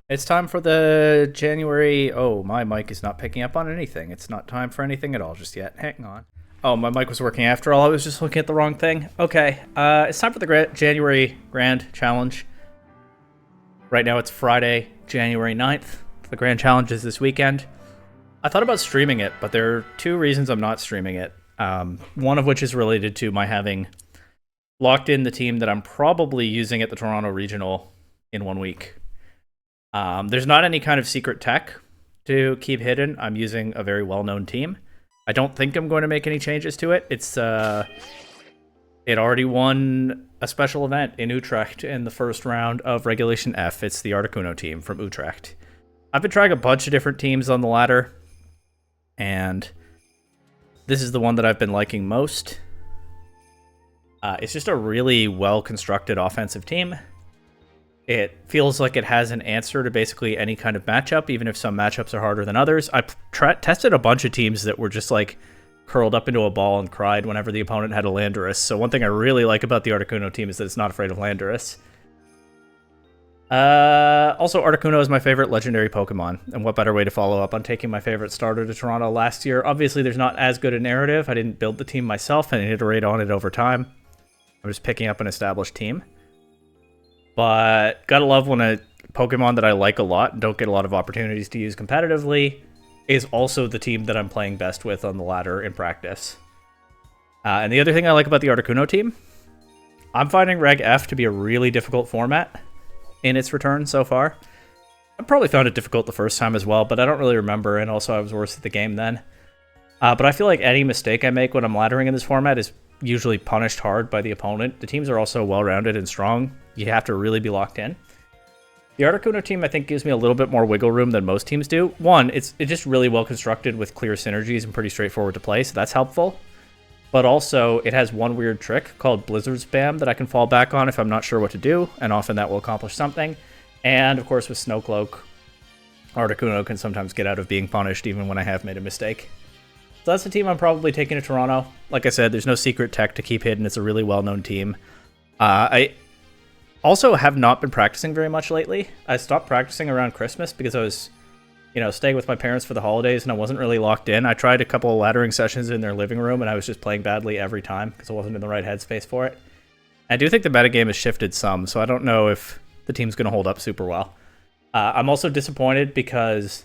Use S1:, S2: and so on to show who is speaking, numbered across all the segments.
S1: It's time for the January. Oh, my mic is not picking up on anything. It's not time for anything at all just yet. Hang on. Oh, my mic was working after all. I was just looking at the wrong thing. Okay, it's time for the January Grand Challenge. Right now it's Friday, January 9th. The Grand Challenge is this weekend. I thought about streaming it, but there are two reasons I'm not streaming it. One of which is related to my having locked in the team that I'm probably using at the Toronto Regional in 1 week. There's not any kind of secret tech to keep hidden. I'm using a very well-known team. I don't think I'm going to make any changes to it. It already won a special event in Utrecht in the first round of Regulation F. It's the Articuno team from Utrecht. I've been trying a bunch of different teams on the ladder, and this is the one that I've been liking most. It's just a really well-constructed offensive team. It feels like it has an answer to basically any kind of matchup, even if some matchups are harder than others. I tested a bunch of teams that were just like curled up into a ball and cried whenever the opponent had a Landorus. So one thing I really like about the Articuno team is that it's not afraid of Landorus. Also, Articuno is my favorite legendary Pokemon, and what better way to follow up on taking my favorite starter to Toronto last year? Obviously, there's not as good a narrative. I didn't build the team myself and iterate on it over time. I'm just picking up an established team. But gotta love when a Pokemon that I like a lot and don't get a lot of opportunities to use competitively is also the team that I'm playing best with on the ladder in practice. And the other thing I like about the Articuno team, I'm finding Reg F to be a really difficult format in its return so far. I probably found it difficult the first time as well, but I don't really remember, and also I was worse at the game then. But I feel like any mistake I make when I'm laddering in this format is usually punished hard by the opponent. The teams are also well-rounded and strong. You have to really be locked in. The Articuno team, I think, gives me a little bit more wiggle room than most teams do. One, it's just really well constructed with clear synergies and pretty straightforward to play, so that's helpful. But also, it has one weird trick called Blizzard Spam that I can fall back on if I'm not sure what to do, and often that will accomplish something. And, of course, with Snowcloak, Articuno can sometimes get out of being punished even when I have made a mistake. So that's the team I'm probably taking to Toronto. Like I said, there's no secret tech to keep hidden. It's a really well-known team. I also have not been practicing very much lately. I stopped practicing around Christmas because I was, staying with my parents for the holidays and I wasn't really locked in. I tried a couple of laddering sessions in their living room and I was just playing badly every time because I wasn't in the right headspace for it. I do think the metagame has shifted some, so I don't know if the team's going to hold up super well. I'm also disappointed because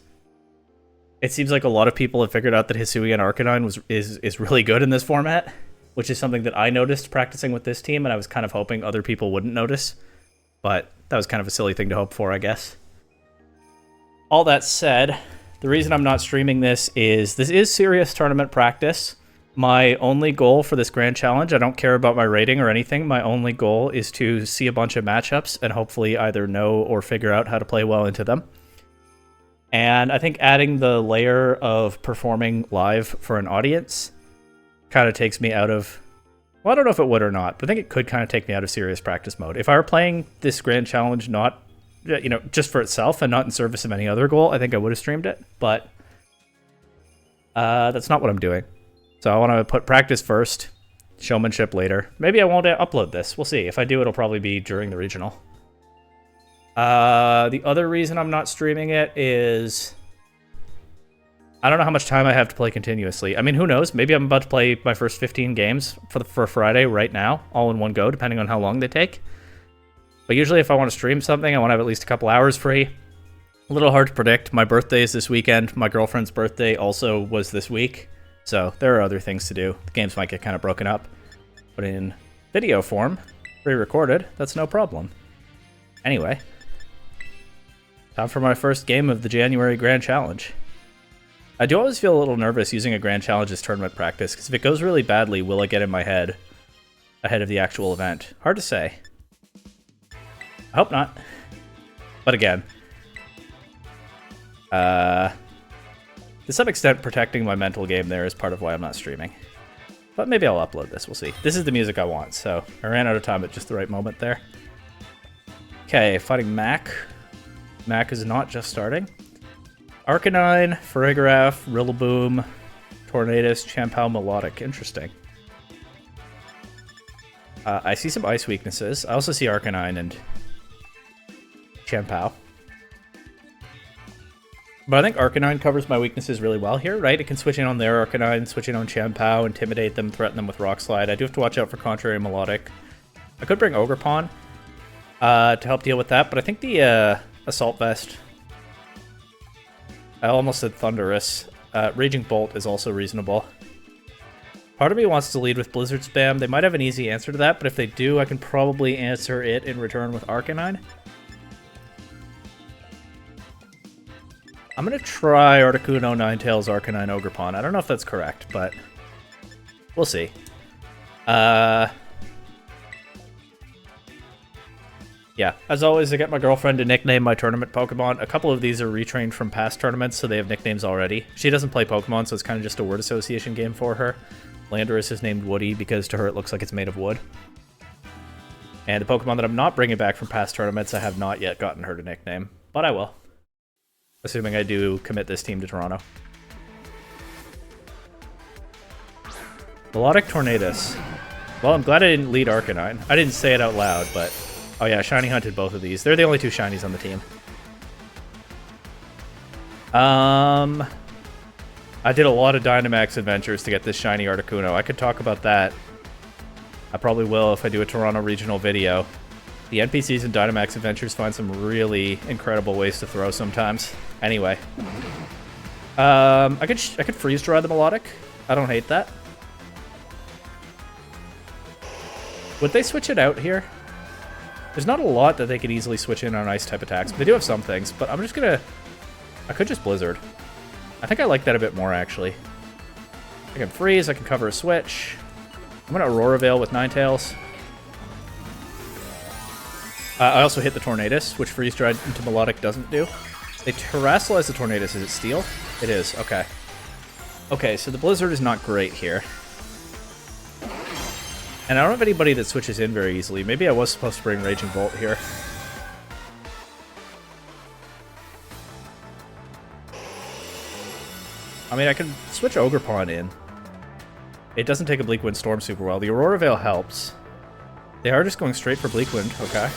S1: it seems like a lot of people have figured out that Hisuian Arcanine is really good in this format, which is something that I noticed practicing with this team, and I was kind of hoping other people wouldn't notice. But that was kind of a silly thing to hope for, I guess. All that said, the reason I'm not streaming this is serious tournament practice. My only goal for this Grand Challenge, I don't care about my rating or anything, my only goal is to see a bunch of matchups and hopefully either know or figure out how to play well into them. And I think adding the layer of performing live for an audience kind of takes me out of... Well, I don't know if it would or not, but I think it could kind of take me out of serious practice mode. If I were playing this Grand Challenge not, just for itself and not in service of any other goal, I think I would have streamed it. But that's not what I'm doing. So I want to put practice first, showmanship later. Maybe I won't upload this. We'll see. If I do, it'll probably be during the regional. The other reason I'm not streaming it is I don't know how much time I have to play continuously. I mean, who knows? Maybe I'm about to play my first 15 games for Friday right now, all in one go, depending on how long they take. But usually if I want to stream something, I want to have at least a couple hours free. A little hard to predict. My birthday is this weekend. My girlfriend's birthday also was this week. So there are other things to do. The games might get kind of broken up. But in video form, pre-recorded, that's no problem. Anyway, time for my first game of the January Grand Challenge. I do always feel a little nervous using a Grand Challenge as tournament practice, because if it goes really badly, will I get in my head ahead of the actual event? Hard to say. I hope not. But again, to some extent, protecting my mental game there is part of why I'm not streaming. But maybe I'll upload this, we'll see. This is the music I want, so I ran out of time at just the right moment there. Okay, fighting Mac. Mac is not just starting. Arcanine, Farigiraf, Rillaboom, Tornadus, Champao, Melodic. Interesting. I see some ice weaknesses. I also see Arcanine and Champao. But I think Arcanine covers my weaknesses really well here, right? It can switch in on their Arcanine, switch in on Chien-Pao, intimidate them, threaten them with Rock Slide. I do have to watch out for Contrary Melodic. I could bring Ogerpon to help deal with that, but I think the Assault Vest... I almost said Thunderous. Raging Bolt is also reasonable. Part of me wants to lead with Blizzard Spam. They might have an easy answer to that, but if they do, I can probably answer it in return with Arcanine. I'm going to try Articuno, Ninetales, Arcanine, Ogerpon. I don't know if that's correct, but we'll see. Yeah, as always, I get my girlfriend to nickname my tournament Pokemon. A couple of these are retrained from past tournaments, so they have nicknames already. She doesn't play Pokemon, so it's kind of just a word association game for her. Landorus is named Woody because to her it looks like it's made of wood. And the Pokemon that I'm not bringing back from past tournaments, I have not yet gotten her to nickname, but I will. Assuming I do commit this team to Toronto. Melodic Tornadus. Well, I'm glad I didn't lead Arcanine. I didn't say it out loud, but... Oh yeah, Shiny hunted both of these. They're the only two Shinies on the team. I did a lot of Dynamax adventures to get this Shiny Articuno. I could talk about that. I probably will if I do a Toronto regional video. The NPCs in Dynamax adventures find some really incredible ways to throw sometimes. Anyway. I could freeze dry the Melodic. I don't hate that. Would they switch it out here? There's not a lot that they could easily switch in on ice type attacks, but they do have some things. But I'm just gonna... I could just Blizzard. I think I like that a bit more, actually. I can freeze, I can cover a switch. I'm gonna Aurora Veil with Ninetales. I also hit the Tornadus, which freeze dried into Melodic doesn't do. They terrestrialize the Tornadus. Is it Steel? It is, okay. Okay, so the Blizzard is not great here. And I don't have anybody that switches in very easily. Maybe I was supposed to bring Raging Bolt here. I mean, I can switch Ogerpon in. It doesn't take a Bleak Wind Storm super well. The Aurora Veil helps. They are just going straight for Bleak Wind, okay.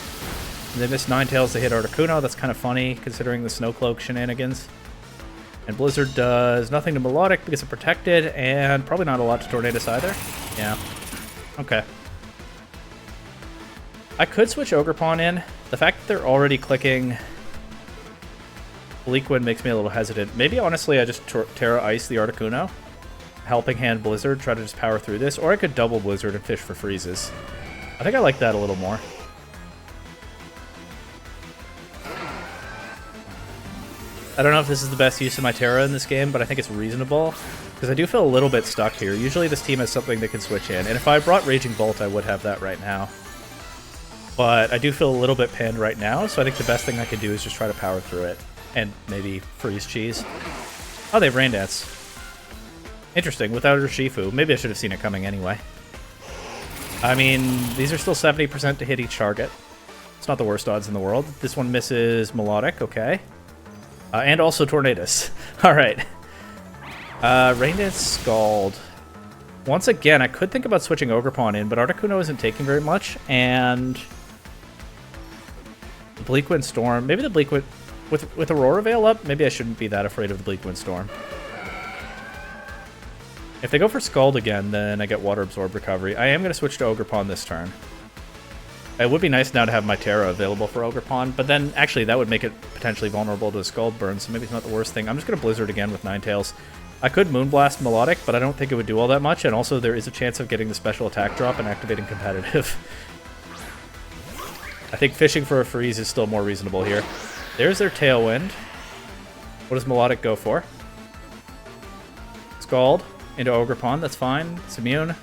S1: And they miss Ninetales to hit Articuno. That's kind of funny, considering the Snowcloak shenanigans. And Blizzard does nothing to Melodic because it's protected, and probably not a lot to Tornadus either. Yeah. Okay. I could switch Ogerpon in. The fact that they're already clicking Bleak Wind makes me a little hesitant. Maybe, honestly, I just Terra Ice the Articuno. Helping Hand Blizzard, try to just power through this. Or I could double Blizzard and fish for freezes. I think I like that a little more. I don't know if this is the best use of my Terra in this game, but I think it's reasonable. Because I do feel a little bit stuck here. Usually this team has something that can switch in. And if I brought Raging Bolt, I would have that right now. But I do feel a little bit pinned right now, so I think the best thing I could do is just try to power through it. And maybe freeze cheese. Oh, they have Rain Dance. Interesting, without Urshifu. Maybe I should have seen it coming anyway. I mean, these are still 70% to hit each target. It's not the worst odds in the world. This one misses Melodic, okay. And also Tornadus. Alright. Rain Dance Scald. Once again, I could think about switching Ogerpon in, but Articuno isn't taking very much, and... Bleak Wind Storm. Maybe the Bleak Wind... With Aurora Veil up, maybe I shouldn't be that afraid of the Bleak Wind Storm. If they go for Scald again, then I get Water Absorb Recovery. I am going to switch to Ogerpon this turn. It would be nice now to have my Terra available for Ogerpon, but then actually that would make it potentially vulnerable to a Scald Burn, so maybe it's not the worst thing. I'm just going to Blizzard again with Ninetales. I could Moonblast Melodic, but I don't think it would do all that much, and also there is a chance of getting the special attack drop and activating competitive. I think fishing for a freeze is still more reasonable here. There's their Tailwind. What does Melodic go for? Scald into Ogerpon, that's fine. It's immune.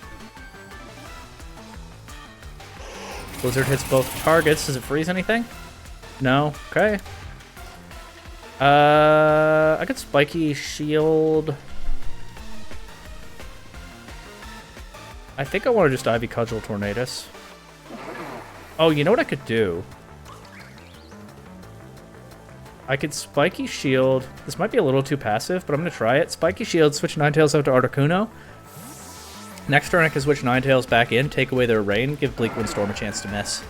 S1: Blizzard hits both targets. Does it freeze anything? No. Okay. I could Spiky Shield. I think I want to just Ivy Cudgel Tornadus. Oh, you know what I could do? I could Spiky Shield. This might be a little too passive, but I'm going to try it. Spiky Shield, switch Ninetales out to Articuno. Next turn I can switch Ninetales back in, take away their rain, give Bleak Wind Storm a chance to miss.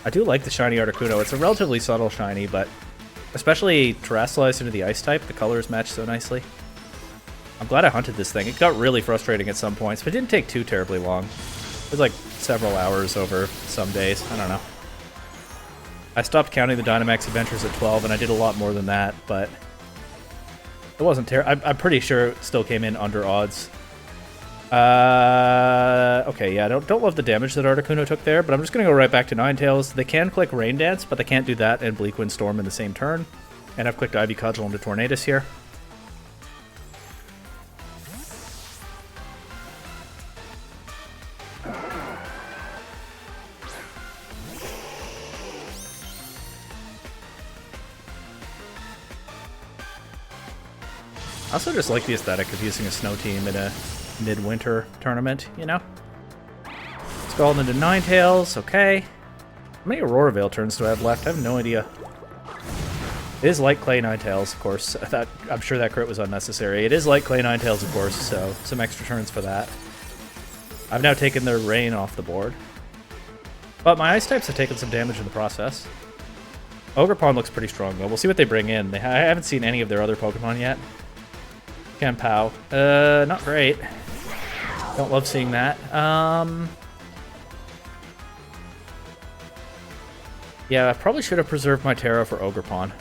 S1: I do like the shiny Articuno. It's a relatively subtle shiny, but especially terrestrialized into the ice type, the colors match so nicely. I'm glad I hunted this thing. It got really frustrating at some points, but it didn't take too terribly long. It was like several hours over some days. I don't know. I stopped counting the Dynamax adventures at 12, and I did a lot more than that, but it wasn't terrible. I'm pretty sure it still came in under odds. Okay, yeah, don't love the damage that Articuno took there, but I'm just going to go right back to Ninetales. They can click Rain Dance, but they can't do that and Bleak Wind Storm in the same turn. And I've clicked Ivy Cudgel into Tornadus here. I also just like the aesthetic of using a snow team in a midwinter tournament, you know? Scald into Ninetales, okay. How many Aurora Veil turns do I have left? I have no idea. It is Light Clay Ninetales, of course. I'm sure that crit was unnecessary. It is Light Clay Ninetales, of course, so some extra turns for that. I've now taken their Rain off the board. But my Ice types have taken some damage in the process. Ogerpon looks pretty strong, though. We'll see what they bring in. I haven't seen any of their other Pokemon yet. Campow. Not great. Don't love seeing that. Yeah, I probably should have preserved my Terra for Ogerpon.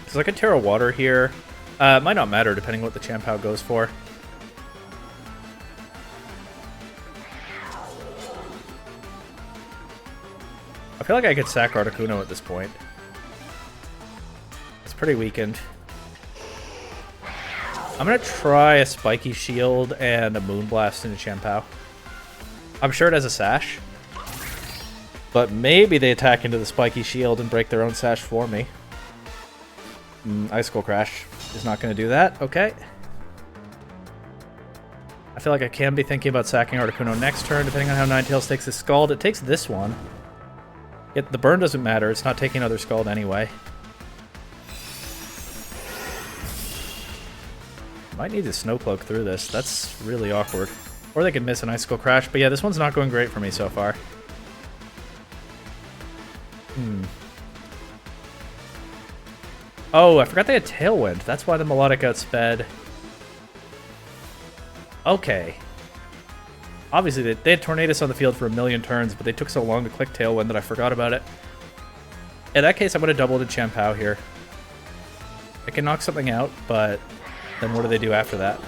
S1: Because I could Terra Water here. It might not matter depending what the Champow goes for. I feel like I could sack Articuno at this point. It's pretty weakened. I'm going to try a Spiky Shield and a Moonblast into Champow. I'm sure it has a Sash. But maybe they attack into the Spiky Shield and break their own Sash for me. Icicle Crash is not going to do that. Okay. I feel like I can be thinking about sacking Articuno next turn, depending on how Ninetales takes this Scald. It takes this one. The burn doesn't matter. It's not taking another Scald anyway. Might need to Snowcloak through this. That's really awkward. Or they could miss an Icicle Crash. But yeah, this one's not going great for me so far. Oh, I forgot they had Tailwind. That's why the Melodic outsped. Okay. Obviously, they had Tornadus on the field for a million turns, but they took so long to click Tailwind that I forgot about it. In that case, I'm going to double to Champow here. I can knock something out, but then what do they do after that?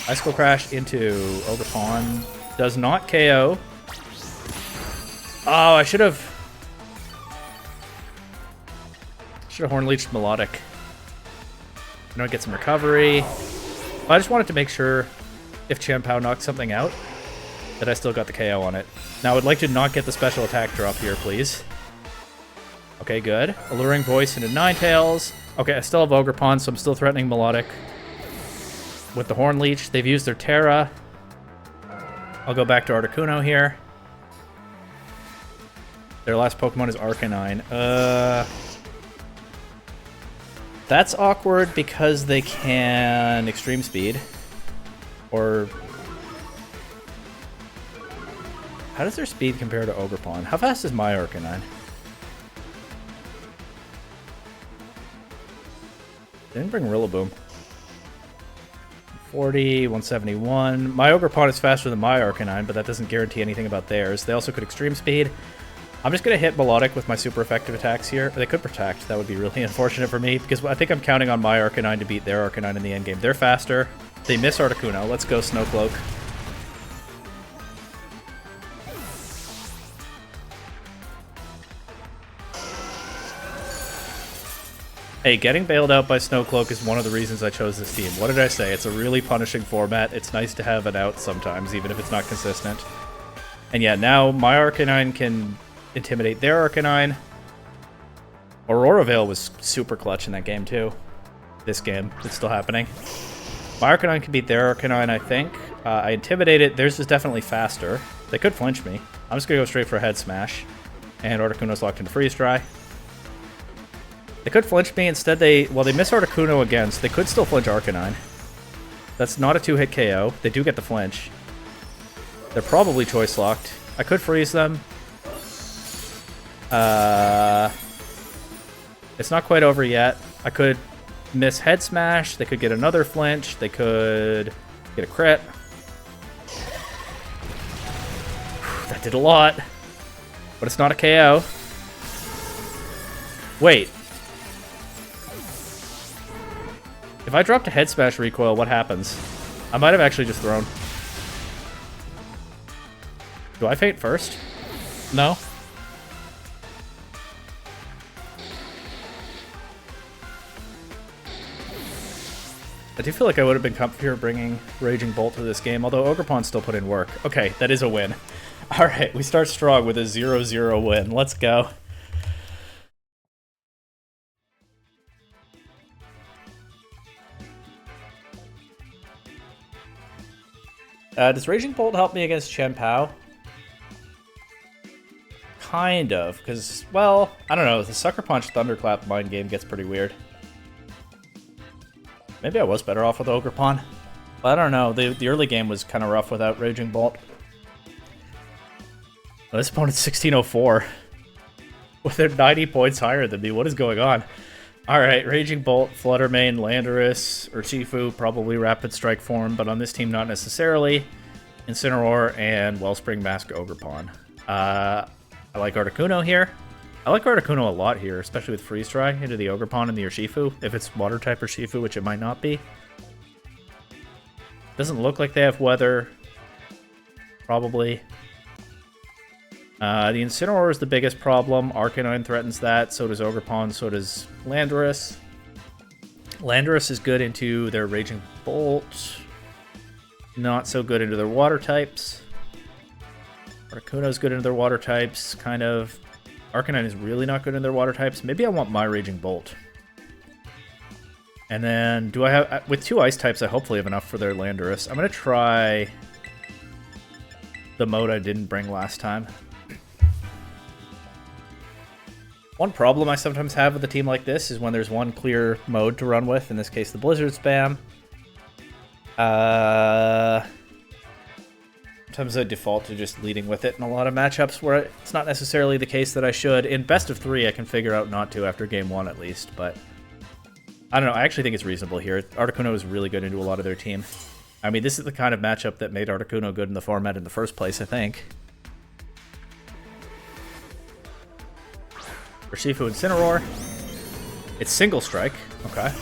S1: Icicle Crash into Ogerpon. Does not KO. Oh, I should have Horn Leeched Melodic. I know I get some recovery. But I just wanted to make sure if Champow knocked something out that I still got the KO on it. Now I would like to not get the special attack drop here, please. Okay, good. Alluring Voice into Ninetales. Okay, I still have Ogerpon, so I'm still threatening Melodic. With the Horn Leech, they've used their Terra. I'll go back to Articuno here. Their last Pokemon is Arcanine. That's awkward because they can Extreme Speed. Or... how does their speed compare to Ogerpon? How fast is my Arcanine? They didn't bring Rillaboom. 40, 171. My Ogerpon is faster than my Arcanine, but that doesn't guarantee anything about theirs. They also could Extreme Speed. I'm just going to hit Melodic with my super effective attacks here. They could Protect. That would be really unfortunate for me, because I think I'm counting on my Arcanine to beat their Arcanine in the endgame. They're faster. They miss Articuno. Let's go Snowcloak. Hey, getting bailed out by Snowcloak is one of the reasons I chose this team. What did I say? It's a really punishing format. It's nice to have an out sometimes, even if it's not consistent. And yeah, now my Arcanine can intimidate their Arcanine. Aurora Veil was super clutch in that game, too. This game. It's still happening. My Arcanine can beat their Arcanine, I think. I intimidated. Theirs is definitely faster. They could flinch me. I'm just going to go straight for a Head Smash. And Articuno's locked into Freeze Dry. They could flinch me. Instead, they miss Articuno again, so they could still flinch Arcanine. That's not a 2-hit KO. They do get the flinch. They're probably choice locked. I could freeze them. It's not quite over yet. I could miss head smash. They could get another flinch. They could get a crit. That did a lot. But it's not a KO. Wait. If I dropped a head smash recoil, what happens? I might have actually just thrown. Do I faint first? No? I do feel like I would have been comfier bringing Raging Bolt to this game, although Ogerpon still put in work. Okay, that is a win. Alright, we start strong with a 0-0 win. Let's go. Does Raging Bolt help me against Chen Pao? Kind of, because, well, I don't know. The Sucker Punch Thunderclap mind game gets pretty weird. Maybe I was better off with Ogerpon. But I don't know. The early game was kind of rough without Raging Bolt. Well, this opponent's 1604. Well, they're 90 points higher than me. What is going on? Alright, Raging Bolt, Fluttermane, Landorus, Urshifu, probably Rapid Strike form, but on this team not necessarily. Incineroar and Wellspring Mask Ogerpon. I like Articuno here. I like Articuno a lot here, especially with Freeze Dry into the Ogerpon and the Urshifu, if it's Water-type Urshifu, which it might not be. Doesn't look like they have Weather. Probably. The Incineroar is the biggest problem. Arcanine threatens that, so does Ogerpon, so does Landorus. Landorus is good into their Raging Bolt. Not so good into their Water types. Articuno's good into their Water types, kind of. Arcanine is really not good in their Water types. Maybe I want my Raging Bolt. And then, do I have... With 2 Ice types, I hopefully have enough for their Landorus. I'm going to try the mode I didn't bring last time. One problem I sometimes have with a team like this is when there's one clear mode to run with, in this case the Blizzard Spam. Sometimes I default to just leading with it in a lot of matchups where it's not necessarily the case that I should. In best of 3, I can figure out not to after game 1 at least, but I don't know. I actually think it's reasonable here. Articuno is really good into a lot of their team. I mean, this is the kind of matchup that made Articuno good in the format in the first place, I think. Urshifu Incineroar. It's Single Strike. Okay.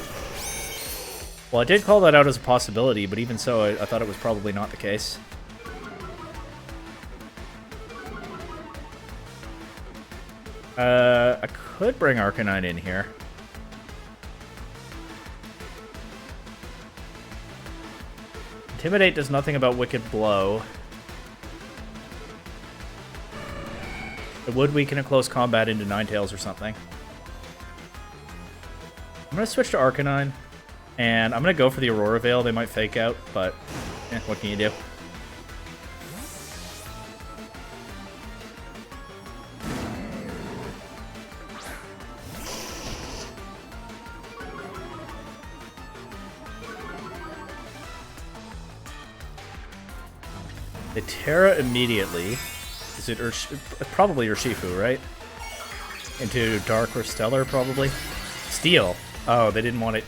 S1: Well, I did call that out as a possibility, but even so, I thought it was probably not the case. I could bring Arcanine in here. Intimidate does nothing about Wicked Blow. It would weaken a close combat into Ninetales or something. I'm going to switch to Arcanine, and I'm going to go for the Aurora Veil. They might fake out, but what can you do? They Terra immediately. Is it probably Urshifu, right? Into Dark or Stellar, probably. Steel. Oh, they didn't want it.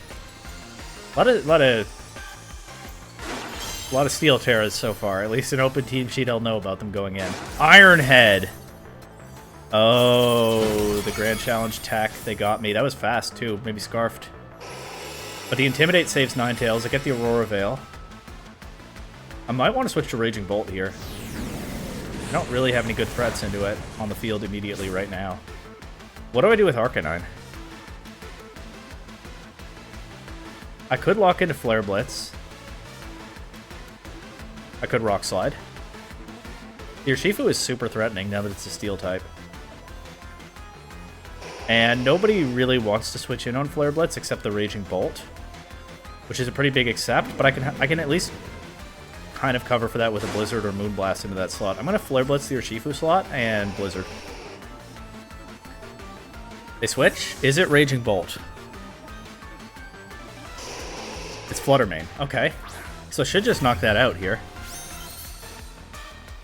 S1: A lot of Steel Terras so far. At least in open team sheet, I'll know about them going in. Iron Head. Oh, the Grand Challenge tech. They got me. That was fast too. Maybe Scarfed. But the Intimidate saves Ninetales. I get the Aurora Veil. I might want to switch to Raging Bolt here. I don't really have any good threats into it on the field immediately right now. What do I do with Arcanine? I could lock into Flare Blitz. I could Rock Slide. The Urshifu is super threatening now that it's a Steel type. And nobody really wants to switch in on Flare Blitz except the Raging Bolt, which is a pretty big accept, but I can at least kind of cover for that with a Blizzard or Moonblast into that slot. I'm going to Flare Blitz the Urshifu slot and Blizzard. They switch. Is it Raging Bolt? It's Fluttermane. Okay. So I should just knock that out here.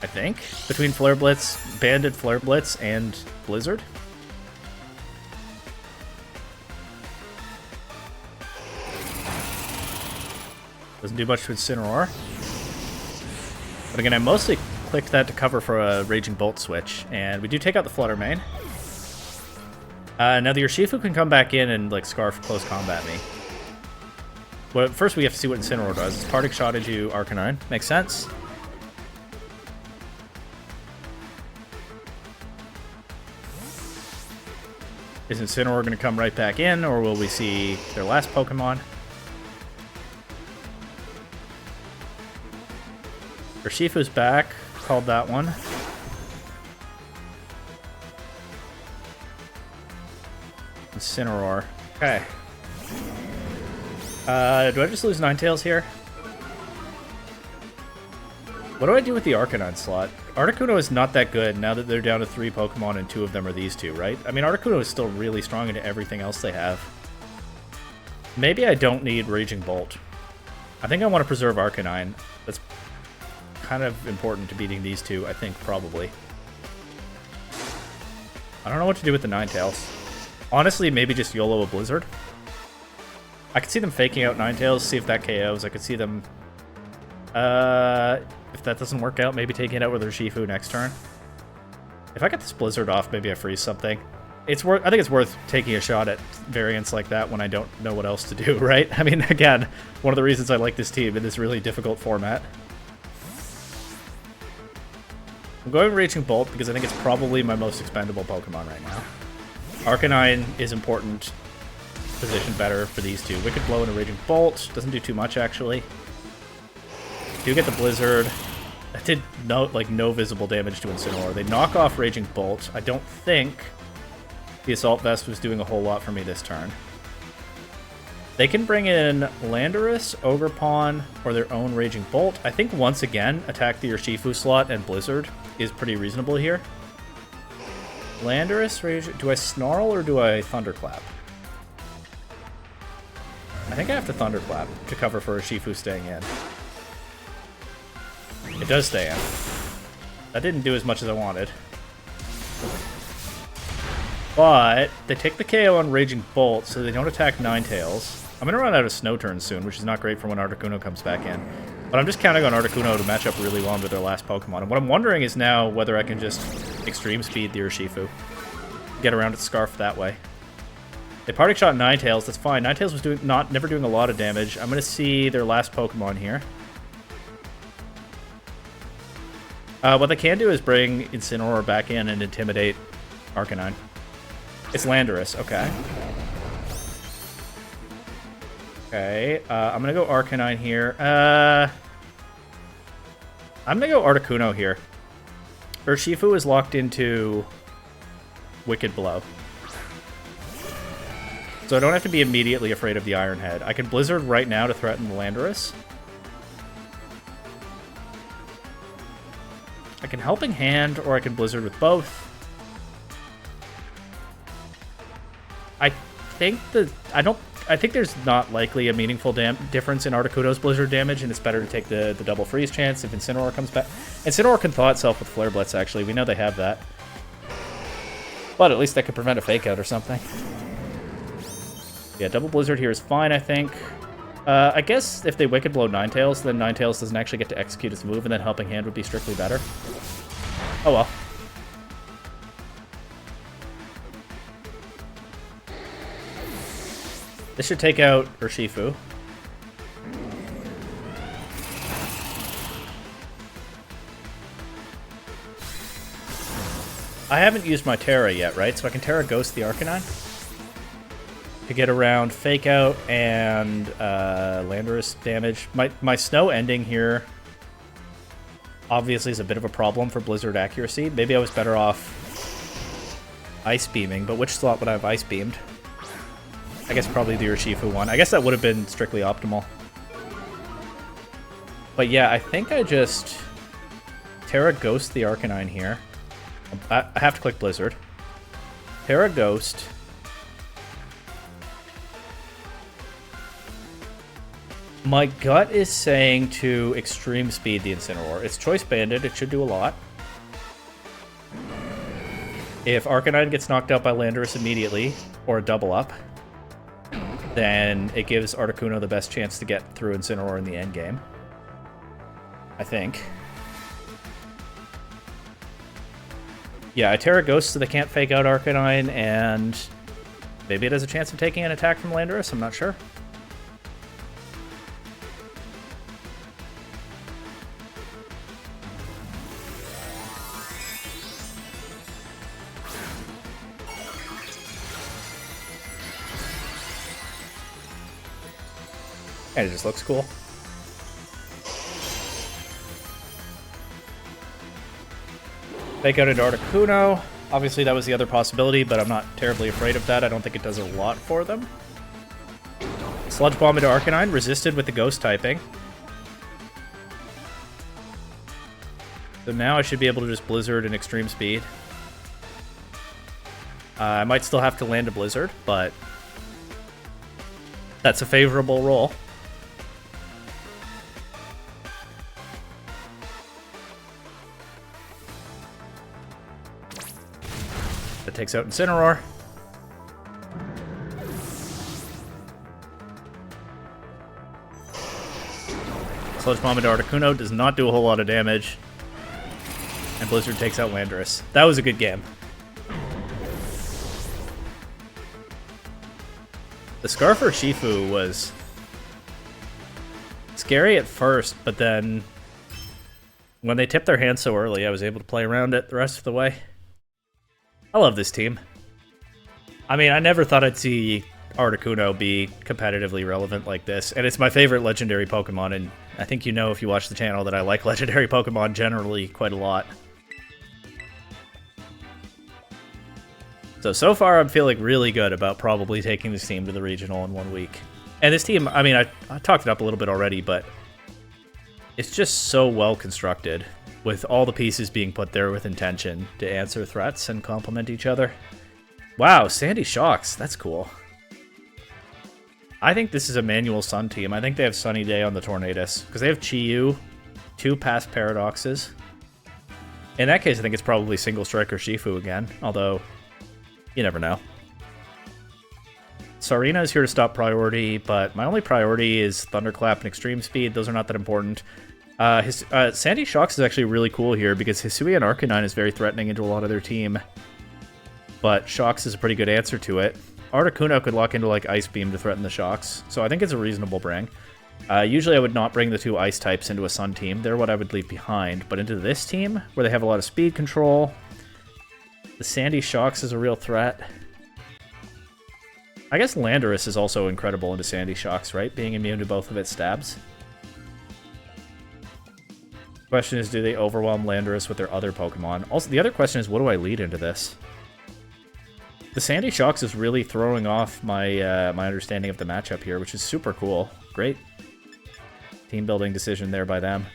S1: I think. Between Flare Blitz, Banded Flare Blitz, and Blizzard. Doesn't do much to Incineroar. But again, I mostly clicked that to cover for a Raging Bolt switch, and we do take out the Flutter Mane. Now the Urshifu can come back in and like Scarf close combat me. Well, first we have to see what Incineroar does. It's Parting Shot into Arcanine. Makes sense. Is Incineroar going to come right back in, or will we see their last Pokemon? Urshifu's back. Called that one. Incineroar. Okay. Do I just lose Ninetales here? What do I do with the Arcanine slot? Articuno is not that good now that they're down to 3 Pokemon and 2 of them are these 2, right? I mean, Articuno is still really strong into everything else they have. Maybe I don't need Raging Bolt. I think I want to preserve Arcanine. That's kind of important to beating these 2, I think, probably. I don't know what to do with the Ninetales. Honestly, maybe just YOLO a Blizzard. I could see them faking out Ninetales, see if that KOs. I could see them... if that doesn't work out, maybe taking it out with Urshifu next turn. If I get this Blizzard off, maybe I freeze something. It's worth. I think it's worth taking a shot at variants like that when I don't know what else to do, right? I mean, again, one of the reasons I like this team in this really difficult format. I'm going Raging Bolt because I think it's probably my most expendable Pokemon right now. Arcanine is important. Positioned better for these 2. Wicked Blow and a Raging Bolt. Doesn't do too much, actually. Do get the Blizzard. That did no visible damage to Incineroar. They knock off Raging Bolt. I don't think the Assault Vest was doing a whole lot for me this turn. They can bring in Landorus, Ogerpon, or their own Raging Bolt. I think once again, attack the Urshifu slot and Blizzard is pretty reasonable here. Landorus, do I Snarl or do I Thunderclap? I think I have to Thunderclap to cover for Urshifu staying in. It does stay in. That didn't do as much as I wanted. But they take the KO on Raging Bolt, so they don't attack Ninetales. I'm going to run out of Snow Turns soon, which is not great for when Articuno comes back in. But I'm just counting on Articuno to match up really well with their last Pokemon. And what I'm wondering is now whether I can just Extreme Speed the Urshifu. Get around its Scarf that way. They Parting Shot Ninetales, that's fine. Ninetales was never doing a lot of damage. I'm going to see their last Pokemon here. What they can do is bring Incineroar back in and intimidate Arcanine. It's Landorus, okay. Okay, I'm going to go Arcanine here. I'm going to go Articuno here. Urshifu is locked into Wicked Blow. So I don't have to be immediately afraid of the Iron Head. I can Blizzard right now to threaten the Landorus. I can Helping Hand, or I can Blizzard with both. I think there's not likely a meaningful difference in Articuno's Blizzard damage, and it's better to take the double freeze chance if Incineroar comes back. Incineroar can thaw itself with Flare Blitz, actually. We know they have that. But at least that could prevent a Fake Out or something. Yeah, double Blizzard here is fine, I think. I guess if they Wicked Blow Ninetales, then Ninetales doesn't actually get to execute its move, and then Helping Hand would be strictly better. Oh well. This should take out Urshifu. I haven't used my Terra yet, right? So I can Terra Ghost the Arcanine to get around Fake Out and Landorus damage. My Snow ending here obviously is a bit of a problem for Blizzard accuracy. Maybe I was better off Ice Beaming, but which slot would I have Ice Beamed? I guess probably the Urshifu one. I guess that would have been strictly optimal. But yeah, I think I just Terra Ghost the Arcanine here. I have to click Blizzard. Terra Ghost. My gut is saying to Extreme Speed the Incineroar. It's Choice Banded. It should do a lot. If Arcanine gets knocked out by Landorus immediately, or a double up, then it gives Articuno the best chance to get through Incineroar in the end game. I think. Yeah, Iterra Ghost so they can't fake out Arcanine, and maybe it has a chance of taking an attack from Landorus, I'm not sure. And it just looks cool. Fake out into Articuno. Obviously, that was the other possibility, but I'm not terribly afraid of that. I don't think it does a lot for them. Sludge Bomb into Arcanine, resisted with the Ghost typing. So now I should be able to just Blizzard in extreme speed. I might still have to land a Blizzard, but that's a favorable roll. That takes out Incineroar. Sludge Bomb into Articuno does not do a whole lot of damage. And Blizzard takes out Landorus. That was a good game. The Scarf for Shifu was scary at first, but then when they tipped their hand so early, I was able to play around it the rest of the way. I love this team. I mean, I never thought I'd see Articuno be competitively relevant like this, and it's my favorite legendary Pokemon, and I think you know if you watch the channel that I like legendary Pokemon generally quite a lot. So far I'm feeling really good about probably taking this team to the regional in 1 week. And this team, I mean, I talked it up a little bit already, but it's just so well constructed, with all the pieces being put there with intention to answer threats and complement each other. Wow, Sandy Shocks, that's cool. I think this is a manual Sun team. I think they have Sunny Day on the Tornadus, because they have Chi-Yu, 2 past Paradoxes. In that case, I think it's probably Single Strike or Shifu again, although you never know. Sarina is here to stop priority, but my only priority is Thunderclap and Extreme Speed. Those are not that important. Sandy Shocks is actually really cool here because Hisuian Arcanine is very threatening into a lot of their team, but Shocks is a pretty good answer to it. Articuno could lock into like Ice Beam to threaten the Shocks, so I think it's a reasonable bring. Usually I would not bring the 2 Ice types into a Sun team. They're what I would leave behind, but into this team, where they have a lot of speed control, the Sandy Shocks is a real threat. I guess Landorus is also incredible into Sandy Shocks, right? Being immune to both of its stabs. Question is, do they overwhelm Landorus with their other Pokemon? Also, the other question is, what do I lead into this? The Sandy Shocks is really throwing off my my understanding of the matchup here, which is super cool. Great team building decision there by them.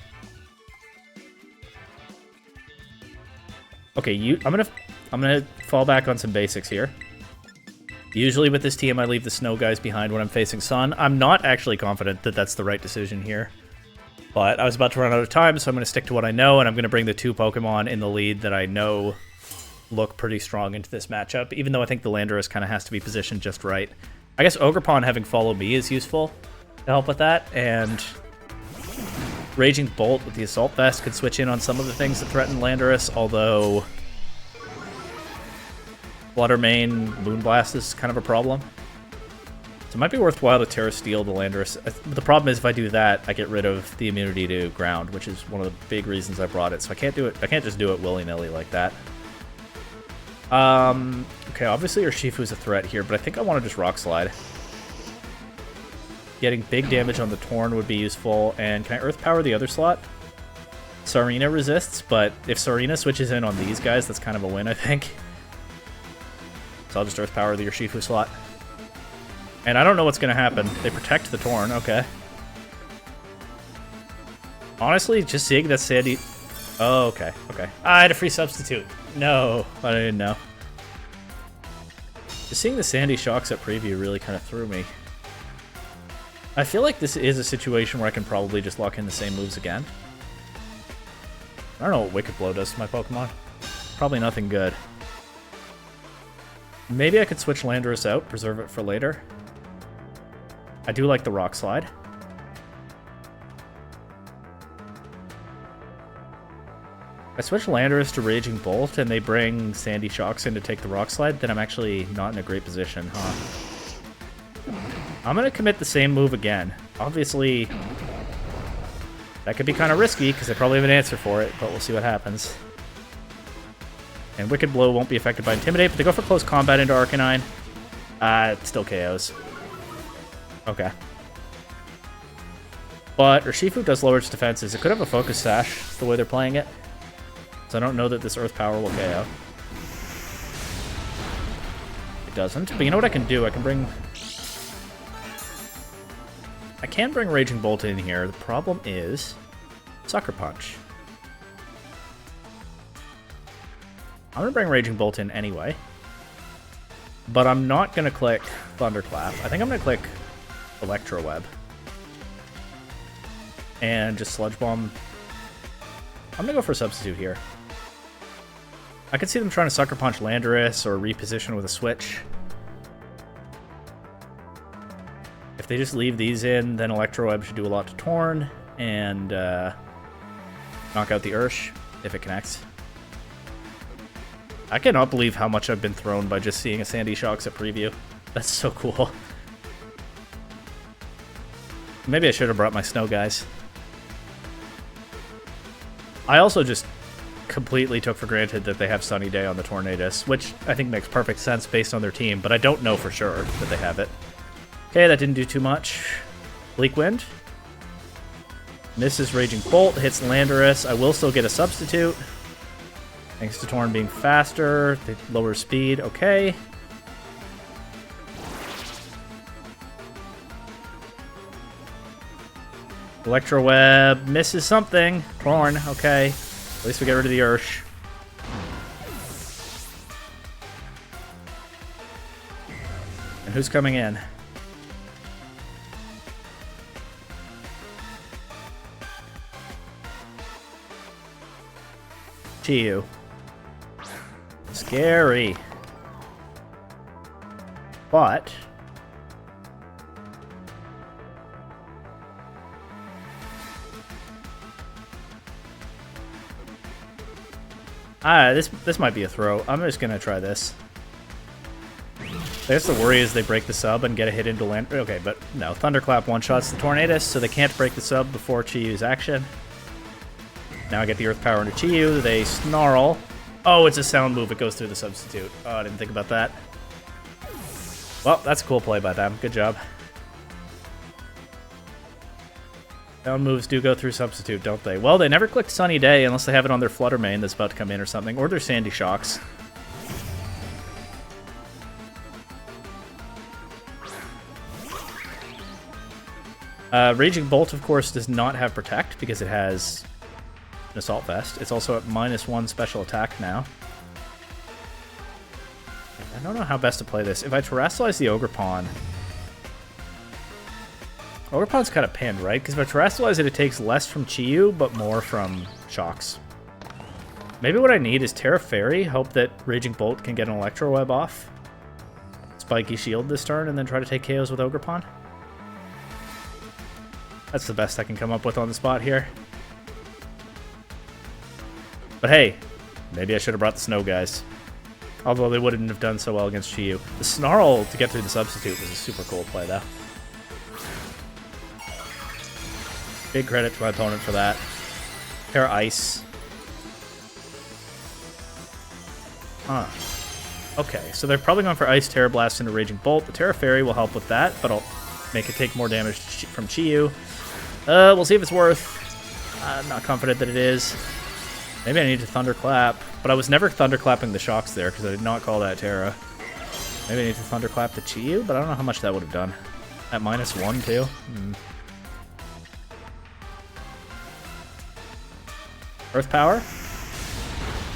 S1: Okay, I'm gonna fall back on some basics here. Usually with this team, I leave the snow guys behind when I'm facing Sun. I'm not actually confident that that's the right decision here. But I was about to run out of time, so I'm going to stick to what I know, and I'm going to bring the 2 Pokemon in the lead that I know look pretty strong into this matchup, even though I think the Landorus kind of has to be positioned just right. I guess Ogerpon having Follow Me is useful to help with that, and Raging Bolt with the Assault Vest could switch in on some of the things that threaten Landorus, although Flutter Mane, Moonblast is kind of a problem. So it might be worthwhile to Terra Steel the Landorus. But the problem is if I do that, I get rid of the immunity to ground, which is one of the big reasons I brought it. So I can't do it. I can't just do it willy-nilly like that. Okay, obviously Urshifu is a threat here, but I think I want to just Rock Slide. Getting big damage on the Torn would be useful. And can I Earth Power the other slot? Sarina resists, but if Sarina switches in on these guys, that's kind of a win, I think. So I'll just Earth Power the Urshifu slot. And I don't know what's going to happen. They protect the Torn, okay. Honestly, just seeing that Sandy... Oh, okay, okay. I had a free substitute. No, I didn't know. Just seeing the Sandy Shocks at preview really kind of threw me. I feel like this is a situation where I can probably just lock in the same moves again. I don't know what Wicked Blow does to my Pokemon. Probably nothing good. Maybe I could switch Landorus out, preserve it for later. I do like the Rock Slide. If I switch Landorus to Raging Bolt and they bring Sandy Shocks in to take the Rock Slide, then I'm actually not in a great position, huh? I'm going to commit the same move again. Obviously, that could be kind of risky because I probably have an answer for it, but we'll see what happens. And Wicked Blow won't be affected by Intimidate, but they go for Close Combat into Arcanine. It still KOs. Okay. But Urshifu does lower its defenses. It could have a Focus Sash, the way they're playing it. So I don't know that this Earth Power will KO. It doesn't. But you know what I can do? I can bring Raging Bolt in here. The problem is Sucker Punch. I'm going to bring Raging Bolt in anyway. But I'm not going to click Thunderclap. I think I'm going to click Electro Web. And just Sludge Bomb. I'm going to go for a Substitute here. I could see them trying to Sucker Punch Landorus or reposition with a Switch. If they just leave these in, then Electro Web should do a lot to Torn and knock out the Ursh if it connects. I cannot believe how much I've been thrown by just seeing a Sandy Shocks at preview. That's so cool. Maybe I should have brought my Snow guys. I also just completely took for granted that they have Sunny Day on the Tornadus, which I think makes perfect sense based on their team, but I don't know for sure that they have it. Okay, that didn't do too much. Bleak Wind. Misses Raging Bolt, hits Landorus. I will still get a Substitute. Thanks to Torn being faster, they lower speed, okay. Electro Web misses something. Torn, okay. At least we get rid of the Ursh. And who's coming in? Chiyu. Scary. But this might be a throw. I'm just gonna try this. I guess the worry is they break the sub and get a hit into land. Okay, but no. Thunderclap one-shots the Tornadus, so they can't break the sub before Chiyu's action. Now I get the Earth Power into Chiyu. They Snarl. Oh, it's a sound move. It goes through the Substitute. Oh, I didn't think about that. Well, that's a cool play by them. Good job. Sound moves do go through Substitute, don't they? Well, they never clicked Sunny Day unless they have it on their Flutter Mane that's about to come in or something, or their Sandy Shocks. Raging Bolt, of course, does not have Protect because it has an Assault Vest. It's also at -1 special attack now. I don't know how best to play this. If I Terrasilize the Ogerpon... Ogerpon's kind of pinned, right? Because if I Terrasilize it, it takes less from Chiyu, but more from Shocks. Maybe what I need is Terra Fairy, hope that Raging Bolt can get an Electro Web off. Spiky Shield this turn, and then try to take KOs with Ogerpon. That's the best I can come up with on the spot here. But hey, maybe I should have brought the Snow guys. Although they wouldn't have done so well against Chiyu. The Snarl to get through the Substitute was a super cool play, though. Big credit to my opponent for that. Terra Ice. Huh. Okay, so they're probably going for Ice, Terra Blast into Raging Bolt. The Terra Fairy will help with that, but I'll make it take more damage from Chiyu. We'll see if it's worth. I'm not confident that it is. Maybe I need to Thunderclap, but I was never Thunderclapping the Shocks there because I did not call that Terra. Maybe I need to Thunderclap the Chiyu, but I don't know how much that would have done. At -1, too? Earth Power?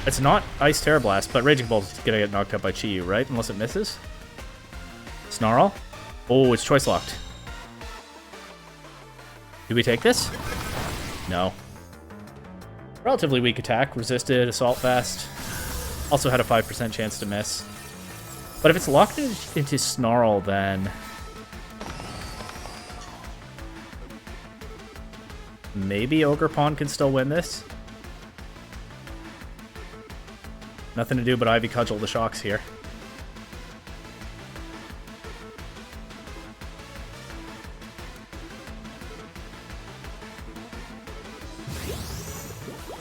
S1: It's not Ice Terra Blast, but Raging Bolt's gonna get knocked out by Chiyu, right? Unless it misses? Snarl? Oh, it's choice locked. Do we take this? No. Relatively weak attack. Resisted, Assault Vest. Also had a 5% chance to miss. But if it's locked into Snarl, then... maybe Ogre Pawn can still win this. Nothing to do but Ivy Cudgel the shocks here.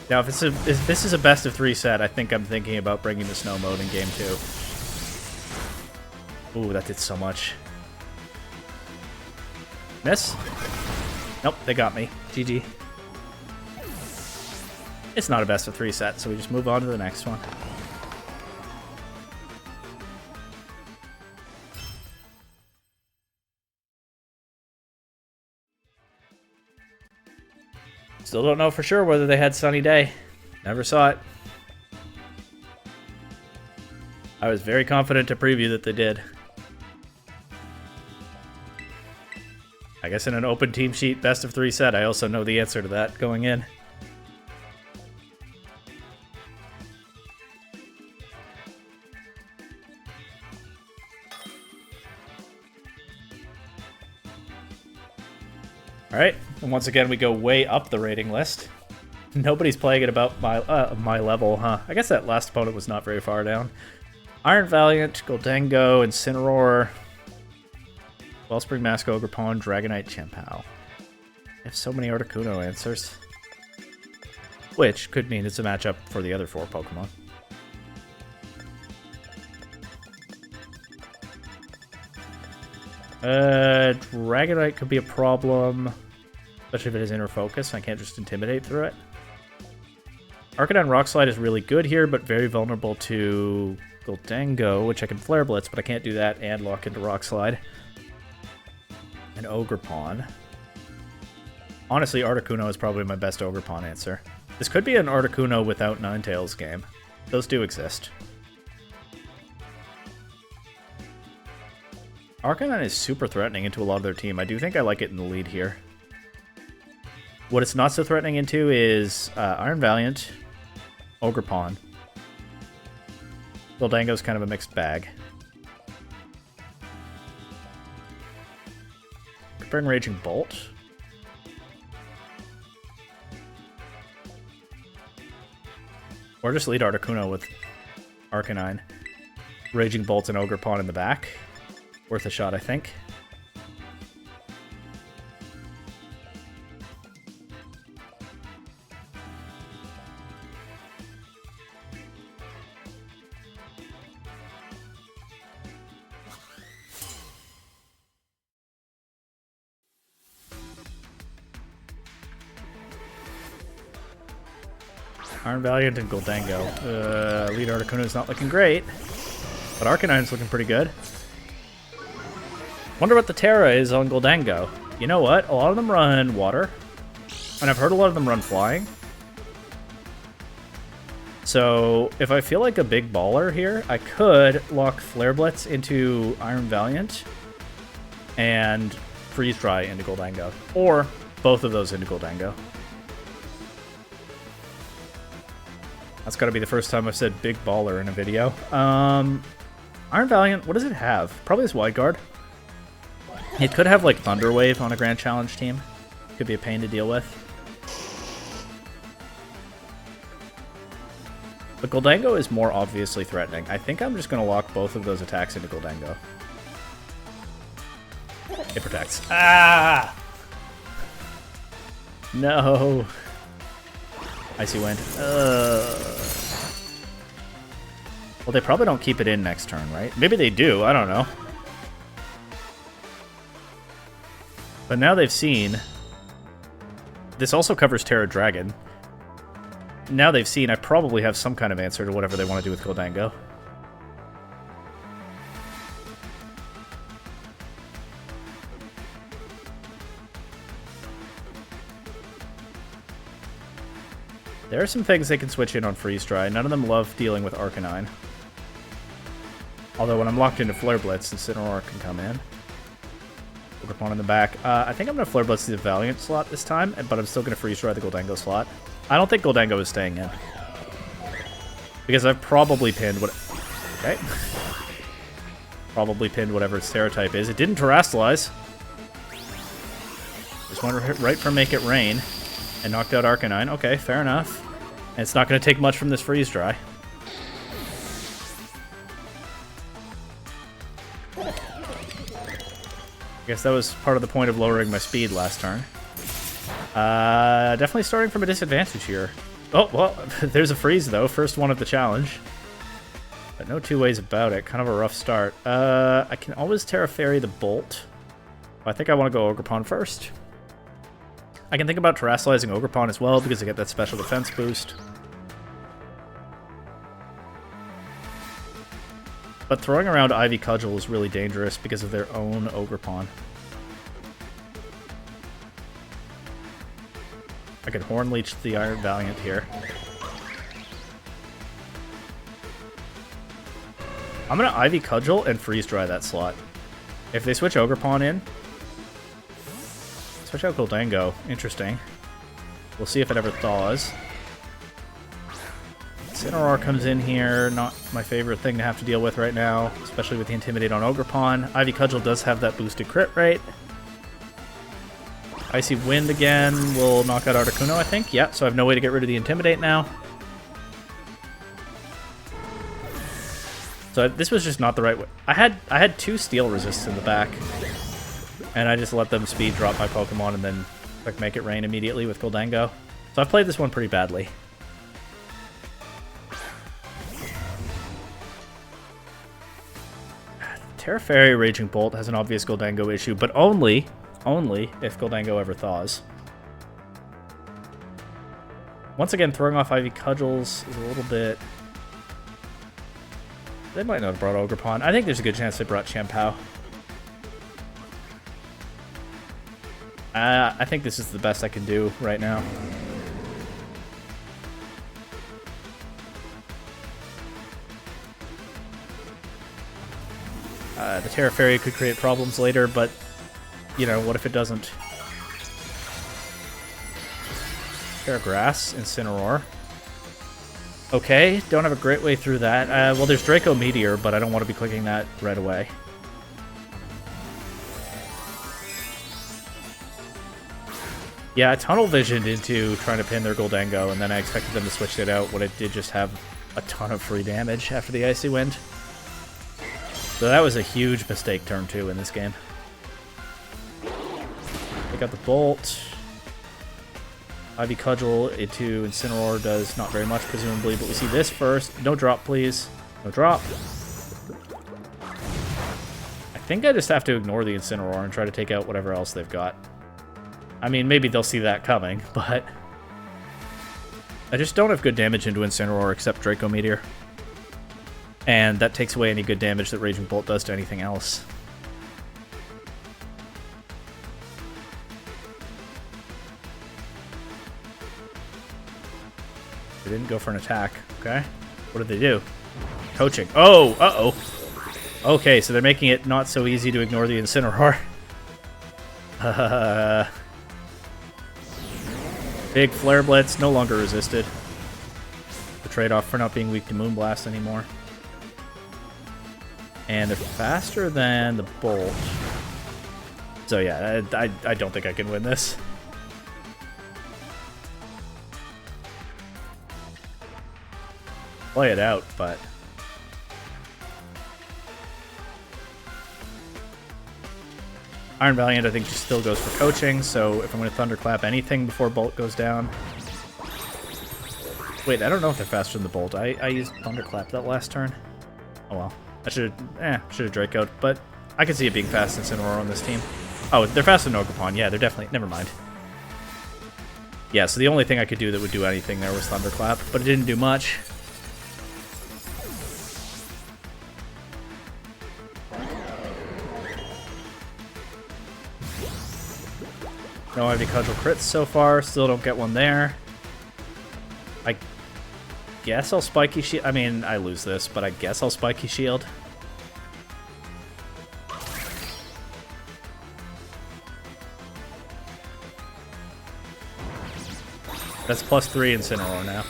S1: Now, if this is a best of 3 set, I think I'm thinking about bringing the snow mode in game 2. Ooh, that did so much. Miss? Nope, they got me. GG. It's not a best of 3 set, so we just move on to the next one. Still don't know for sure whether they had Sunny Day. Never saw it. I was very confident to preview that they did. I guess in an open team sheet best of 3 set, I also know the answer to that going in. Alright, and once again we go way up the rating list. Nobody's playing at about my level, huh? I guess that last opponent was not very far down. Iron Valiant, Goldango, Incineroar, Wellspring Mask, Ogre Pawn, Dragonite, Chien-Pao. I have so many Articuno answers. Which could mean it's a matchup for the other 4 Pokemon. Dragonite could be a problem, especially if it has Inner Focus. I can't just Intimidate through it. Arcanine Rock Slide is really good here, but very vulnerable to Goldango, which I can Flare Blitz, but I can't do that and lock into Rock Slide. And Ogre Pawn. Honestly, Articuno is probably my best Ogre Pawn answer. This could be an Articuno without Ninetales game. Those do exist. Arcanine is super threatening into a lot of their team. I do think I like it in the lead here. What it's not so threatening into is Iron Valiant, Ogre Pawn. Goldango's kind of a mixed bag. Could bring Raging Bolt. Or just lead Articuno with Arcanine. Raging Bolt and Ogre Pawn in the back. Worth a shot, I think. Iron Valiant and Goldango. Lead Articuno is not looking great, but Arcanine's looking pretty good. Wonder what the Terra is on Goldango. You know what? A lot of them run water, and I've heard a lot of them run flying. So if I feel like a big baller here, I could lock Flare Blitz into Iron Valiant and Freeze Dry into Goldango, or both of those into Goldango. That's got to be the first time I've said big baller in a video. Iron Valiant, what does it have? Probably this Wide Guard. It could have like Thunder Wave on a Grand Challenge team. Could be a pain to deal with. But Goldango is more obviously threatening. I think I'm just going to lock both of those attacks into Goldango. It protects. Ah! No. Icy Wind. Well, they probably don't keep it in next turn, right? Maybe they do. I don't know. But now they've seen... This also covers Terra Dragon. Now they've seen I probably have some kind of answer to whatever they want to do with Goldango. There are some things they can switch in on Freeze Dry. None of them love dealing with Arcanine. Although when I'm locked into Flare Blitz, Incineroar can come in. Ogre Pawn in the back. I think I'm going to Flare Blitz the Valiant slot this time, but I'm still going to Freeze Dry the Goldango slot. I don't think Goldango is staying in. Because I've probably pinned what... Okay. Probably pinned whatever its Terra type is. It didn't Terrastallize. Just went right for Make It Rain. And knocked out Arcanine. Okay, fair enough. And it's not going to take much from this freeze dry. I guess that was part of the point of lowering my speed last turn. Definitely starting from a disadvantage here. Oh, well, there's a freeze, though. First one of the challenge. But no two ways about it. Kind of a rough start. I can always Terra Fairy the Bolt. I think I want to go Ogerpon first. I can think about Terrassalizing Ogerpon as well, because I get that special defense boost. But throwing around Ivy Cudgel is really dangerous because of their own Ogerpon. I could Horn Leech the Iron Valiant here. I'm going to Ivy Cudgel and Freeze Dry that slot. If they switch Ogerpon in... Switch out Goldango. Interesting. We'll see if it ever thaws. Incineroar comes in here. Not my favorite thing to have to deal with right now, especially with the Intimidate on Ogerpon. Ivy Cudgel does have that boosted crit rate. Icy Wind again will knock out Articuno, I think. Yeah, so I have no way to get rid of the Intimidate now. So this was just not the right way. I had 2 Steel Resists in the back. And I just let them speed drop my Pokemon and then like make it rain immediately with Goldango. So I've played this one pretty badly. Terra Fairy Raging Bolt has an obvious Goldango issue, but only if Goldango ever thaws. Once again, throwing off Ivy Cudgels is a little bit... They might not have brought Ogerpon. I think there's a good chance they brought Champao. I think this is the best I can do right now. The Terra Fairy could create problems later, but, you know, what if it doesn't? Terra Grass, Incineroar. Okay, don't have a great way through that. Well, there's Draco Meteor, but I don't want to be clicking that right away. Yeah, I tunnel visioned into trying to pin their Goldango, and then I expected them to switch it out when it did just have a ton of free damage after the Icy Wind. So that was a huge mistake turn 2 in this game. Pick up the Bolt. Ivy Cudgel into Incineroar does not very much, presumably, but we see this first. No drop, please. No drop. I think I just have to ignore the Incineroar and try to take out whatever else they've got. I mean, maybe they'll see that coming, but... I just don't have good damage into Incineroar except Draco Meteor. And that takes away any good damage that Raging Bolt does to anything else. They didn't go for an attack. Okay. What did they do? Coaching. Oh! Uh-oh! Okay, so they're making it not so easy to ignore the Incineroar. Big Flare Blitz, no longer resisted. The trade-off for not being weak to Moonblast anymore. And they're faster than the Bolt. So yeah, I don't think I can win this. Play it out, but... Iron Valiant, I think, just still goes for coaching, so if I'm going to Thunderclap anything before Bolt goes down... Wait, I don't know if they're faster than the Bolt. I used Thunderclap that last turn. Oh well. I should have Draco'd, but I could see it being fast in Incineroar on this team. Oh, they're faster than Ogerpon. Yeah, they're definitely... Never mind. Yeah, so the only thing I could do that would do anything there was Thunderclap, but it didn't do much. No Ivy Cudgel crits so far. Still don't get one there. I guess I'll Spiky Shield. I mean, I lose this, but I guess I'll Spiky Shield. That's +3 Incineroar now.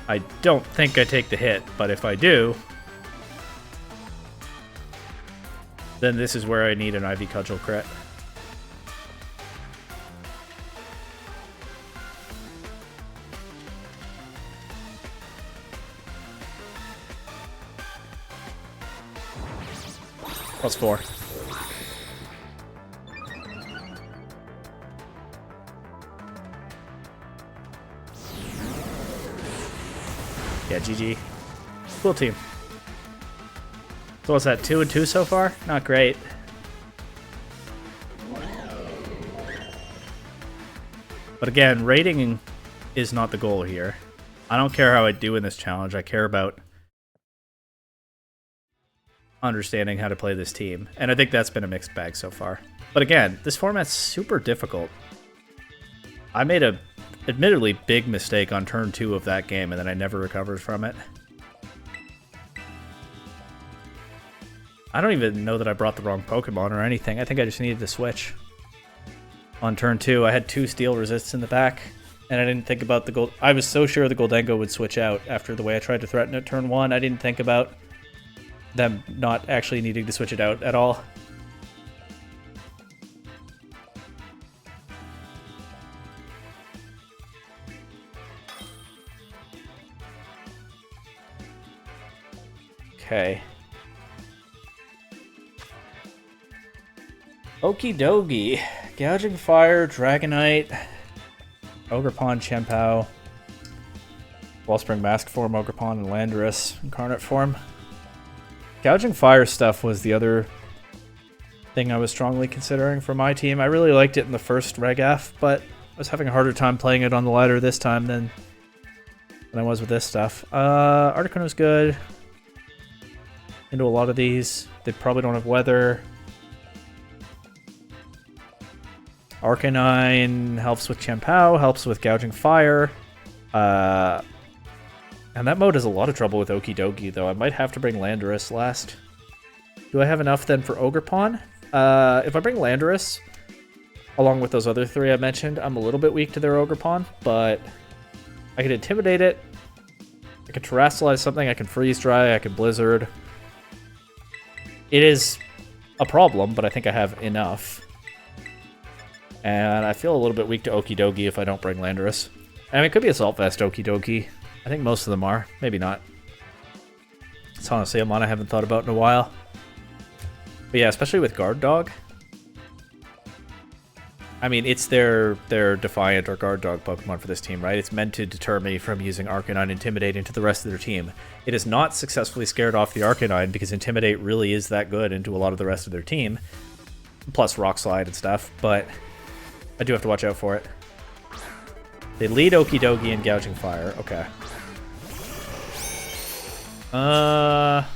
S1: I don't think I take the hit, but if I do... then this is where I need an Ivy Cudgel crit. +4. Yeah, GG. Cool team. So what's that, 2-2 so far? Not great. But again, rating is not the goal here. I don't care how I do in this challenge. I care about understanding how to play this team. And I think that's been a mixed bag so far. But again, this format's super difficult. I made a admittedly big mistake on turn 2 of that game, and then I never recovered from it. I don't even know that I brought the wrong Pokemon or anything. I think I just needed to switch. On turn 2, I had 2 steel resists in the back, and I didn't think about the gold. I was so sure the Goldengo would switch out after the way I tried to threaten it turn 1. I didn't think about them not actually needing to switch it out at all. Okay. Okie dokie. Gouging Fire, Dragonite, Ogerpon, Chien-Pao, Wellspring Mask form, Ogerpon, and Landorus Incarnate form. Gouging Fire stuff was the other thing I was strongly considering for my team. I really liked it in the first Reg F, but I was having a harder time playing it on the ladder this time than I was with this stuff. Articuno's good. Into a lot of these. They probably don't have weather. Arcanine helps with Chien-Pao, helps with Gouging Fire. And that mode has a lot of trouble with Okie Dokie, though. I might have to bring Landorus last. Do I have enough then for Ogerpon? If I bring Landorus, along with those other 3 I mentioned, I'm a little bit weak to their Ogerpon, but I can Intimidate it. I can Terrasilize something, I can Freeze Dry, I can Blizzard. It is a problem, but I think I have enough. And I feel a little bit weak to Okie Dokie if I don't bring Landorus. I mean, it could be Assault Vest Okie Dokie. I think most of them are. Maybe not. It's honestly a mon I haven't thought about in a while. But yeah, especially with Guard Dog. I mean, it's their Defiant or Guard Dog Pokemon for this team, right? It's meant to deter me from using Arcanine Intimidate into the rest of their team. It has not successfully scared off the Arcanine because Intimidate really is that good into a lot of the rest of their team. Plus Rock Slide and stuff, but I do have to watch out for it. They lead Okie Dokie and Gouging Fire. Okay. The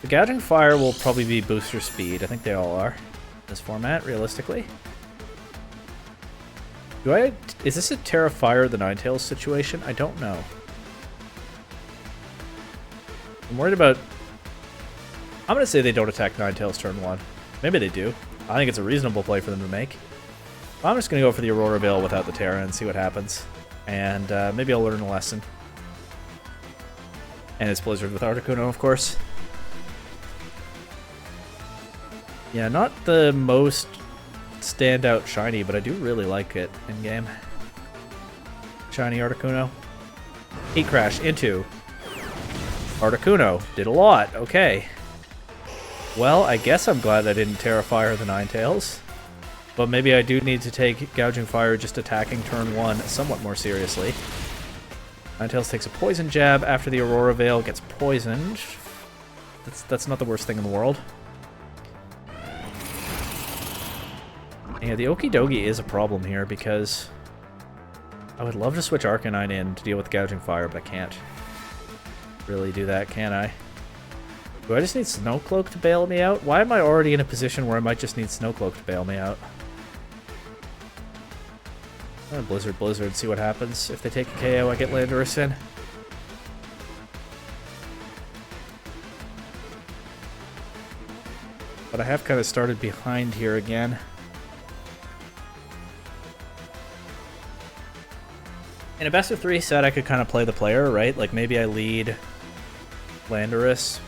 S1: Gouging Fire will probably be booster speed. I think they all are. This format, realistically. Is this a Terra Fire the Ninetales situation? I don't know. I'm worried about... I'm going to say they don't attack Ninetales turn 1. Maybe they do. I think it's a reasonable play for them to make. I'm just going to go for the Aurora Veil without the Terra and see what happens. And maybe I'll learn a lesson. And it's Blizzard with Articuno, of course. Yeah, not the most standout shiny, but I do really like it in-game. Shiny Articuno. Heat Crash into Articuno. Did a lot. Okay. Well, I guess I'm glad I didn't Terra Fire the Ninetales. But maybe I do need to take Gouging Fire just attacking turn 1 somewhat more seriously. Ninetales takes a Poison Jab after the Aurora Veil gets poisoned. That's not the worst thing in the world. Yeah, the Okie Dokie is a problem here because I would love to switch Arcanine in to deal with Gouging Fire, but I can't really do that, can I? Do I just need Snow Cloak to bail me out? Why am I already in a position where I might just need Snow Cloak to bail me out? I'm gonna Blizzard, see what happens. If they take a KO, I get Landorus in. But I have kind of started behind here again. In a best of 3 set, I could kind of play the player, right? Like maybe I lead Landorus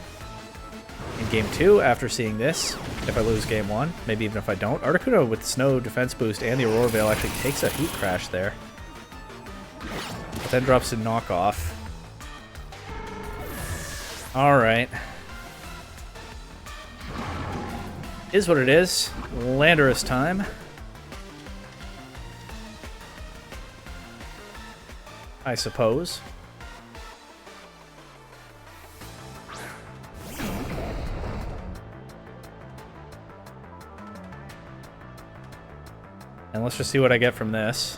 S1: in game 2 after seeing this. If I lose game 1, maybe even if I don't. Articuno with Snow defense boost and the Aurora Veil actually takes a Heat Crash there. But then drops a knockoff. Alright. Is what it is. Landorus time. I suppose. And let's just see what I get from this.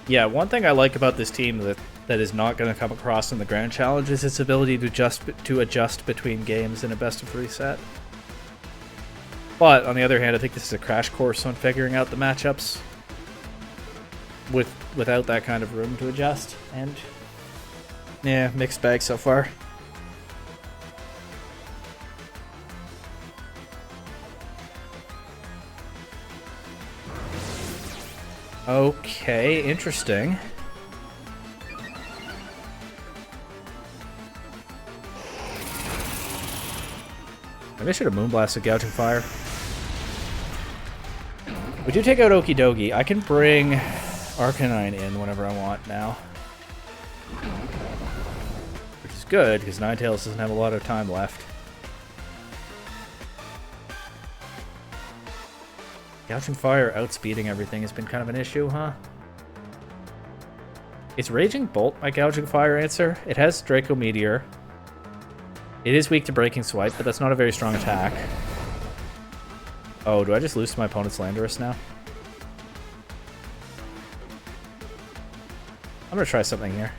S1: Yeah, one thing I like about this team that is not going to come across in the Grand Challenge is its ability to adjust between games in a best-of-3 set. But, on the other hand, I think this is a crash course on figuring out the matchups without that kind of room to adjust. And, yeah, mixed bag so far. Okay, interesting. Maybe I should have Moonblasted Gouging Fire. We do take out Okidogi. I can bring Arcanine in whenever I want now. Which is good, because Ninetales doesn't have a lot of time left. Gouging Fire outspeeding everything has been kind of an issue, huh? Is Raging Bolt my Gouging Fire answer? It has Draco Meteor. It is weak to Breaking Swipe, but that's not a very strong attack. Oh, do I just lose to my opponent's Landorus now? I'm gonna try something here.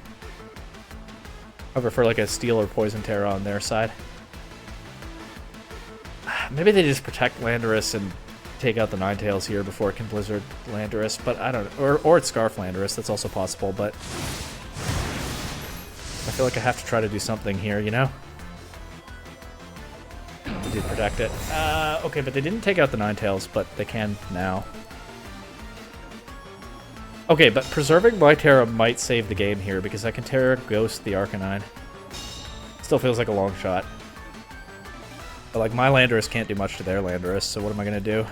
S1: I prefer like a Steel or Poison Terra on their side. Maybe they just protect Landorus and take out the Ninetales here before it can Blizzard Landorus, but I don't know. Or it's Scarf Landorus, that's also possible, but I feel like I have to try to do something here, you know? They did protect it. Okay, but they didn't take out the Ninetales, but they can now. Okay, but preserving my Terra might save the game here, because I can Terra Ghost the Arcanine. Still feels like a long shot. But like, my Landorus can't do much to their Landorus, so what am I gonna do?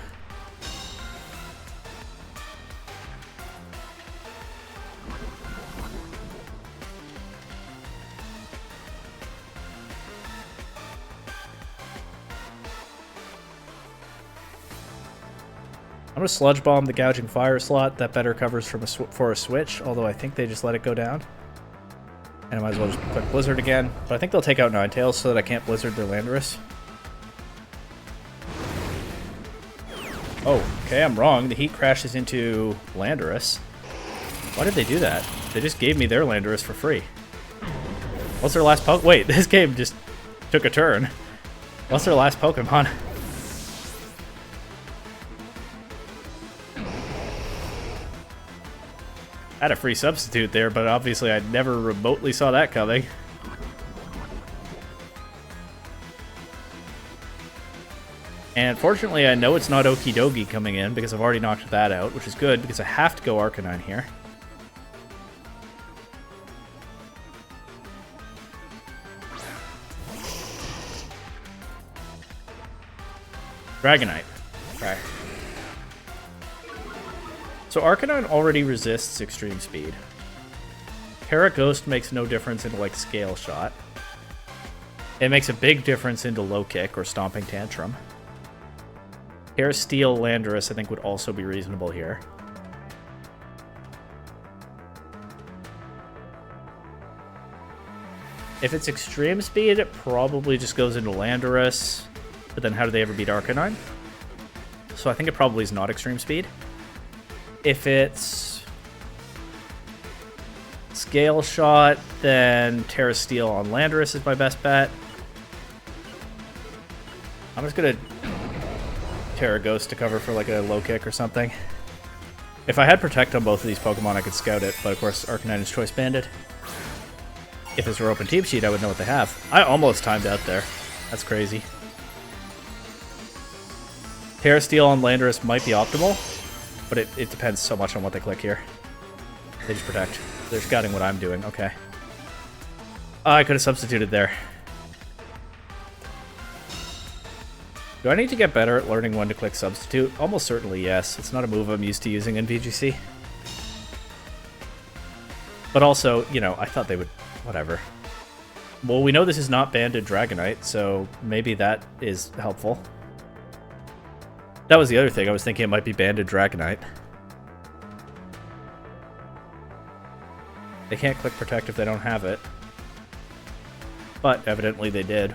S1: I'm going to Sludge Bomb the Gouging Fire slot. That better covers for a switch, although I think they just let it go down. And I might as well just click Blizzard again. But I think they'll take out Ninetales so that I can't Blizzard their Landorus. Oh, okay, I'm wrong. The Heat crashes into Landorus. Why did they do that? They just gave me their Landorus for free. What's their last Pokemon? Wait, this game just took a turn. What's their last Pokemon? I had a free substitute there, but obviously I never remotely saw that coming. And fortunately, I know it's not Okidogi coming in because I've already knocked that out, which is good because I have to go Arcanine here. Dragonite. Okay. So Arcanine already resists Extreme Speed. Terra Ghost makes no difference into like Scale Shot. It makes a big difference into Low Kick or Stomping Tantrum. Terra Steel Landorus I think would also be reasonable here. If it's Extreme Speed, it probably just goes into Landorus. But then how do they ever beat Arcanine? So I think it probably is not Extreme Speed. If it's Scale Shot, then Terra Steel on Landorus is my best bet. I'm just gonna Terra Ghost to cover for like a Low Kick or something. If I had Protect on both of these Pokemon, I could scout it, but of course Arcanine is Choice Banded. If this were Open Team Sheet, I would know what they have. I almost timed out there. That's crazy. Terra Steel on Landorus might be optimal, but it depends so much on what they click here. They just protect. They're scouting what I'm doing. Okay. Oh, I could have substituted there. Do I need to get better at learning when to click substitute? Almost certainly yes. It's not a move I'm used to using in VGC. But also, you know, I thought they would... Whatever. Well, we know this is not Banded Dragonite, so maybe that is helpful. That was the other thing. I was thinking it might be Banded Dragonite. They can't click Protect if they don't have it. But evidently they did.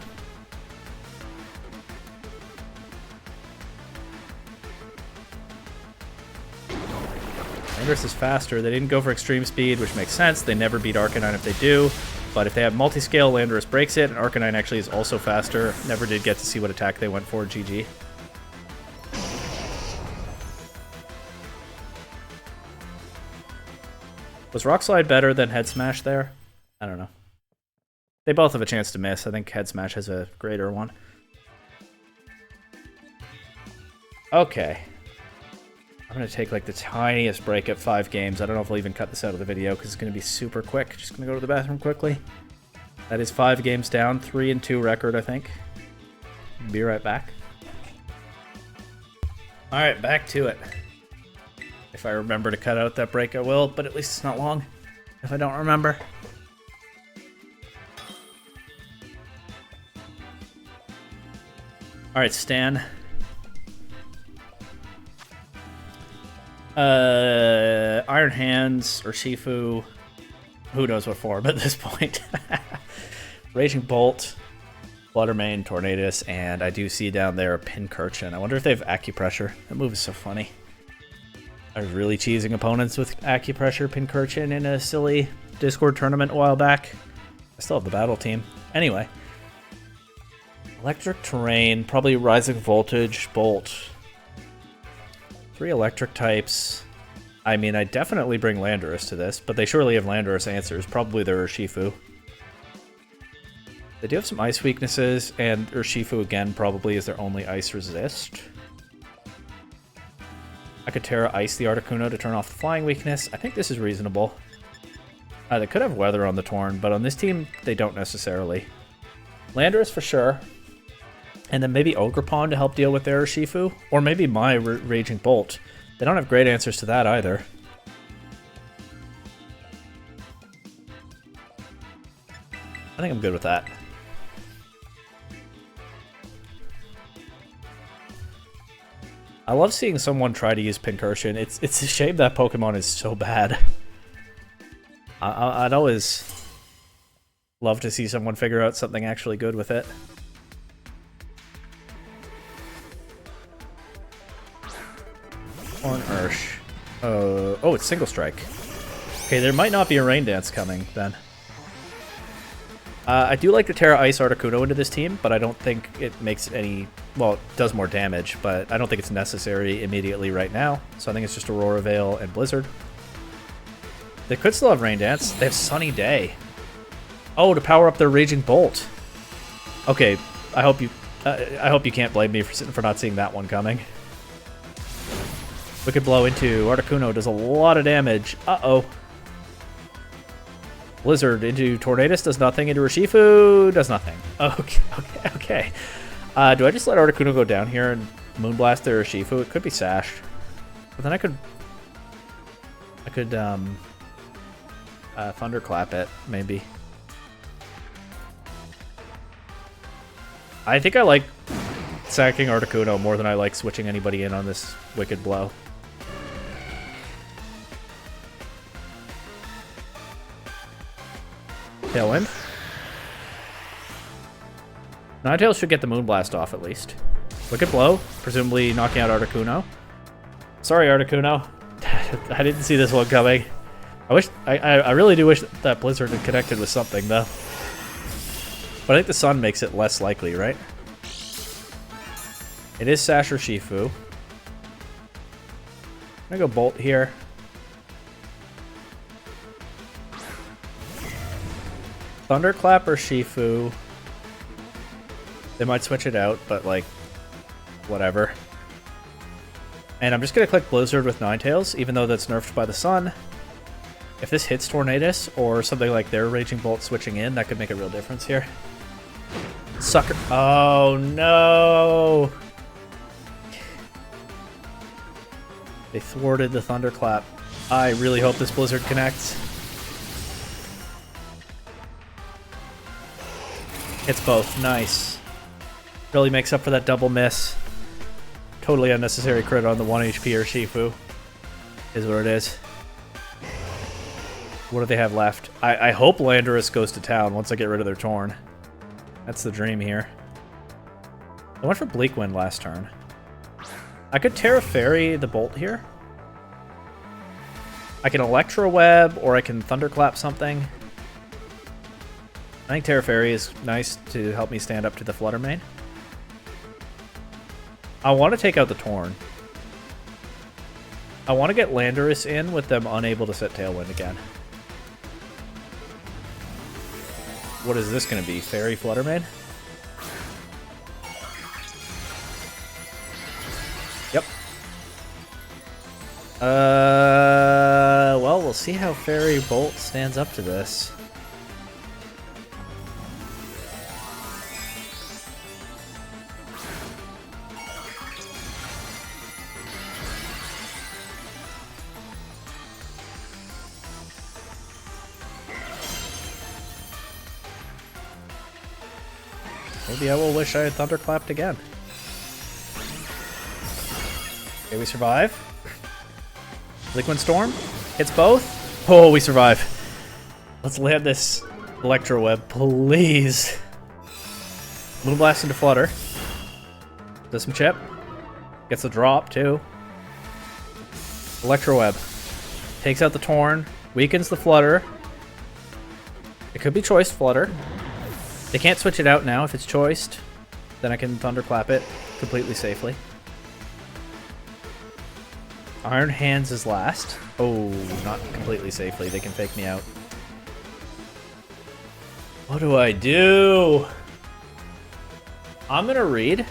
S1: Landorus is faster. They didn't go for extreme speed, which makes sense. They never beat Arcanine if they do. But if they have multi-scale, Landorus breaks it, and Arcanine actually is also faster. Never did get to see what attack they went for. GG. Was Rock Slide better than Head Smash there? I don't know. They both have a chance to miss. I think Head Smash has a greater one. Okay. I'm going to take like the tiniest break at 5 games. I don't know if I'll even cut this out of the video because it's going to be super quick. Just going to go to the bathroom quickly. That is 5 games down. 3-2 record, I think. Be right back. Alright, back to it. If I remember to cut out that break, I will, but at least it's not long. If I don't remember. Alright, Stan. Iron Hands or Shifu. Who knows what form at this point. Raging Bolt, Fluttermane, Tornadus, and I do see down there a Pincurchin. I wonder if they have Acupressure. That move is so funny. I was really cheesing opponents with Acupressure Pincurchin in a silly Discord tournament a while back. I still have the battle team. Anyway. Electric Terrain, probably Rising Voltage, Bolt. 3 electric types. I mean, I definitely bring Landorus to this, but they surely have Landorus answers. Probably their Urshifu. They do have some ice weaknesses, and Urshifu again probably is their only ice resist. I could Terra Ice the Articuno to turn off the flying weakness. I think this is reasonable. They could have weather on the Torn, but on this team, they don't necessarily. Landorus for sure. And then maybe Ogerpon to help deal with their Urshifu. Or maybe my Raging Bolt. They don't have great answers to that either. I think I'm good with that. I love seeing someone try to use Pincurchin. It's a shame that Pokemon is so bad. I'd always love to see someone figure out something actually good with it. Horn Ursh. Oh, it's Single Strike. Okay, there might not be a Rain Dance coming then. I do like to Terra Ice Articuno into this team, but I don't think it makes any... Well, it does more damage, but I don't think it's necessary immediately right now. So I think it's just Aurora Veil and Blizzard. They could still have Rain Dance. They have Sunny Day. Oh, to power up their Raging Bolt. Okay, I hope you can't blame me for not seeing that one coming. Wicked Blow into Articuno does a lot of damage. Uh-oh. Blizzard into Tornadus does nothing. Into Urshifu does nothing. Okay. Do I just let Articuno go down here and Moonblast their Urshifu? It could be Sash. But then I could Thunderclap it, maybe. I think I like sacking Articuno more than I like switching anybody in on this Wicked Blow. Tailwind. Ninetales should get the Moonblast off at least. Wicked Blow, presumably knocking out Articuno. Sorry, Articuno. I didn't see this one coming. I really do wish that Blizzard had connected with something, though. But I think the sun makes it less likely, right? It is Sash or Shifu. I'm gonna go Bolt here. Thunderclap or Shifu. They might switch it out, but like, whatever. And I'm just gonna click Blizzard with Ninetales, even though that's nerfed by the sun. If this hits Tornadus or something like their Raging Bolt switching in, that could make a real difference here. Sucker. Oh, no. They thwarted the Thunderclap. I really hope this Blizzard connects. Hits both. Nice. Really makes up for that double miss. Totally unnecessary crit on the 1 HP Urshifu. Is what it is. What do they have left? I hope Landorus goes to town once I get rid of their Torn. That's the dream here. I went for Bleak Wind last turn. I could Terra Fairy the Bolt here. I can Electro Web, or I can Thunderclap something. I think Terra Fairy is nice to help me stand up to the Flutter Mane. I want to take out the Torn. I want to get Landorus in with them unable to set Tailwind again. What is this going to be? Fairy Flutter Mane? Yep. Well, we'll see how Fairy Bolt stands up to this. Maybe I will wish I had Thunderclapped again. Okay, we survive. Liquid Storm hits both. Oh, we survive. Let's land this Electro Web, please. Moonblast into Flutter. Does some chip. Gets a drop, too. Electro Web. Takes out the Torn. Weakens the Flutter. It could be choiced Flutter. They can't switch it out now. If it's choiced, then I can Thunderclap it completely safely. Iron Hands is last. Oh, not completely safely. They can fake me out. What do I do? I'm gonna read.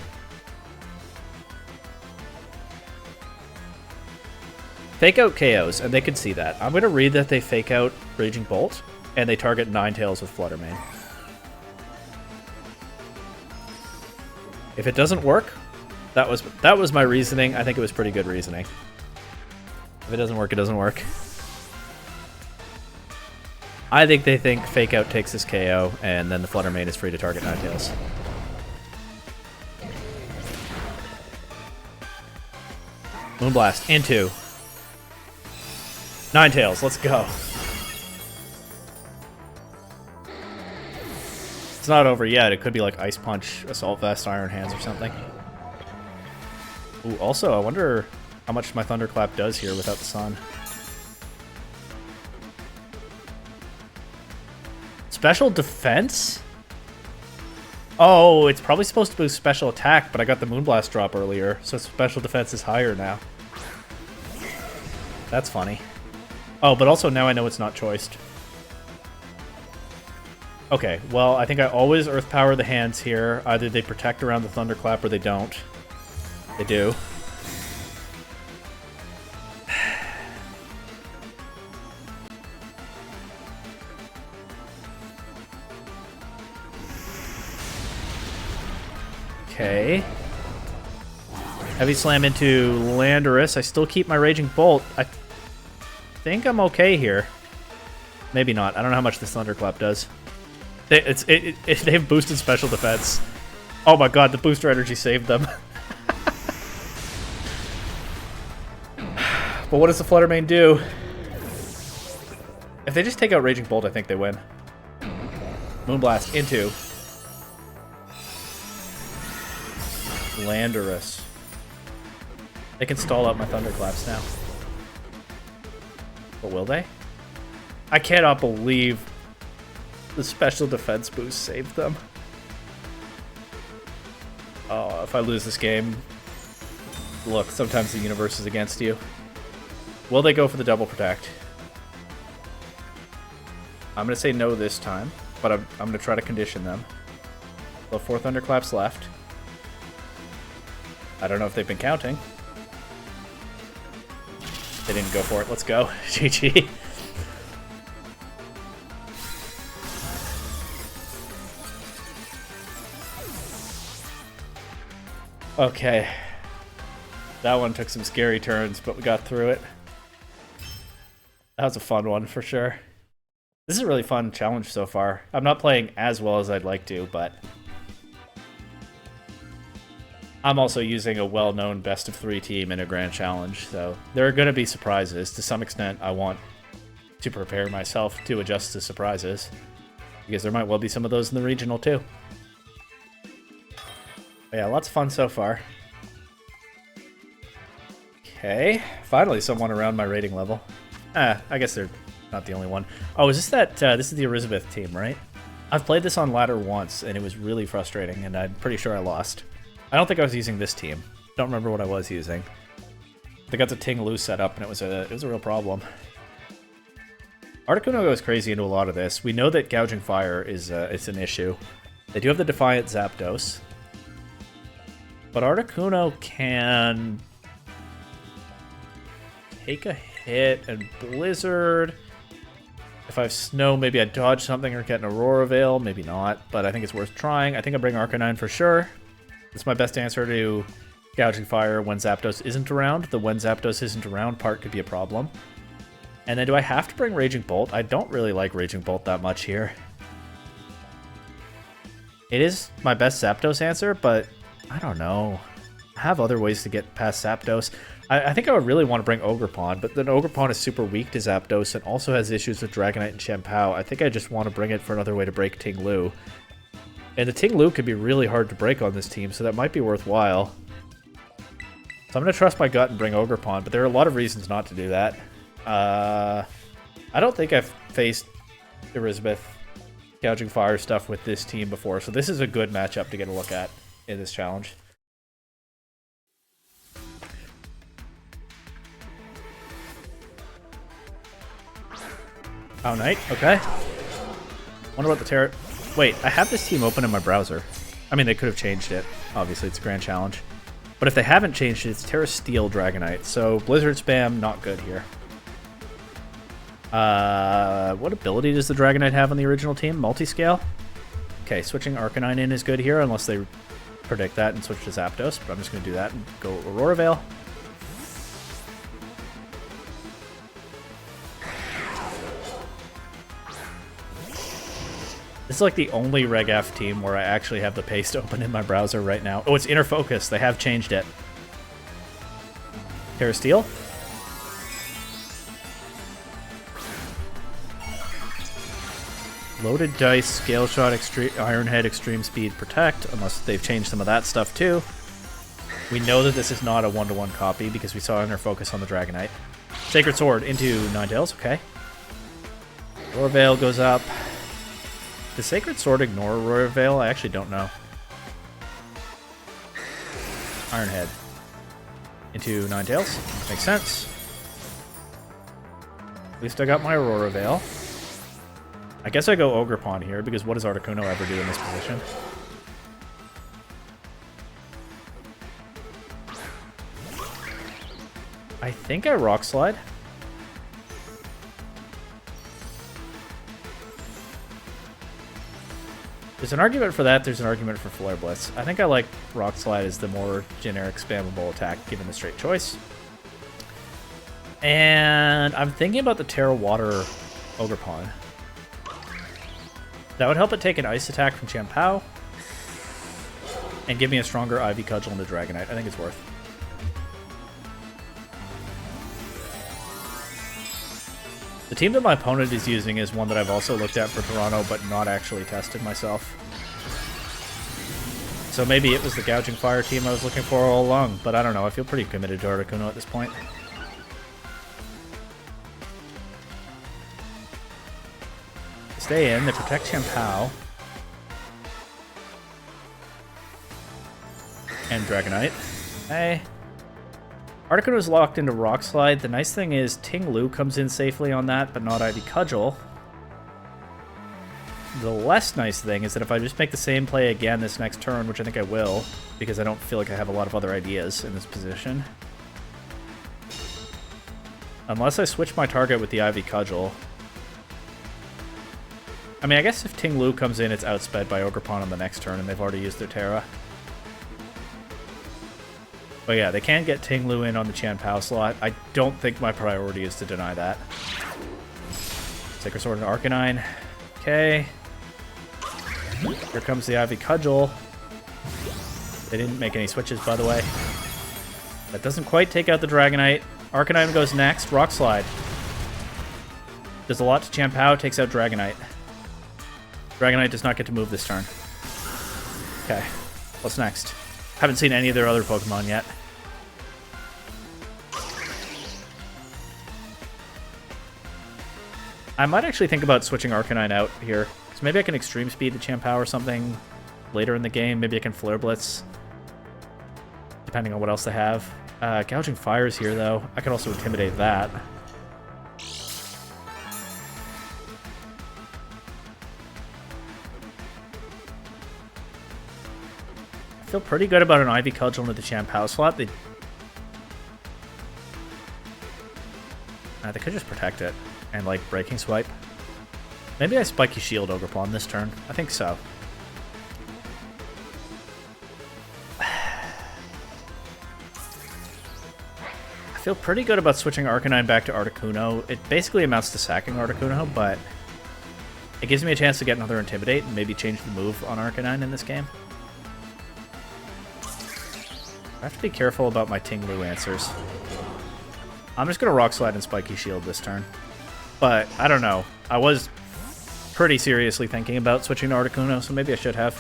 S1: Fake out KOs, and they can see that. I'm gonna read that they fake out Raging Bolt, and they target Ninetales with Flutter Mane. If it doesn't work, that was my reasoning. I think it was pretty good reasoning. If it doesn't work, it doesn't work. I think they think Fake Out takes this KO, and then the Flutter Mane is free to target Ninetales. Moonblast into Ninetales. Let's go. It's not over yet. It could be like Ice Punch, Assault Vest, Iron Hands, or something. Ooh, also, I wonder how much my Thunderclap does here without the sun. Special defense? Oh, it's probably supposed to boost special attack, but I got the Moonblast drop earlier, so special defense is higher now. That's funny. Oh, but also now I know it's not choiced. Okay, well, I think I always Earth Power the hands here. Either they protect around the Thunderclap or they don't. They do. Okay. Heavy Slam into Landorus. I still keep my Raging Bolt. I think I'm okay here. Maybe not. I don't know how much this Thunderclap does. They have boosted special defense. Oh my god, the booster energy saved them. But what does the Flutter Mane do? If they just take out Raging Bolt, I think they win. Moonblast into Landorus. They can stall out my Thunderclaps now. But will they? I cannot believe the special defense boost saved them. Oh, if I lose this game... Look, sometimes the universe is against you. Will they go for the double protect? I'm going to say no this time, but I'm going to try to condition them. Well, 4 Thunderclaps left. I don't know if they've been counting. They didn't go for it. Let's go. GG. Okay. That one took some scary turns, but we got through it. That was a fun one for sure. This is a really fun challenge so far. I'm not playing as well as I'd like to, but I'm also using a well-known best-of-3 team in a grand challenge, so there are going to be surprises. To some extent, I want to prepare myself to adjust to surprises, because there might well be some of those in the regional too. But yeah, lots of fun so far. Okay, finally someone around my rating level. I guess they're not the only one. Oh, is this that, this is the Elizabeth team, right? I've played this on ladder once, and it was really frustrating, and I'm pretty sure I lost. I don't think I was using this team. Don't remember what I was using. They got the Ting Lu set up, and it was a real problem. Articuno goes crazy into a lot of this. We know that Gouging Fire is it's an issue. They do have the Defiant Zapdos. But Articuno can take a hit and Blizzard. If I have Snow, maybe I dodge something or get an Aurora Veil. Maybe not, but I think it's worth trying. I think I bring Arcanine for sure. That's my best answer to Gouging Fire when Zapdos isn't around. The when Zapdos isn't around part could be a problem. And then do I have to bring Raging Bolt? I don't really like Raging Bolt that much here. It is my best Zapdos answer, but I don't know. I have other ways to get past Zapdos. I think I would really want to bring Ogerpon, but then Ogerpon is super weak to Zapdos and also has issues with Dragonite and Chien-Pao. I think I just want to bring it for another way to break Ting Lu. And the Ting Lu could be really hard to break on this team, so that might be worthwhile. So I'm going to trust my gut and bring Ogerpon, but there are a lot of reasons not to do that. I don't think I've faced Elizabeth Gouging Fire stuff with this team before, so this is a good matchup to get a look at in this challenge. Oh, Knight, okay. Wonder what the Terra... Wait, I have this team open in my browser. I mean, they could have changed it. Obviously, it's a grand challenge. But if they haven't changed it, it's Terra Steel Dragonite. So Blizzard Spam, not good here. What ability does the Dragonite have on the original team? Multiscale? Okay, switching Arcanine in is good here, unless they predict that and switch to Zapdos. But I'm just going to do that and go Aurora Veil. This is like the only Reg F team where I actually have the paste open in my browser right now. Oh, it's Inner Focus. They have changed it. Terra Steel. Loaded Dice, Scale Shot, Iron Head, Extreme Speed, Protect, unless they've changed some of that stuff too. We know that this is not a one-to-one copy because we saw Inner Focus on the Dragonite. Sacred Sword into Ninetales, okay. Aurora Veil goes up. Does Sacred Sword ignore Aurora Veil? I actually don't know. Iron Head into Ninetales. Makes sense. At least I got my Aurora Veil. I guess I go Ogerpon here, because what does Articuno ever do in this position? I think I Rock Slide. There's an argument for that, there's an argument for Flare Blitz. I think I like Rock Slide as the more generic spammable attack, given the straight choice. And I'm thinking about the Terra Water Ogerpon. That would help it take an Ice attack from Chien-Pao and give me a stronger Ivy Cudgel into Dragonite. I think it's worth. The team that my opponent is using is one that I've also looked at for Toronto, but not actually tested myself. So maybe it was the Gouging Fire team I was looking for all along, but I don't know. I feel pretty committed to Articuno at this point. Stay in, they protect Chien-Pao. And Dragonite. Hey. Articuno is locked into Rock Slide. The nice thing is Ting Lu comes in safely on that, but not Ivy Cudgel. The less nice thing is that if I just make the same play again this next turn, which I think I will, because I don't feel like I have a lot of other ideas in this position. Unless I switch my target with the Ivy Cudgel. I mean, I guess if Ting Lu comes in, it's outsped by Ogerpon on the next turn, and they've already used their Terra. But yeah, they can get Ting Lu in on the Qian Pao slot. I don't think my priority is to deny that. Sacred Sword and Arcanine. Okay. Here comes the Ivy Cudgel. They didn't make any switches, by the way. That doesn't quite take out the Dragonite. Arcanine goes next. Rock Slide. Does a lot to Qian Pao, takes out Dragonite. Dragonite does not get to move this turn. Okay. What's next? Haven't seen any of their other Pokemon yet. I might actually think about switching Arcanine out here. So maybe I can Extreme Speed the Qian Pao or something later in the game. Maybe I can Flare Blitz, depending on what else they have. Gouging Fire's here, though. I can also Intimidate that. I feel pretty good about an Ivy Cudgel into the Qian Pao slot. They could just protect it and, like, Breaking Swipe. Maybe I Spiky Shield Ogerpon this turn. I think so. I feel pretty good about switching Arcanine back to Articuno. It basically amounts to sacking Articuno, but it gives me a chance to get another Intimidate and maybe change the move on Arcanine in this game. I have to be careful about my Ting Lu answers. I'm just going to Rock Slide and Spiky Shield this turn. But, I don't know. I was pretty seriously thinking about switching to Articuno, so maybe I should have.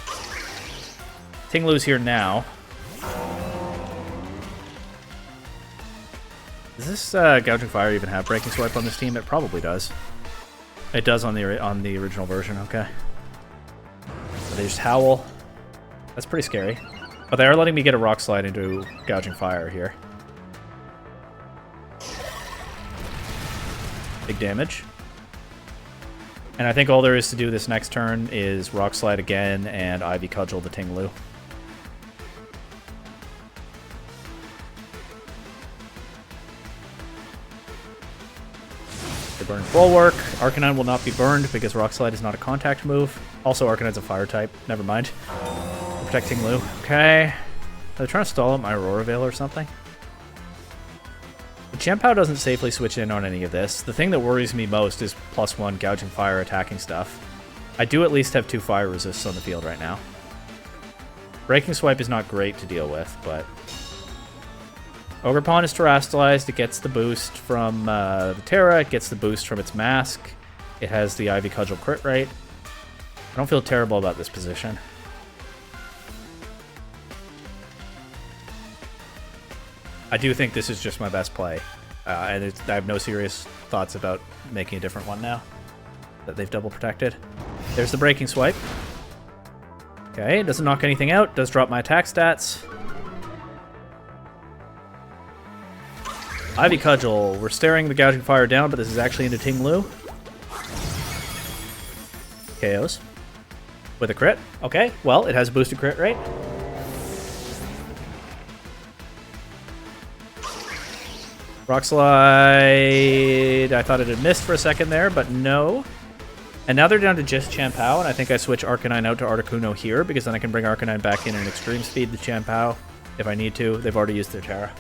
S1: Ting Lu's here now. Does this Gouging Fire even have Breaking Swipe on this team? It probably does. It does on the original version, okay. So they just Howl. That's pretty scary. But they are letting me get a Rock Slide into Gouging Fire here. Big damage. And I think all there is to do this next turn is Rock Slide again and Ivy Cudgel the Ting Lu. They burn Bulwark. Arcanine will not be burned because Rock Slide is not a contact move. Also, Arcanine's a fire type. Never mind. Protecting Lu. Okay. Are they trying to stall out my Aurora Veil or something? The Qian Pao doesn't safely switch in on any of this. The thing that worries me most is +1 Gouging Fire attacking stuff. I do at least have 2 fire resists on the field right now. Breaking Swipe is not great to deal with, but Ogerpon is terastallized. It gets the boost from the Terra. It gets the boost from its mask. It has the Ivy Cudgel crit rate. I don't feel terrible about this position. I do think this is just my best play, and I have no serious thoughts about making a different one now that they've double protected. There's the Breaking Swipe. Okay, it doesn't knock anything out, does drop my attack stats. Ivy Cudgel, we're staring the Gouging Fire down, but this is actually into Ting Lu. KOs. With a crit. Okay, well, it has a boosted crit rate. Rock Slide. I thought it had missed for a second there, but no. And now they're down to just Qian Pao, and I think I switch Arcanine out to Articuno here, because then I can bring Arcanine back in and Extreme Speed to Qian Pao if I need to. They've already used their Terra.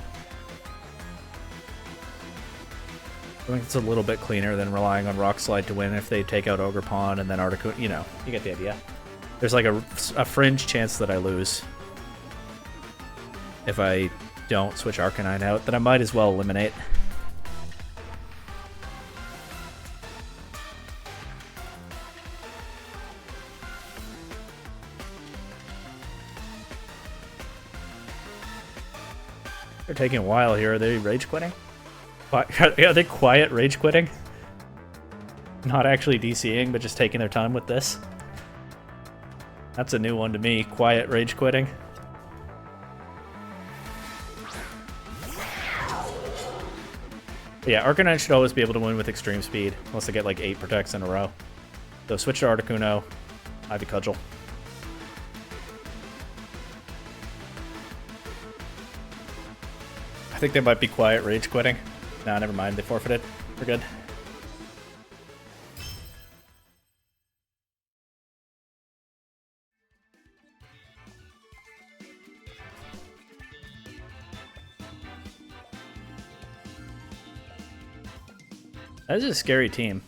S1: I think it's a little bit cleaner than relying on Rock Slide to win if they take out Ogerpon and then Articuno. You know, you get the idea. There's like a fringe chance that I lose if I don't switch Arcanine out, that I might as well eliminate. They're taking a while here. Are they rage quitting? Are they quiet rage quitting? Not actually DCing, but just taking their time with this? That's a new one to me. Quiet rage quitting. But yeah, Arcanine should always be able to win with Extreme Speed, unless they get like 8 protects in a row. So switch to Articuno, Ivy Cudgel. I think they might be quiet rage quitting. Nah, never mind, they forfeited. We're good. That is a scary team.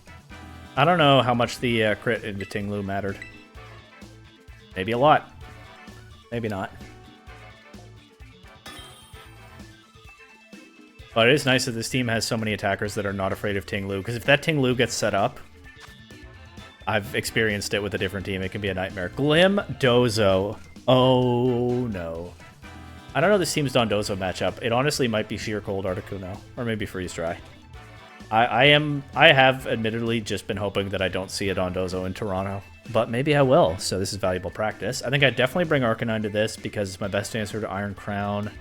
S1: I don't know how much the crit into Ting-Lu mattered. Maybe a lot. Maybe not. But it is nice that this team has so many attackers that are not afraid of Ting-Lu, because if that Ting-Lu gets set up, I've experienced it with a different team. It can be a nightmare. Glim Dozo. Oh, no. I don't know this team's Dondozo matchup. It honestly might be Sheer Cold Articuno, or maybe Freeze Dry. I have admittedly just been hoping that I don't see a Dondozo in Toronto, but maybe I will, so this is valuable practice. I think I'd definitely bring Arcanine to this because it's my best answer to Iron Crown.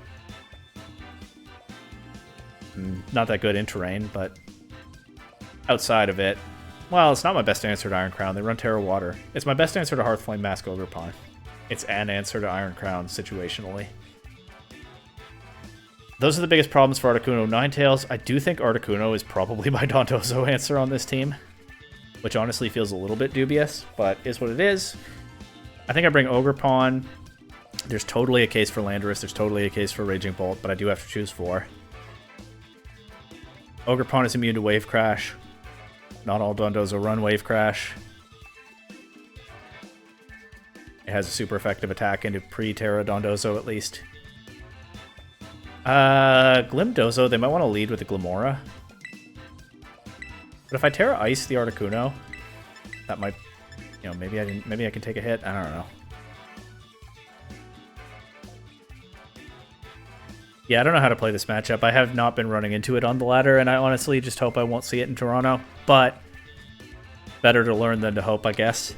S1: Not that good in terrain, but outside of it, well, it's not my best answer to Iron Crown. They run Terra Water. It's my best answer to Hearthflame Mask Ogerpon. It's an answer to Iron Crown situationally. Those are the biggest problems for Articuno. Ninetales, I do think Articuno is probably my Dondozo answer on this team, which honestly feels a little bit dubious, but is what it is. I think I bring Ogerpon. There's totally a case for Landorus. There's totally a case for Raging Bolt, but I do have to choose 4. Ogerpon is immune to Wave Crash. Not all Dondozo run Wave Crash. It has a super effective attack into pre-Terra Dondozo at least. Glimdozo, they might want to lead with the Glimora. But if I Terra Ice the Articuno, that might, you know, maybe I can take a hit. I don't know. Yeah, I don't know how to play this matchup. I have not been running into it on the ladder, and I honestly just hope I won't see it in Toronto. But better to learn than to hope, I guess.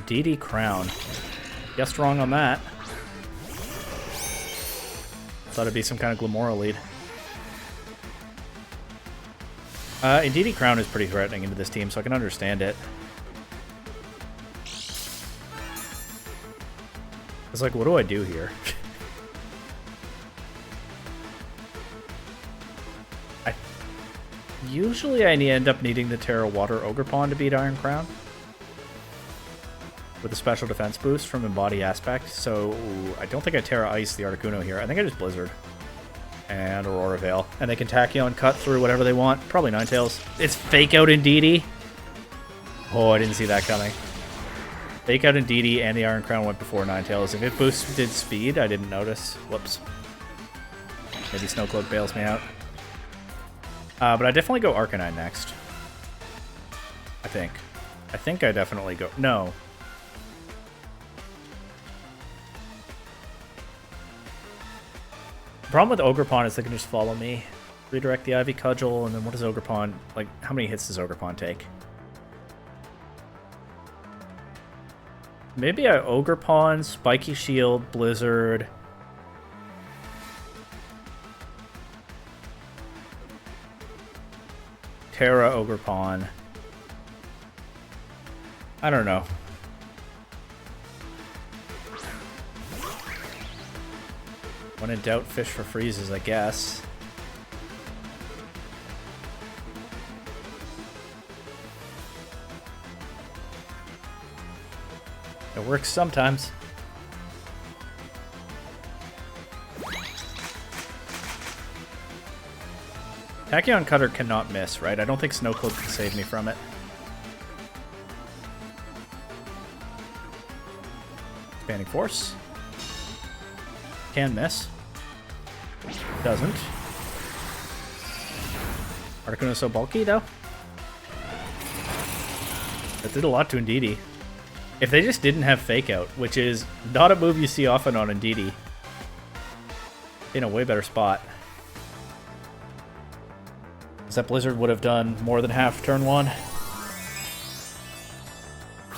S1: DD Crown. Guessed wrong on that. Thought it'd be some kind of Glimora lead. Indeedee Crown is pretty threatening into this team, so I can understand it. It's like, what do I do here? Usually I end up needing the Terra Water Ogerpon to beat Iron Crown. With a special defense boost from Embody Aspect, so I don't think I Terra Ice the Articuno here. I think I just Blizzard. And Aurora Veil. And they can Tachyon cut through whatever they want. Probably Ninetales. It's Fake Out Indeedee. Oh, I didn't see that coming. Fake Out Indeedee and the Iron Crown went before Ninetales. If it boosted speed, I didn't notice. Whoops. Maybe Snowcloak bails me out. But I definitely go Arcanine next. I think. I think I definitely go... No. The problem with Ogerpon is they can just follow me. Redirect the Ivy Cudgel, and then what does Ogerpon... Like, how many hits does Ogerpon take? Maybe I Ogerpon, Spiky Shield, Blizzard... Terra Ogerpon. I don't know. When in doubt, fish for freezes, I guess. It works sometimes. Tachyon Cutter cannot miss, right? I don't think Snowcloak can save me from it. Expanding Force. Can miss. Doesn't. Articuno's so bulky, though. That did a lot to Indeedee. If they just didn't have Fake Out, which is not a move you see often on Indeedee, in a way better spot. Because that Blizzard would have done more than half turn 1.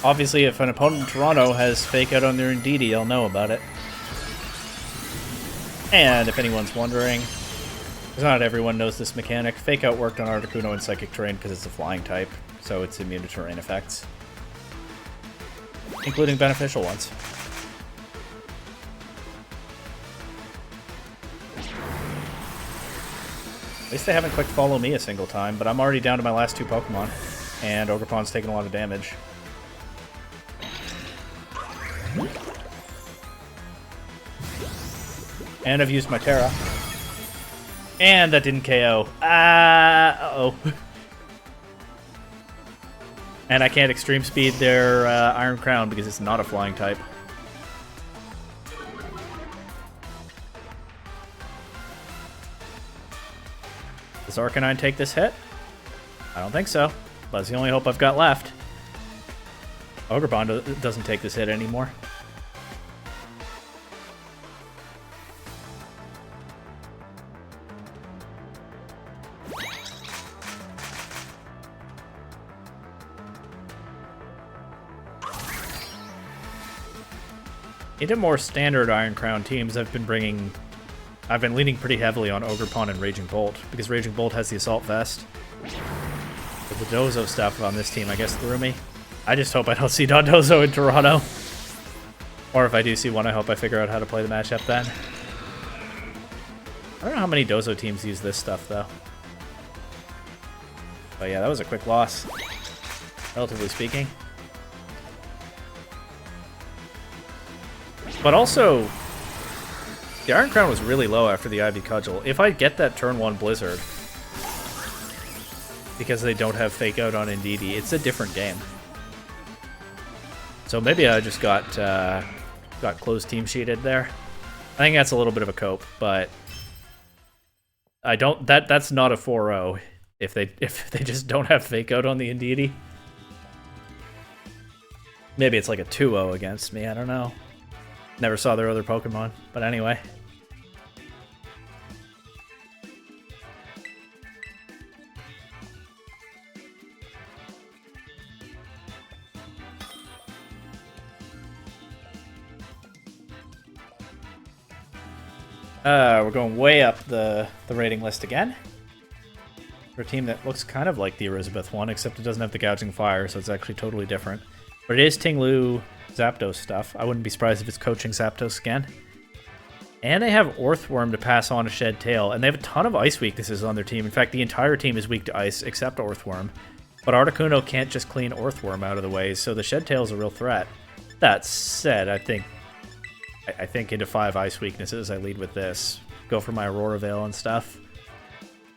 S1: Obviously, if an opponent in Toronto has Fake Out on their Indeedee, I'll know about it. And if anyone's wondering, because not everyone knows this mechanic, Fake Out worked on Articuno in Psychic Terrain because it's a flying type, so it's immune to terrain effects. Including beneficial ones. At least they haven't quick follow me a single time, but I'm already down to my last 2 Pokemon, and Ogerpon's taking a lot of damage. And I've used my Terra. And that didn't KO. Uh-oh. And I can't extreme speed their Iron Crown because it's not a flying type. Does Arcanine take this hit? I don't think so. That's the only hope I've got left. Ogerpon doesn't take this hit anymore. Into more standard Iron Crown teams, I've been leaning pretty heavily on Ogerpon and Raging Bolt, because Raging Bolt has the Assault Vest. But the Dozo stuff on this team, I guess, threw me. I just hope I don't see Dondozo in Toronto. Or if I do see one, I hope I figure out how to play the matchup then. I don't know how many Dozo teams use this stuff, though. But yeah, that was a quick loss, relatively speaking. But also, the Iron Crown was really low after the Ivy Cudgel. If I get that turn 1 Blizzard, because they don't have Fake Out on Indeedee, it's a different game. So maybe I just got closed team sheeted there. I think that's a little bit of a cope, but I don't. That's not a 4-0 if they just don't have Fake Out on the Indeedee. Maybe it's like a 2-0 against me. I don't know. Never saw their other Pokemon, but anyway. We're going way up the rating list again. For a team that looks kind of like the Elizabeth one, except it doesn't have the Gouging Fire, so it's actually totally different. But it is Ting-Lu Zapdos stuff. I wouldn't be surprised if it's coaching Zapdos again. And they have Orthworm to pass on a Shed Tail, and they have a ton of ice weaknesses on their team. In fact, the entire team is weak to ice except Orthworm. But Articuno can't just clean Orthworm out of the way, so the Shed Tail is a real threat. That said, I think into 5 ice weaknesses, I lead with this. Go for my Aurora Veil and stuff.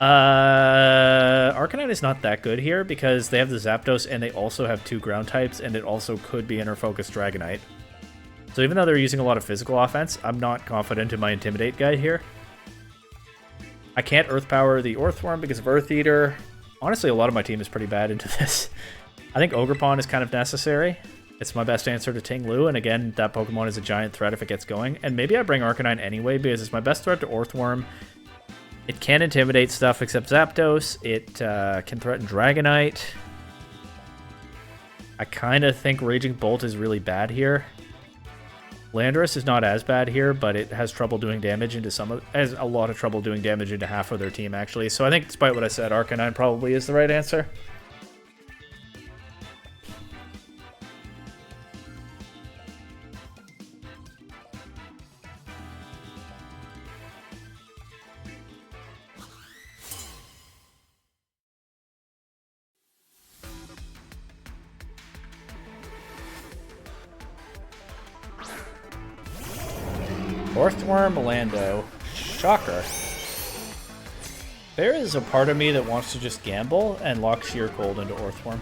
S1: Arcanine is not that good here because they have the Zapdos and they also have 2 ground types, and it also could be Inner Focus Dragonite. So even though they're using a lot of physical offense, I'm not confident in my Intimidate guide here. I can't Earth Power the Orthworm because of Earth Eater. Honestly, a lot of my team is pretty bad into this. I think Ogerpon is kind of necessary. It's my best answer to Ting-Lu, and again, that Pokemon is a giant threat if it gets going. And maybe I bring Arcanine anyway because it's my best threat to Orthworm. It can intimidate stuff except Zapdos. It can threaten Dragonite. I kind of think Raging Bolt is really bad here. Landorus is not as bad here, but it has trouble doing damage into has a lot of trouble doing damage into half of their team, actually. So I think, despite what I said, Arcanine probably is the right answer. Orthworm, Lando, Shocker. There is a part of me that wants to just gamble and lock Sheer Cold into Orthworm.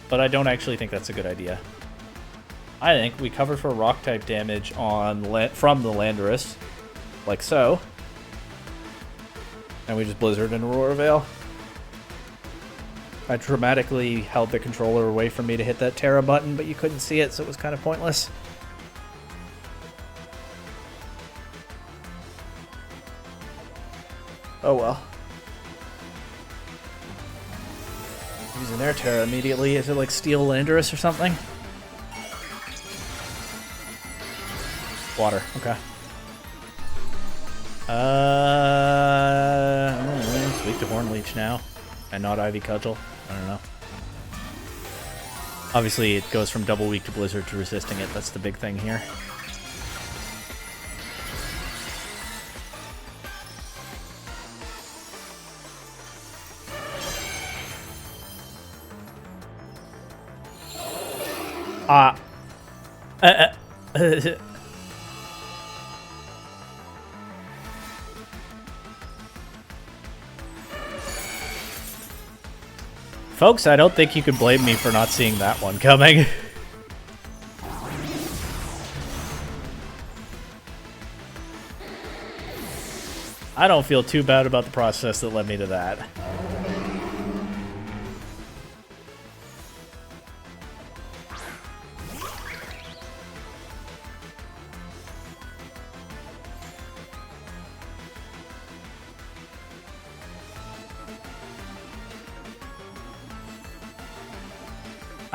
S1: But I don't actually think that's a good idea. I think we cover for Rock-type damage from the Landorus, like so. And we just Blizzard and Aurora Veil. I dramatically held the controller away from me to hit that Terra button, but you couldn't see it, so it was kind of pointless. Oh well. Using their Terra immediately. Is it like Steel Landorus or something? Water. Okay. It's weak to Horn Leech now, and not Ivy Cudgel. I don't know. Obviously, it goes from double weak to Blizzard to resisting it. That's the big thing here. Folks, I don't think you could blame me for not seeing that one coming. I don't feel too bad about the process that led me to that.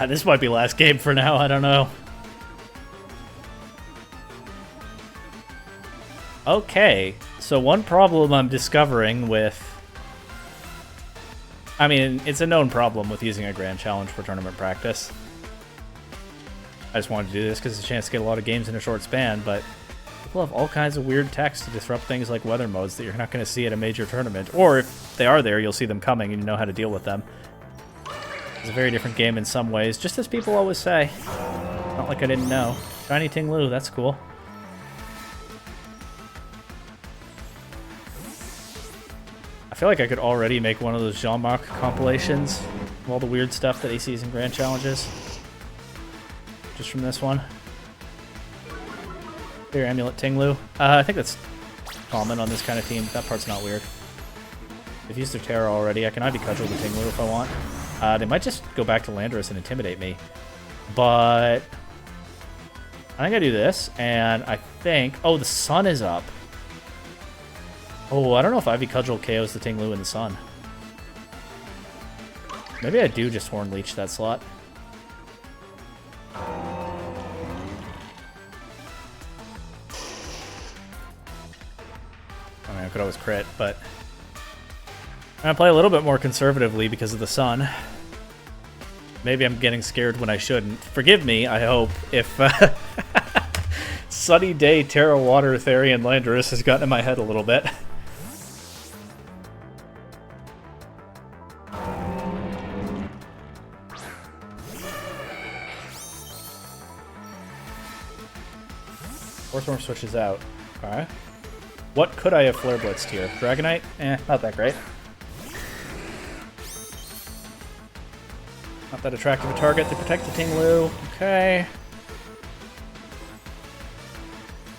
S1: This might be last game for now, I don't know. Okay, so one problem I'm discovering with... I mean, it's a known problem with using a Grand Challenge for tournament practice. I just wanted to do this because it's a chance to get a lot of games in a short span, but people have all kinds of weird text to disrupt things like weather modes that you're not going to see at a major tournament. Or if they are there, you'll see them coming and you know how to deal with them. It's a very different game in some ways, just as people always say. Not like I didn't know. Shiny Ting Lu, that's cool. I feel like I could already make one of those Jean-Marc compilations of all the weird stuff that he sees in Grand Challenges. Just from this one. Here, Amulet Ting Lu. I think that's common on this kind of team. That part's not weird. They've used their Terra already. I can Ivy Cudgel the Ting Lu if I want. They might just go back to Landorus and intimidate me. But I think I do this, and I think... Oh, the sun is up. Oh, I don't know if Ivy Cudgel KOs the Ting Lu in the sun. Maybe I do just Horn Leech that slot. I mean, I could always crit, but... I'm going to play a little bit more conservatively because of the sun. Maybe I'm getting scared when I shouldn't. Forgive me, I hope, if Sunny Day, Terra, Water, Therian, Landorus has gotten in my head a little bit. Force switches out. Okay. What could I have Flare Blitzed here? Dragonite? Not that great. Not that attractive a target to protect the Ting Lu. Okay.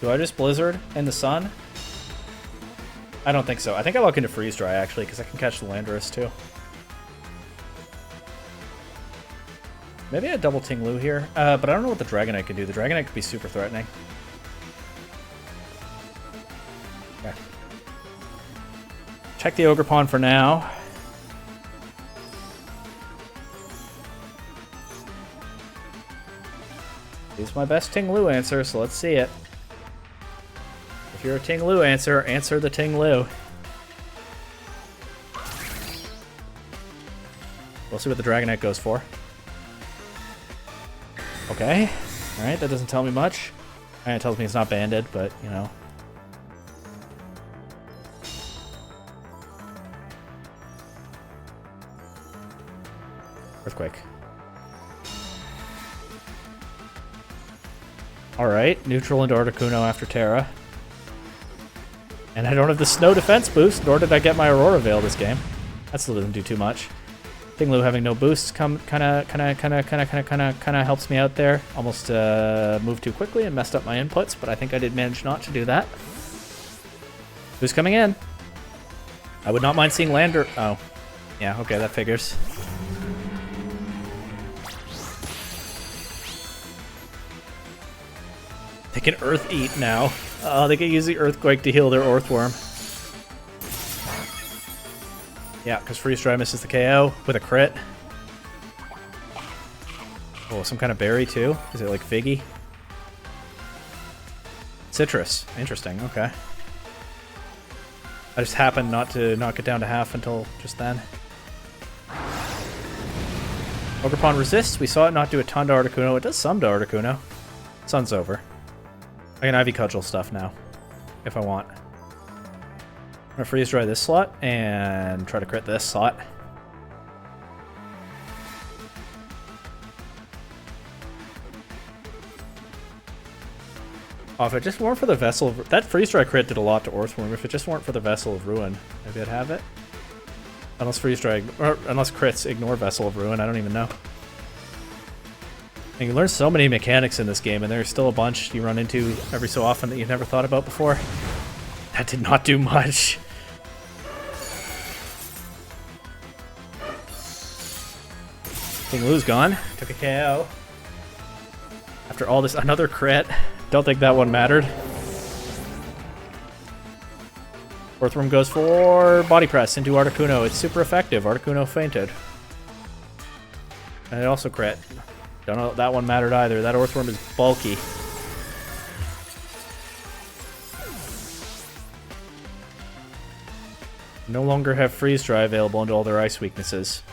S1: Do I just Blizzard in the sun? I don't think so. I think I lock into Freeze Dry, actually, because I can catch the Landorus, too. Maybe I double Ting Lu here, but I don't know what the Dragonite can do. The Dragonite could be super threatening. Okay. Check the Ogre Pawn for now. He's my best Ting Lu answer, so let's see it. If you're a Ting Lu answer, answer the Ting Lu. We'll see what the Dragonite goes for. Okay. Alright, that doesn't tell me much. It tells me it's not banded, but, you know. Earthquake. Alright, neutral into Articuno after Terra. And I don't have the snow defense boost, nor did I get my Aurora Veil this game. That still doesn't do too much. Ting Lu having no boosts kinda helps me out there. Almost moved too quickly and messed up my inputs, but I think I did manage not to do that. Who's coming in? I would not mind seeing Lander. Oh. Yeah, okay, that figures. They can Earth Eat now. They can use the Earthquake to heal their Earthworm. Yeah, because Freeze Dry misses the KO with a crit. Oh, some kind of berry too? Is it like Figgy? Citrus. Interesting, okay. I just happened not to knock it down to half until just then. Ogre Pawn resists. We saw it not do a ton to Articuno. It does some to Articuno. Sun's over. I can Ivy Cudgel stuff now, if I want. I'm gonna Freeze Dry this slot and try to crit this slot. Oh, if it just weren't for the Vessel of... That Freeze Dry crit did a lot to Earthworm. If it just weren't for the Vessel of Ruin, maybe I'd have it. Unless Freeze Dry... Or unless crits ignore Vessel of Ruin, I don't even know. And you learn so many mechanics in this game, and there's still a bunch you run into every so often that you've never thought about before. That did not do much. King Lou's gone. Took a KO. After all this, another crit. Don't think that one mattered. Earthworm goes for body press into Articuno. It's super effective. Articuno fainted. And it also crit. Don't know if that one mattered either. That Earthworm is bulky. No longer have Freeze Dry available into all their ice weaknesses.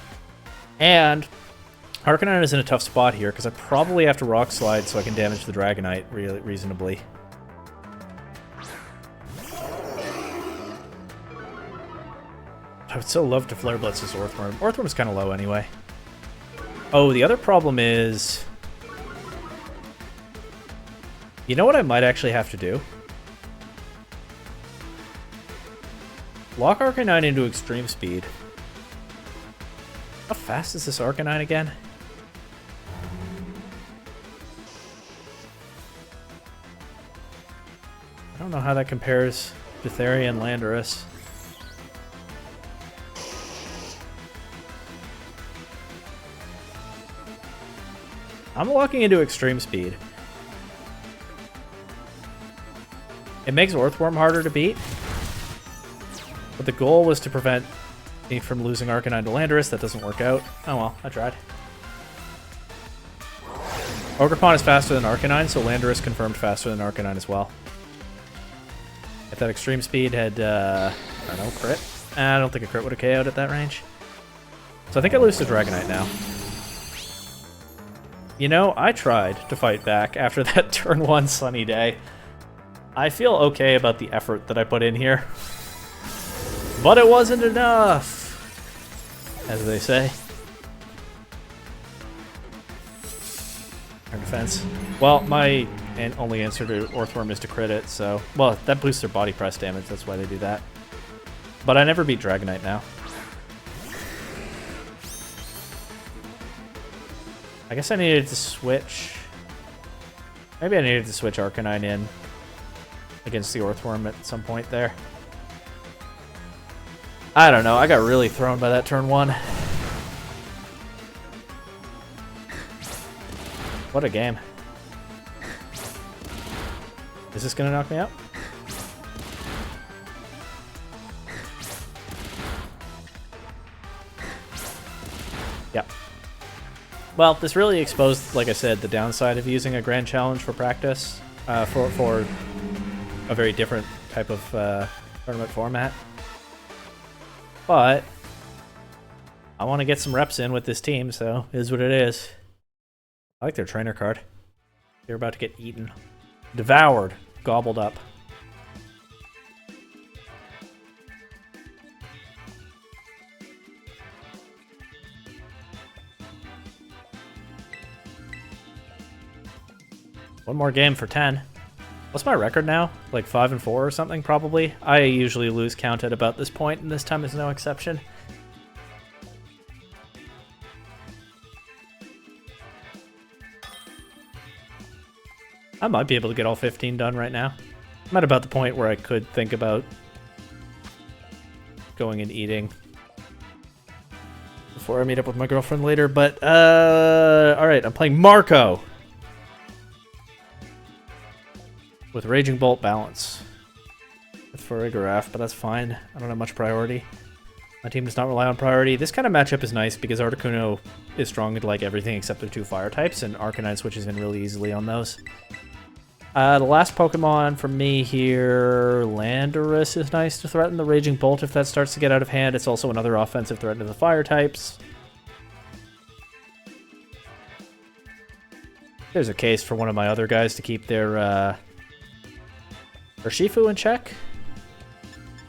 S1: And Arcanine is in a tough spot here because I probably have to Rock Slide so I can damage the Dragonite really reasonably. I would so love to Flare Blitz this Earthworm. Earthworm's kind of low anyway. Oh, the other problem is... You know what I might actually have to do? Lock Arcanine into Extreme Speed. How fast is this Arcanine again? I don't know how that compares to Therian and Landorus. I'm locking into Extreme Speed. It makes Earthworm harder to beat. But the goal was to prevent me from losing Arcanine to Landorus. That doesn't work out. Oh well, I tried. Ogerpon is faster than Arcanine, so Landorus confirmed faster than Arcanine as well. If that Extreme Speed had, I don't know, crit? I don't think a crit would have KO'd at that range. So I think I lose to Dragonite now. You know, I tried to fight back after that turn 1 sunny day. I feel okay about the effort that I put in here. But it wasn't enough, as they say. Air defense. Well, my only answer to Earthworm is to crit it, so... Well, that boosts their body press damage, that's why they do that. But I never beat Dragonite now. I guess I needed to switch... Maybe I needed to switch Arcanine in against the Earthworm at some point there. I don't know, I got really thrown by that turn 1. What a game. Is this gonna knock me out? Yep. Well, this really exposed, like I said, the downside of using a Grand Challenge for practice, for a very different type of tournament format. But I want to get some reps in with this team, so it is what it is. I like their trainer card. They're about to get eaten. Devoured. Gobbled up. One more game for 10. What's my record now? Like 5-4 or something, probably? I usually lose count at about this point, and this time is no exception. I might be able to get all 15 done right now. I'm at about the point where I could think about going and eating before I meet up with my girlfriend later, but alright, I'm playing Marco with Raging Bolt Balance with Farigiraf, but that's fine. I don't have much priority. My team does not rely on priority. This kind of matchup is nice because Articuno is strong into like everything except their 2 fire types, and Arcanine switches in really easily on those. The last Pokemon from me here, Landorus is nice to threaten the Raging Bolt if that starts to get out of hand. It's also another offensive threat to the fire types. There's a case for one of my other guys to keep their Urshifu in check.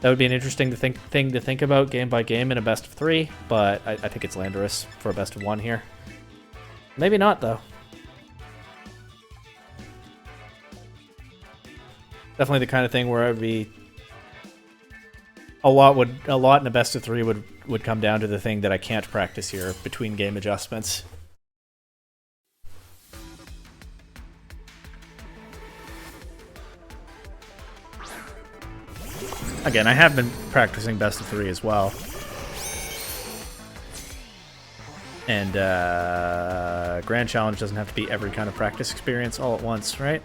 S1: That would be an interesting thing to think about game by game in a best of 3, but I think it's Landorus for a best of 1 here. Maybe not, though. Definitely the kind of thing where I'd be a lot in a best of 3 would come down to the thing that I can't practice here between game adjustments. Again, I have been practicing best of 3 as well. And Grand Challenge doesn't have to be every kind of practice experience all at once, right?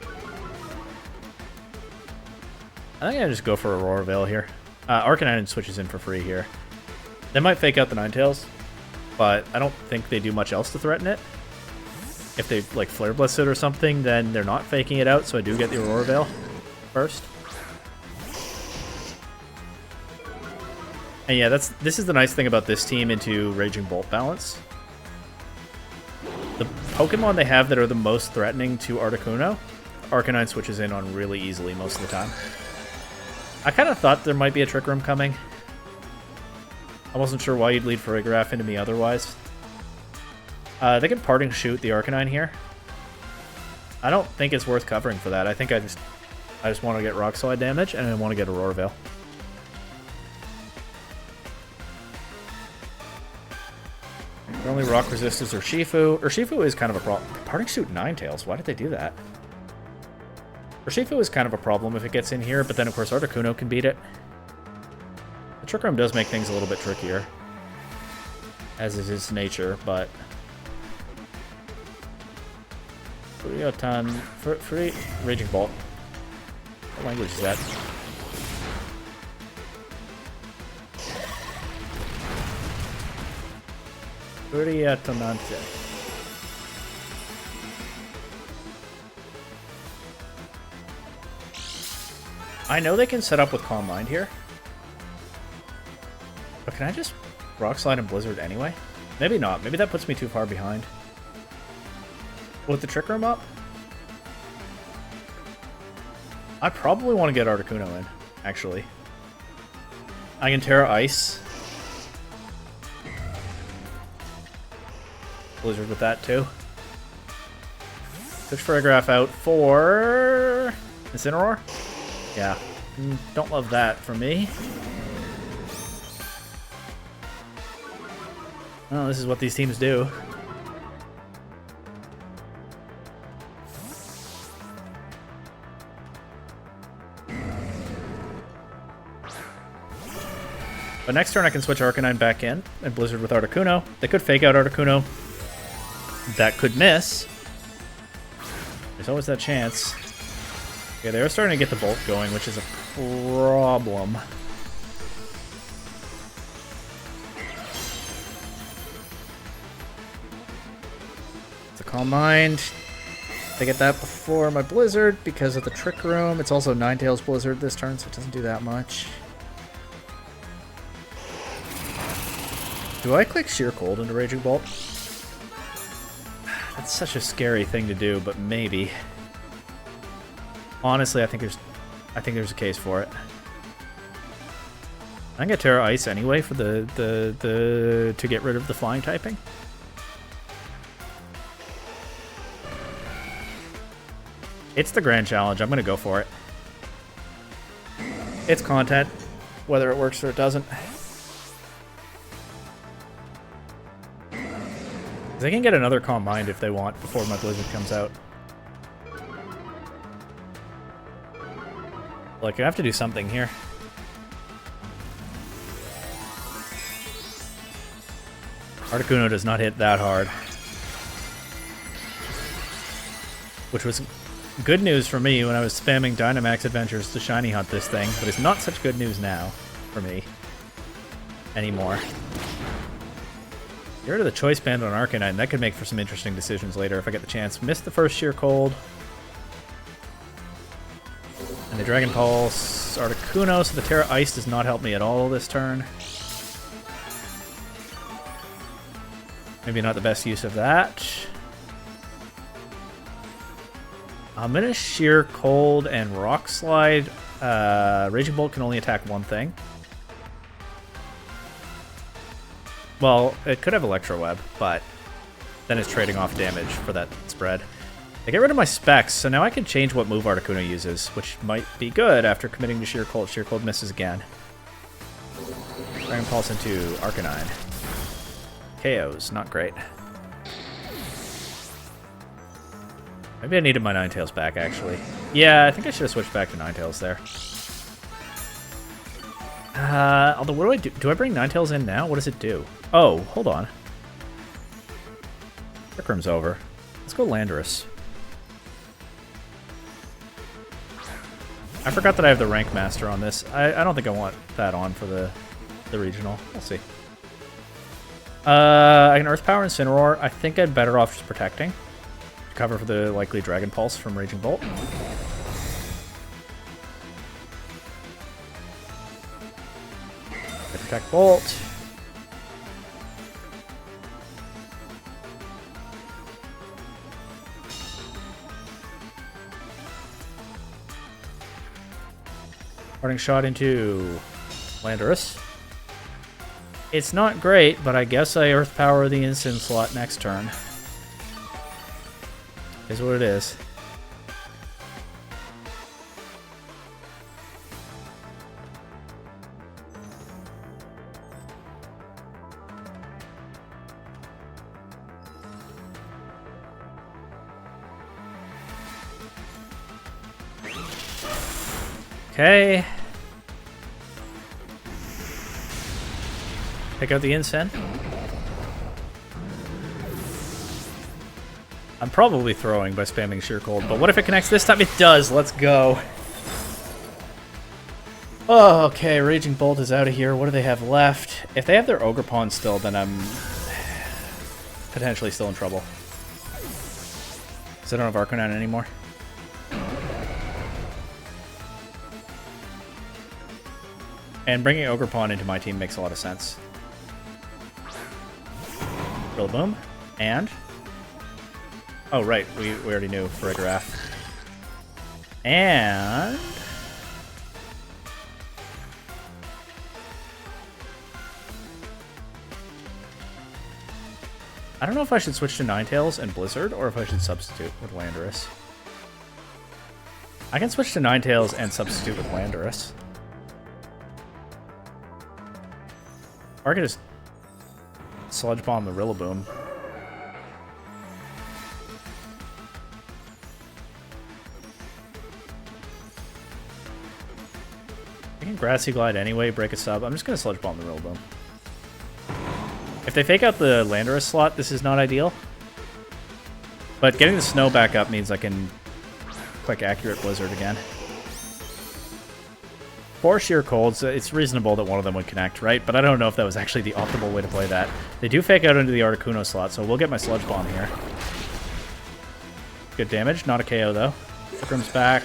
S1: I think I just go for Aurora Veil here. Arcanine switches in for free here. They might fake out the Ninetales, but I don't think they do much else to threaten it. If they like Flare Blitz it or something, then they're not faking it out, so I do get the Aurora Veil first. And yeah, this is the nice thing about this team into Raging Bolt balance. The Pokemon they have that are the most threatening to Articuno, Arcanine switches in on really easily most of the time. I kind of thought there might be a Trick Room coming. I wasn't sure why you'd lead Farigiraf into me otherwise. They can Parting Shoot the Arcanine here. I don't think it's worth covering for that. I think I just want to get Rock Slide damage, and I want to get Aurora Veil. Their only rock resist is Urshifu. Urshifu is kind of a problem. Parting Shoot Ninetales, why did they do that? Urshifu is kind of a problem if it gets in here, but then of course Articuno can beat it. The Trick Room does make things a little bit trickier, as is its nature, but... Free Raging Bolt. What language is that? Furiatonante. I know they can set up with Calm Mind here. But can I just Rock Slide and Blizzard anyway? Maybe not. Maybe that puts me too far behind. With the Trick Room up? I probably want to get Articuno in, actually. I can Terra Ice. Blizzard with that too. Switch Farigiraf out for Incineroar? Yeah. Don't love that for me. Well, this is what these teams do. But next turn I can switch Arcanine back in and Blizzard with Articuno. They could fake out Articuno. That could miss. There's always that chance. Okay, they're starting to get the Bolt going, which is a problem. It's a Calm Mind. I get that before my Blizzard because of the Trick Room. It's also Ninetales Blizzard this turn, so it doesn't do that much. Do I click Sheer Cold into Raging Bolt? That's such a scary thing to do, but maybe. Honestly, I think there's a case for it. I'm gonna Terra Ice anyway for to get rid of the flying typing. It's the Grand Challenge. I'm gonna go for it. It's content, whether it works or it doesn't. They can get another Calm Mind if they want before my Blizzard comes out. Like, I have to do something here. Articuno does not hit that hard. Which was good news for me when I was spamming Dynamax Adventures to shiny hunt this thing, but it's not such good news now for me anymore. Get rid of the Choice Band on Arcanine. That could make for some interesting decisions later if I get the chance. Missed the first Sheer Cold. And the Dragon Pulse Articuno, so the Terra Ice does not help me at all this turn. Maybe not the best use of that. I'm going to Sheer Cold and Rock Slide. Raging Bolt can only attack one thing. Well, it could have Electro Web, but then it's trading off damage for that spread. I get rid of my specs, so now I can change what move Articuno uses, which might be good after committing to Sheer Cold. Sheer Cold misses again. Dragon Pulse into Arcanine. KOs, not great. Maybe I needed my Ninetales back, actually. Yeah, I think I should have switched back to Ninetales there. Although, what do I do? Do I bring Ninetales in now? What does it do? Oh, hold on. Trick Room's over. Let's go Landorus. I forgot that I have the Rank Master on this. I don't think I want that on for the regional. We'll see. I can Earth Power Incineroar. I think I'd better off just protecting. To cover for the likely Dragon Pulse from Raging Bolt. I protect Bolt. Parting Shot into Landorus. It's not great, but I guess I Earth Power the Incin slot next turn. Is what it is. Okay. Pick out the Incin. I'm probably throwing by spamming Sheer Cold, but what if it connects this time? It does. Let's go. Oh, okay. Raging Bolt is out of here. What do they have left? If they have their Ogre Pawn still, then I'm potentially still in trouble. Because I don't have Arcanine anymore. And bringing Ogre Pawn into my team makes a lot of sense. Rillaboom. And... oh, right. We already knew Farigiraf. And... I don't know if I should switch to Ninetales and Blizzard, or if I should substitute with Landorus. I can switch to Ninetales and substitute with Landorus. Or I could just Sludge Bomb the Rillaboom. I can Grassy Glide anyway, break a sub. I'm just going to Sludge Bomb the Rillaboom. If they fake out the Landorus slot, this is not ideal. But getting the snow back up means I can click Accurate Blizzard again. 4 Sheer Colds, it's reasonable that one of them would connect, right? But I don't know if that was actually the optimal way to play that. They do fake out into the Articuno slot, so we'll get my Sludge Bomb here. Good damage, not a KO though. Fikram's back.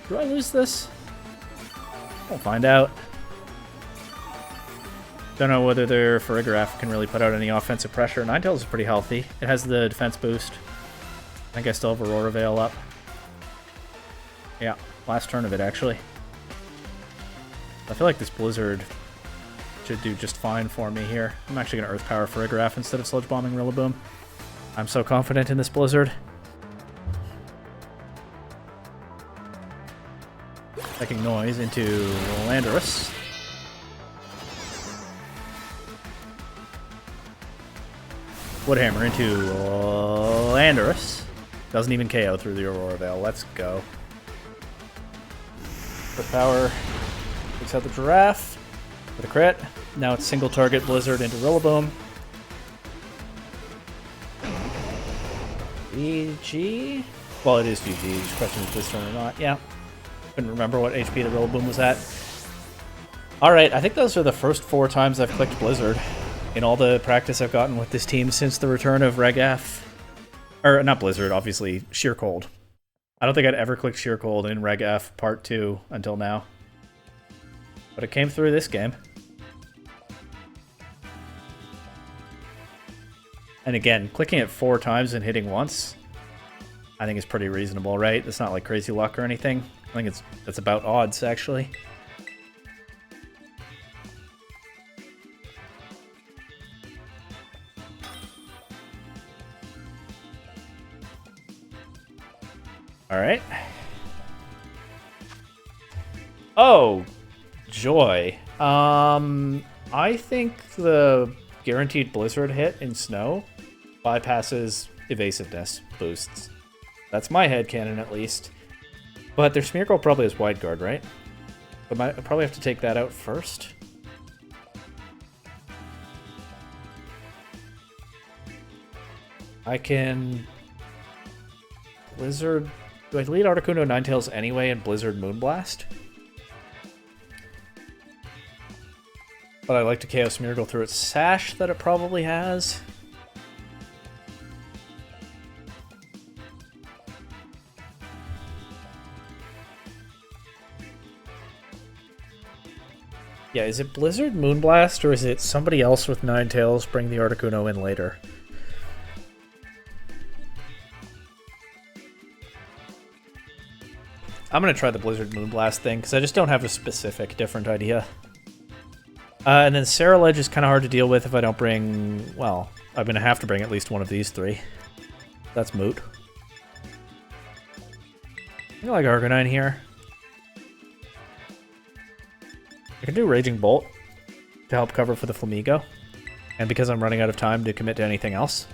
S1: Do I lose this? We'll find out. Don't know whether their Farigiraf can really put out any offensive pressure. Ninetales is pretty healthy. It has the defense boost. I think I still have Aurora Veil up. Yeah, last turn of it, actually. I feel like this Blizzard should do just fine for me here. I'm actually going to Earth Power Farigiraf instead of Sludge Bombing Rillaboom. I'm so confident in this Blizzard. Taking Noise into Landorus. Woodhammer into Landorus. Doesn't even KO through the Aurora Veil. Let's go. Earth Power takes out the Giraffe with a crit. Now it's single target Blizzard into Rillaboom. VG? Well, it is VG. Just question is this turn or not. Yeah. Couldn't remember what HP the Rillaboom was at. Alright, I think those are the first 4 times I've clicked Blizzard in all the practice I've gotten with this team since the return of Reg-F. Or, not Blizzard, obviously. Sheer Cold. I don't think I'd ever clicked Sheer Cold in Reg-F Part 2 until now. But it came through this game. And again, clicking it 4 times and hitting once, I think is pretty reasonable, right? It's not like crazy luck or anything. I think that's about odds, actually. Alright. Oh, joy. I think the guaranteed Blizzard hit in Snow bypasses evasiveness boosts. That's my headcanon, at least. But their Smeargle probably has Wide Guard, right? I probably have to take that out first. I can... Blizzard... Do I lead Articuno Ninetales anyway and Blizzard Moonblast? But I like to KO Smeargle through its Sash that it probably has. Yeah, is it Blizzard Moonblast or is it somebody else with Ninetales bring the Articuno in later? I'm going to try the Blizzard Moonblast thing because I just don't have a specific different idea. And then Saraledge is kind of hard to deal with if I don't bring... Well, I'm going to have to bring at least one of these three. That's moot. I like Arcanine here. I can do Raging Bolt to help cover for the Flamigo. And because I'm running out of time to commit to anything else.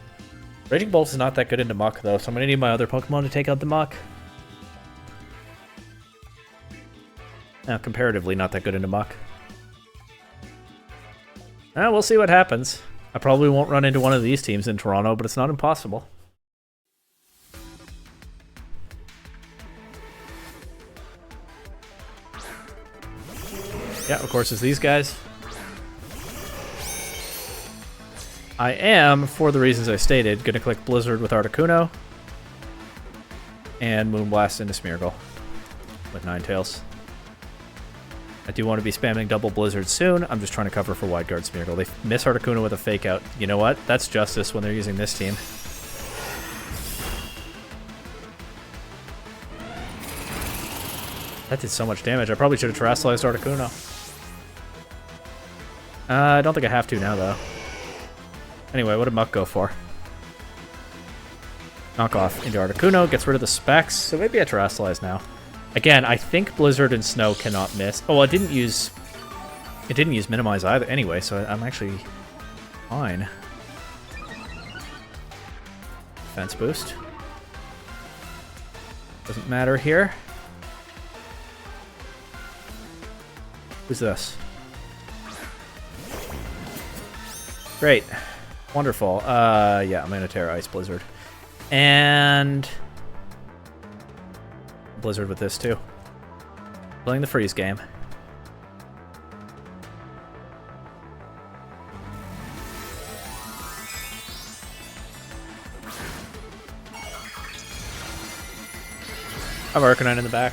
S1: Raging Bolt is not that good into Muck, though, so I'm going to need my other Pokemon to take out the Muck. Now, comparatively, not that good into Muck. We'll see what happens. I probably won't run into one of these teams in Toronto, but it's not impossible. Yeah, of course, it's these guys. I am, for the reasons I stated, going to click Blizzard with Articuno. And Moonblast into Smeargle with Ninetales. I do want to be spamming double Blizzard soon. I'm just trying to cover for Wide Guard Smeargle. They miss Articuno with a Fake Out. You know what? That's justice when they're using this team. That did so much damage. I probably should have Terrestrialized Articuno. I don't think I have to now, though. Anyway, what did Muck go for? Knock off into Articuno, gets rid of the specs, so maybe I Terrestrialize now. Again, I think Blizzard and Snow cannot miss. Oh, it didn't use Minimize either anyway, so I'm actually fine. Defense boost. Doesn't matter here. Who's this? Great. Wonderful. Yeah, I'm gonna tear Ice Blizzard. And Blizzard with this too. Playing the freeze game. I have Arcanine in the back.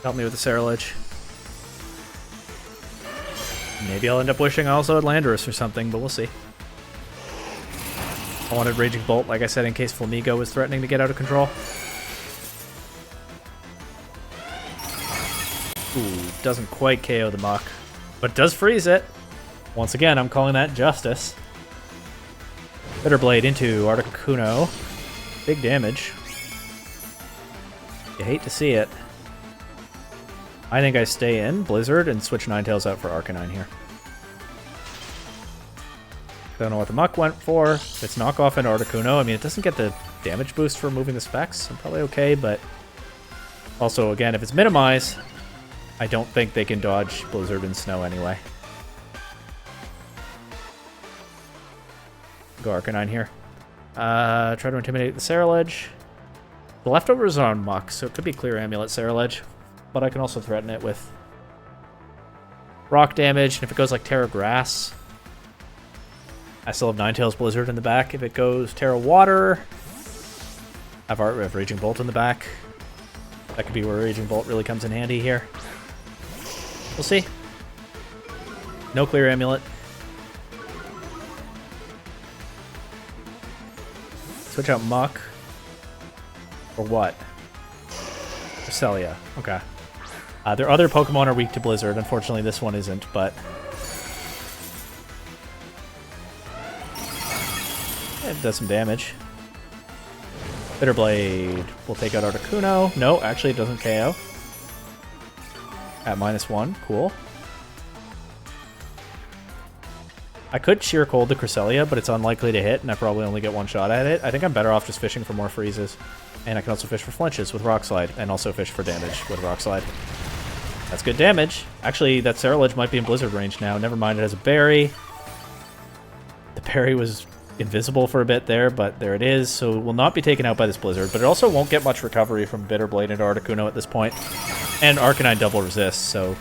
S1: Help me with the Saraledge. Maybe I'll end up wishing I also had Landorus or something, but we'll see. I wanted Raging Bolt, like I said, in case Flamigo was threatening to get out of control. Ooh, doesn't quite KO the Muck, but does freeze it. Once again, I'm calling that justice. Bitter Blade into Articuno. Big damage. You hate to see it. I think I stay in Blizzard and switch Ninetales out for Arcanine here. Don't know what the Muck went for. It's knockoff and Articuno. I mean, it doesn't get the damage boost for moving the specs. I'm probably okay, but also, again, if it's Minimize, I don't think they can dodge Blizzard and Snow anyway. Go Arcanine here. Try to intimidate the Saraledge. The leftovers are on Muck, so it could be Clear Amulet Saraledge. But I can also threaten it with rock damage, and if it goes like Terra Grass, I still have Ninetales Blizzard in the back. If it goes Terra Water, I have Raging Bolt in the back. That could be where Raging Bolt really comes in handy here. We'll see. No Clear Amulet. Switch out Muck. Or what? Celia. Okay. Their other Pokemon are weak to Blizzard. Unfortunately, this one isn't, but it does some damage. Bitterblade will take out Articuno. No, actually it doesn't KO. At -1, cool. I could Sheer Cold the Cresselia, but it's unlikely to hit, and I probably only get one shot at it. I think I'm better off just fishing for more freezes. And I can also fish for flinches with Rock Slide, and also fish for damage with Rock Slide. That's good damage. Actually, that Cerulege might be in Blizzard range now. Never mind, it has a berry. The berry was invisible for a bit there, but there it is. So it will not be taken out by this Blizzard, but it also won't get much recovery from Bitterblade into Articuno at this point. And Arcanine double resists, so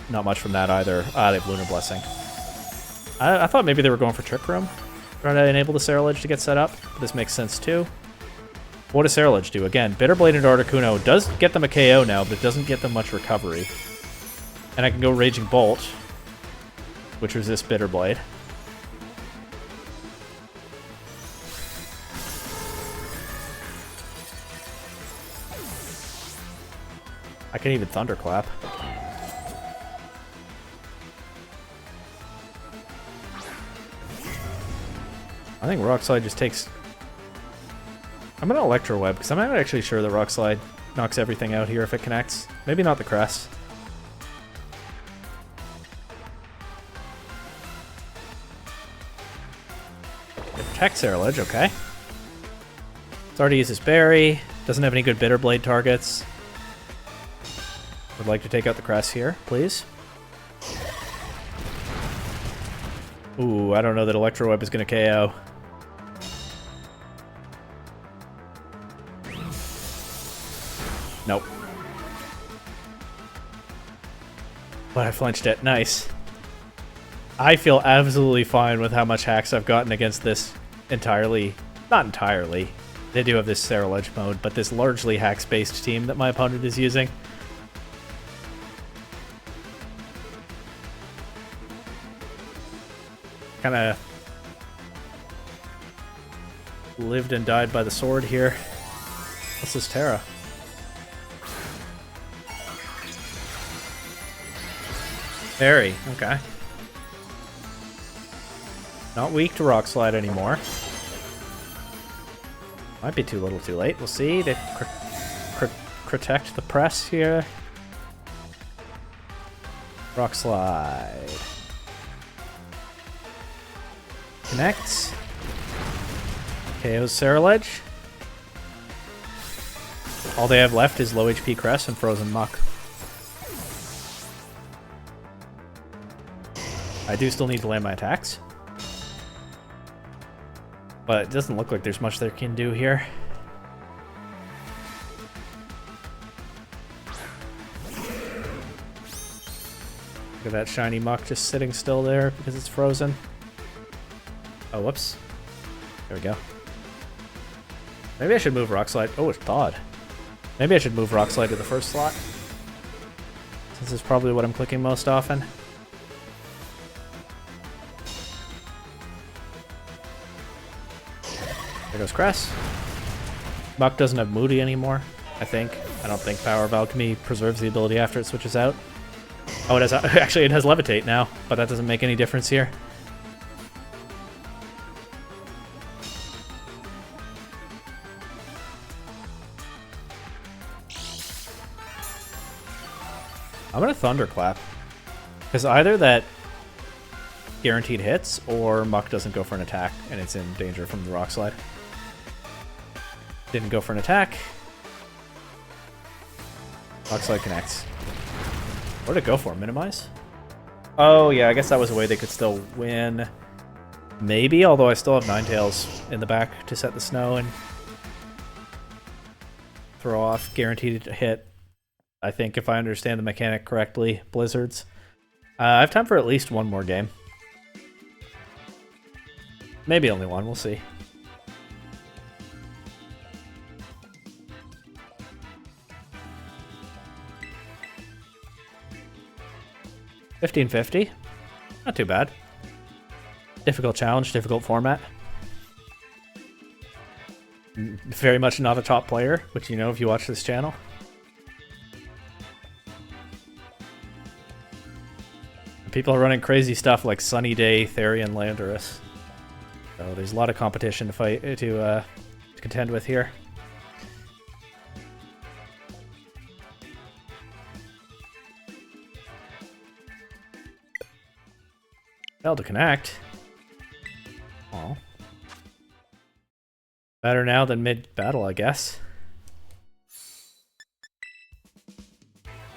S1: not much from that either. They have Lunar Blessing. I thought maybe they were going for Trick Room, trying to enable the Cerulege to get set up. But this makes sense too. What does Cerulege do? Again, Bitterblade into Articuno does get them a KO now, but it doesn't get them much recovery. And I can go Raging Bolt, which resists Bitterblade. I can even Thunderclap. I think Rock Slide just takes... I'm going to Electro Web, because I'm not actually sure that Rock Slide knocks everything out here if it connects. Maybe not the Crest. It protects Cerulege, okay. It's already used his Berry. Doesn't have any good Bitterblade targets. Would like to take out the Crest here, please. Ooh, I don't know that Electro Web is going to KO. Nope. But I flinched it. Nice. I feel absolutely fine with how much hacks I've gotten against this entirely... Not entirely. They do have this Cerulege mode, but this largely hacks-based team that my opponent is using. Kind of lived and died by the sword here. What's this Terra? Berry, okay. Not weak to Rock Slide anymore. Might be too little too late. We'll see. They protect the press here. Rock Slide. Connects. KO's Cerulege. All they have left is low HP Crest and Frozen Muck. I do still need to land my attacks. But it doesn't look like there's much they can do here. Look at that shiny Muck just sitting still there because it's frozen. Oh, whoops. There we go. Maybe I should move Rock Slide. Oh, it's thawed. Maybe I should move Rock Slide to the first slot, since it's probably what I'm clicking most often. There goes Cress. Muck doesn't have Moody anymore, I think. I don't think Power of Alchemy preserves the ability after it switches out. Oh, it has... Actually, it has Levitate now, but that doesn't make any difference here. I'm gonna Thunderclap, because either that guaranteed hits, or Muck doesn't go for an attack, and it's in danger from the Rock Slide. Didn't go for an attack. Rock Slide connects. What did it go for? Minimize? Oh yeah, I guess that was a way they could still win. Maybe, although I still have Ninetales in the back to set the snow and throw off guaranteed hit. I think, if I understand the mechanic correctly, Blizzards. I have time for at least one more game. Maybe only one, we'll see. $15.50. Not too bad. Difficult challenge, difficult format. Very much not a top player, which you know if you watch this channel. People are running crazy stuff like Sunny Day, Therian, Landorus. So there's a lot of competition to fight to contend with here. Failed to connect. Oh. Better now than mid-battle, I guess.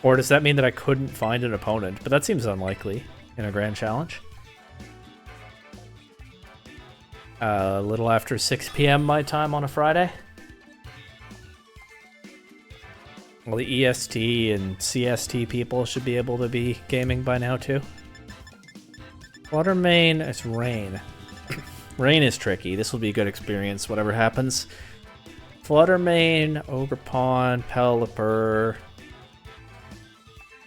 S1: Or does that mean that I couldn't find an opponent? But that seems unlikely in a grand challenge. A little after 6 p.m. my time on a Friday. Well, the EST and CST people should be able to be gaming by now too. Water main, it's rain. Rain is tricky. This will be a good experience, whatever happens. Flutter main, Ogre Pond, Pelipper,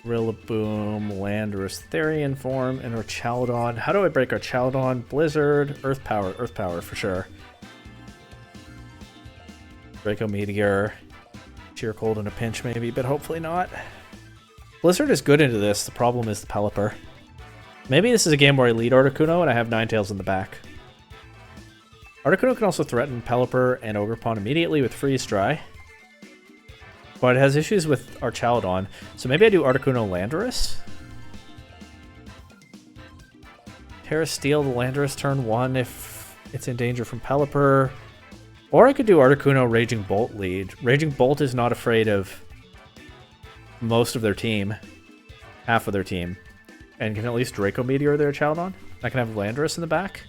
S1: Rillaboom, Landorus, Therian form, and Archaludon. How do I break Archaludon? Blizzard, Earth Power for sure. Draco Meteor, Sheer Cold in a pinch maybe, but hopefully not. Blizzard is good into this, the problem is the Pelipper. Maybe this is a game where I lead Articuno and I have Ninetales in the back. Articuno can also threaten Pelipper and Ogerpon immediately with Freeze Dry. But it has issues with Archaludon, so maybe I do Articuno Landorus? Terra Steel the Landorus turn 1 if it's in danger from Pelipper. Or I could do Articuno Raging Bolt lead. Raging Bolt is not afraid of most of their team. Half of their team. And can at least Draco Meteor their Archaludon. I can have Landorus in the back.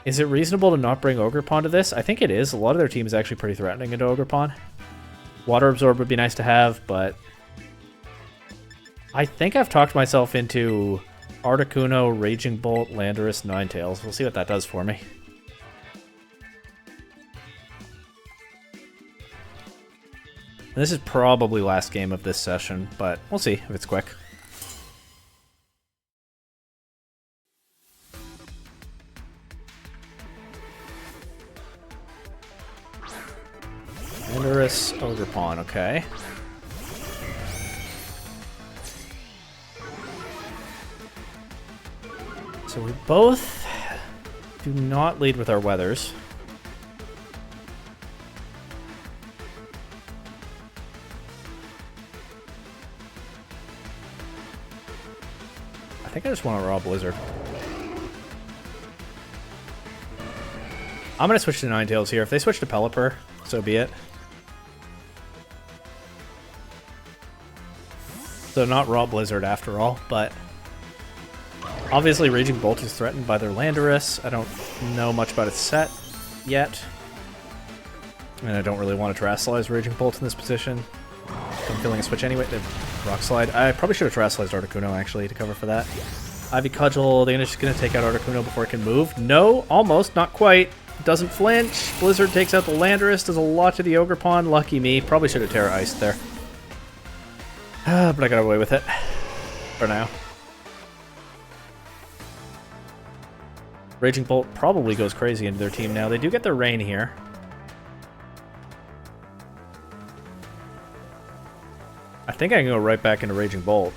S1: Is it reasonable to not bring Ogerpon to this? I think it is. A lot of their team is actually pretty threatening into Ogerpon. Water Absorb would be nice to have, but I think I've talked myself into Articuno, Raging Bolt, Landorus, Ninetales. We'll see what that does for me. This is probably last game of this session, but we'll see if it's quick. Landorus, Ogerpon, okay. So we both do not lead with our weathers. I think I just want to raw Blizzard. I'm going to switch to Ninetales here. If they switch to Pelipper, so be it. So not raw Blizzard after all, but obviously Raging Bolt is threatened by their Landorus. I don't know much about its set yet. And I don't really want to Terrasalize Raging Bolt in this position. I'm feeling a switch anyway. Rock Slide. I probably should have Terrasalized Articuno actually to cover for that. Ivy Cudgel, they're just going to take out Articuno before it can move. No, almost, not quite. Doesn't flinch. Blizzard takes out the Landorus, does a lot to the Ogerpon. Lucky me. Probably should have Terra Iced there. But I got away with it. For now. Raging Bolt probably goes crazy into their team now. They do get their Rain here. I think I can go right back into Raging Bolt.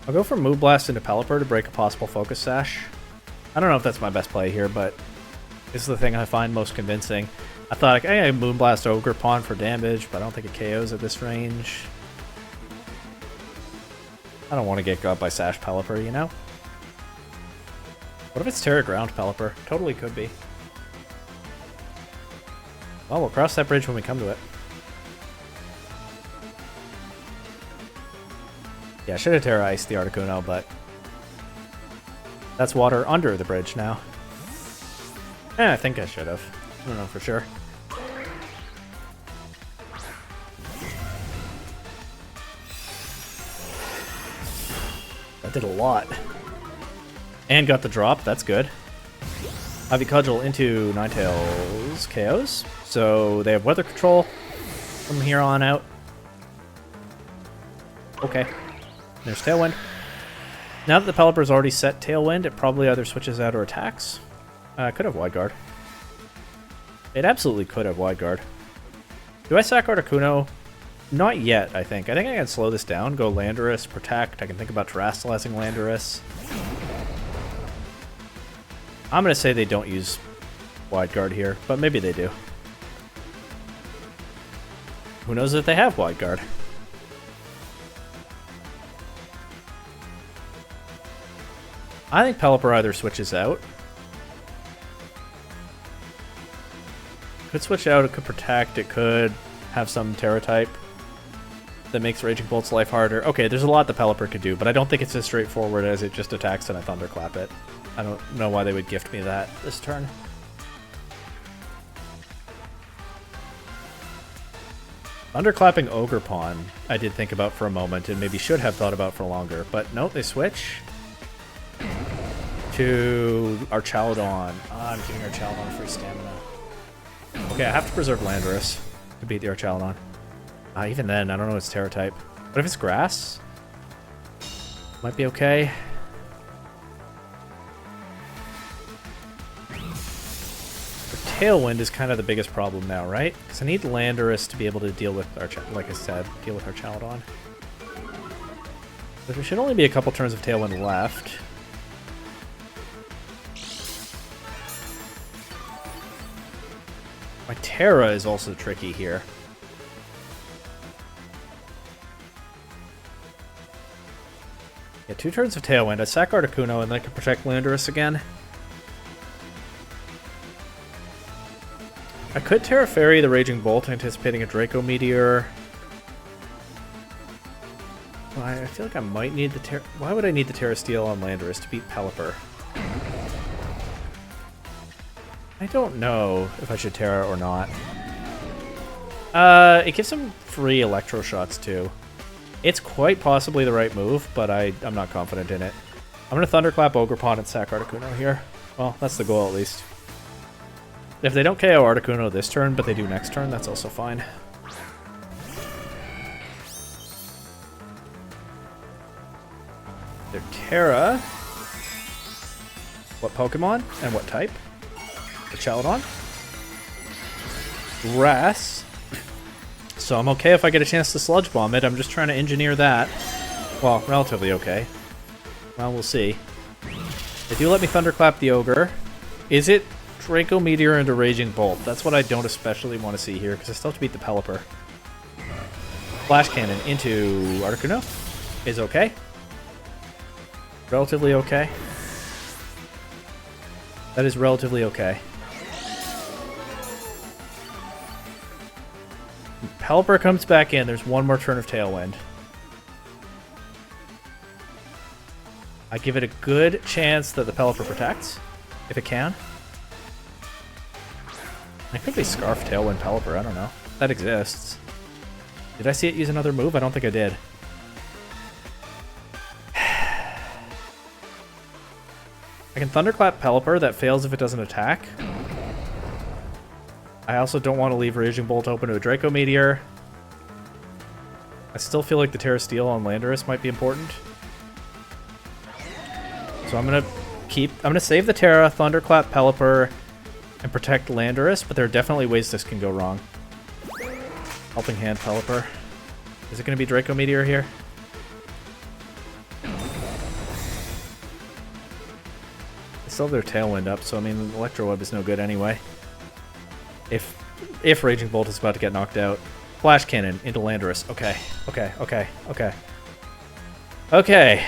S1: I'll go for Moonblast into Pelipper to break a possible Focus Sash. I don't know if that's my best play here, but this is the thing I find most convincing. I thought I could Moonblast Ogerpon for damage, but I don't think it KOs at this range. I don't want to get got by Sash Pelipper, you know? What if it's Terra Ground Pelipper? Totally could be. Well, we'll cross that bridge when we come to it. Yeah, I should have Terra Iced the Articuno, but that's water under the bridge now. I think I should have. I don't know for sure. That did a lot. And got the drop, that's good. Ivy Cudgel into Ninetales KOs. So they have weather control from here on out. Okay. There's Tailwind. Now that the Pelipper's already set Tailwind, it probably either switches out or attacks. Could have Wide Guard. It absolutely could have Wide Guard. Do I sack Articuno? Not yet, I think. I think I can slow this down, go Landorus, Protect. I can think about Terrasalizing Landorus. I'm going to say they don't use Wide Guard here, but maybe they do. Who knows if they have Wide Guard? I think Pelipper either switches out. Could switch out, it could protect, it could have some Terra type that makes Raging Bolt's life harder. Okay, there's a lot the Pelipper could do, but I don't think it's as straightforward as it just attacks and I Thunderclap it. I don't know why they would gift me that this turn. Thunderclapping Ogerpon, I did think about for a moment and maybe should have thought about for longer, but no, they switch to Archaludon. I'm giving Archaludon free stamina. Okay, I have to preserve Landorus to beat the Archaludon. Even then, I don't know its Terra type. But if it's Grass, might be okay. Tailwind is kind of the biggest problem now, right? Because I need Landorus to be able to deal with, like I said, deal with Archaludon. But there should only be a couple turns of Tailwind left. My Terra is also tricky here. Yeah, 2 turns of Tailwind. I sack Articuno and then I can protect Landorus again. I could Terra Fairy the Raging Bolt, anticipating a Draco Meteor. Well, I feel like I might need the Terra... Why would I need the Terra Steel on Landorus to beat Pelipper? I don't know if I should Terra or not. It gives him free Electro Shots too. It's quite possibly the right move, but I'm not confident in it. I'm going to Thunderclap Ogerpon and sack Articuno here. Well, that's the goal at least. If they don't KO Articuno this turn, but they do next turn, that's also fine. Their Terra. What Pokemon and what type? Archaludon. Grass. So I'm okay if I get a chance to Sludge Bomb it. I'm just trying to engineer that. Well, relatively okay. Well, we'll see. They do let me Thunderclap the Ogre. Is it Draco Meteor into Raging Bolt? That's what I don't especially want to see here, because I still have to beat the Pelipper. Flash Cannon into Articuno is okay. Relatively okay. That is relatively okay. Pelipper comes back in. There's one more turn of Tailwind. I give it a good chance that the Pelipper protects, if it can. I could be Scarf, Tailwind, Pelipper. I don't know. That exists. Did I see it use another move? I don't think I did. I can Thunderclap Pelipper. That fails if it doesn't attack. I also don't want to leave Raging Bolt open to a Draco Meteor. I still feel like the Terra Steel on Landorus might be important. So I'm gonna save the Terra, Thunderclap Pelipper, and protect Landorus, but there are definitely ways this can go wrong. Helping Hand Pelipper. Is it gonna be Draco Meteor here? They still have their Tailwind up, so I mean Electro Web is no good anyway. If Raging Bolt is about to get knocked out. Flash Cannon into Landorus. Okay. Okay.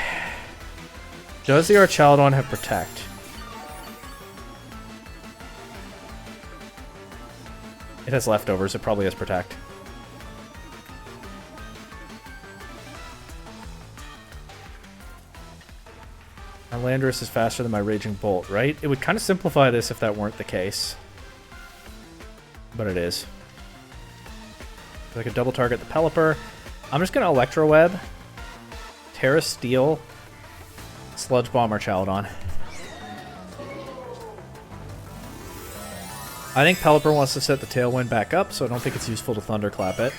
S1: Does the Archaludon have Protect? It has Leftovers. It probably has Protect. My Landorus is faster than my Raging Bolt, right? It would kind of simplify this if that weren't the case. But it is. So I could double target the Pelipper. I'm just going to Electro Web, Terra Steel, Sludge Bomb Archaludon. I think Pelipper wants to set the Tailwind back up, so I don't think it's useful to Thunderclap it.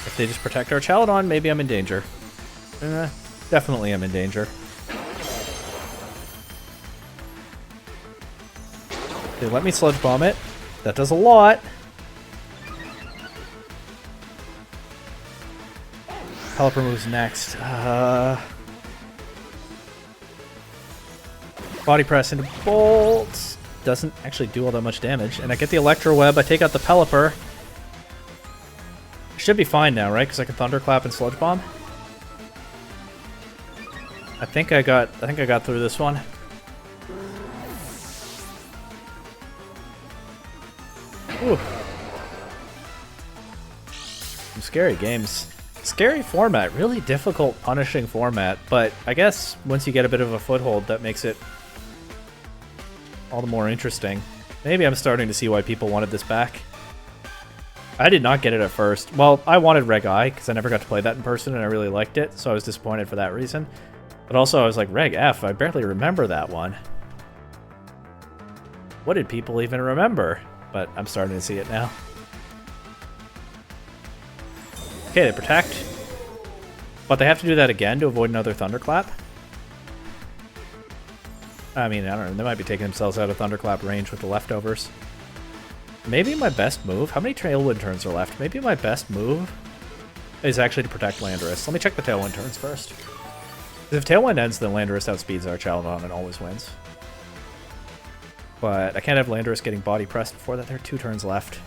S1: If they just protect Archaludon, maybe I'm in danger. Definitely I'm in danger. They let me Sludge Bomb it. That does a lot. Pelipper moves next. Body Press into Bolt. Doesn't actually do all that much damage. And I get the Electro Web. I take out the Pelipper. Should be fine now, right? Because I can Thunderclap and Sludge Bomb. I think I got through this one. Ooh. Some scary games. Scary format, really difficult, punishing format, but I guess once you get a bit of a foothold, that makes it all the more interesting. Maybe I'm starting to see why people wanted this back. I did not get it at first. Well, I wanted Reg I, because I never got to play that in person, and I really liked it, so I was disappointed for that reason. But also, I was like, Reg F, I barely remember that one. What did people even remember? But I'm starting to see it now. Okay, they protect. But they have to do that again to avoid another Thunderclap? I mean, I don't know. They might be taking themselves out of Thunderclap range with the leftovers. Maybe my best move... How many Tailwind turns are left? Maybe my best move is actually to protect Landorus. Let me check the Tailwind turns first. If Tailwind ends, then Landorus outspeeds our Archaludon and always wins. But I can't have Landorus getting body pressed before that. There are 2 turns left.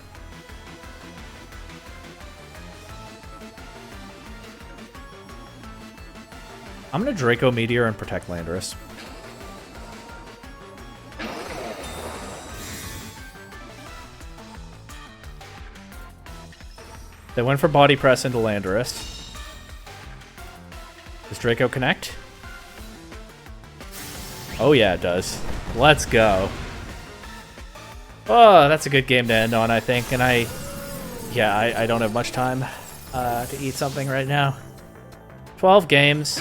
S1: I'm going to Draco Meteor and protect Landorus. They went for body press into Landorus. Does Draco connect? Oh yeah, it does. Let's go. Oh, that's a good game to end on, I think. And I don't have much time to eat something right now. 12 games.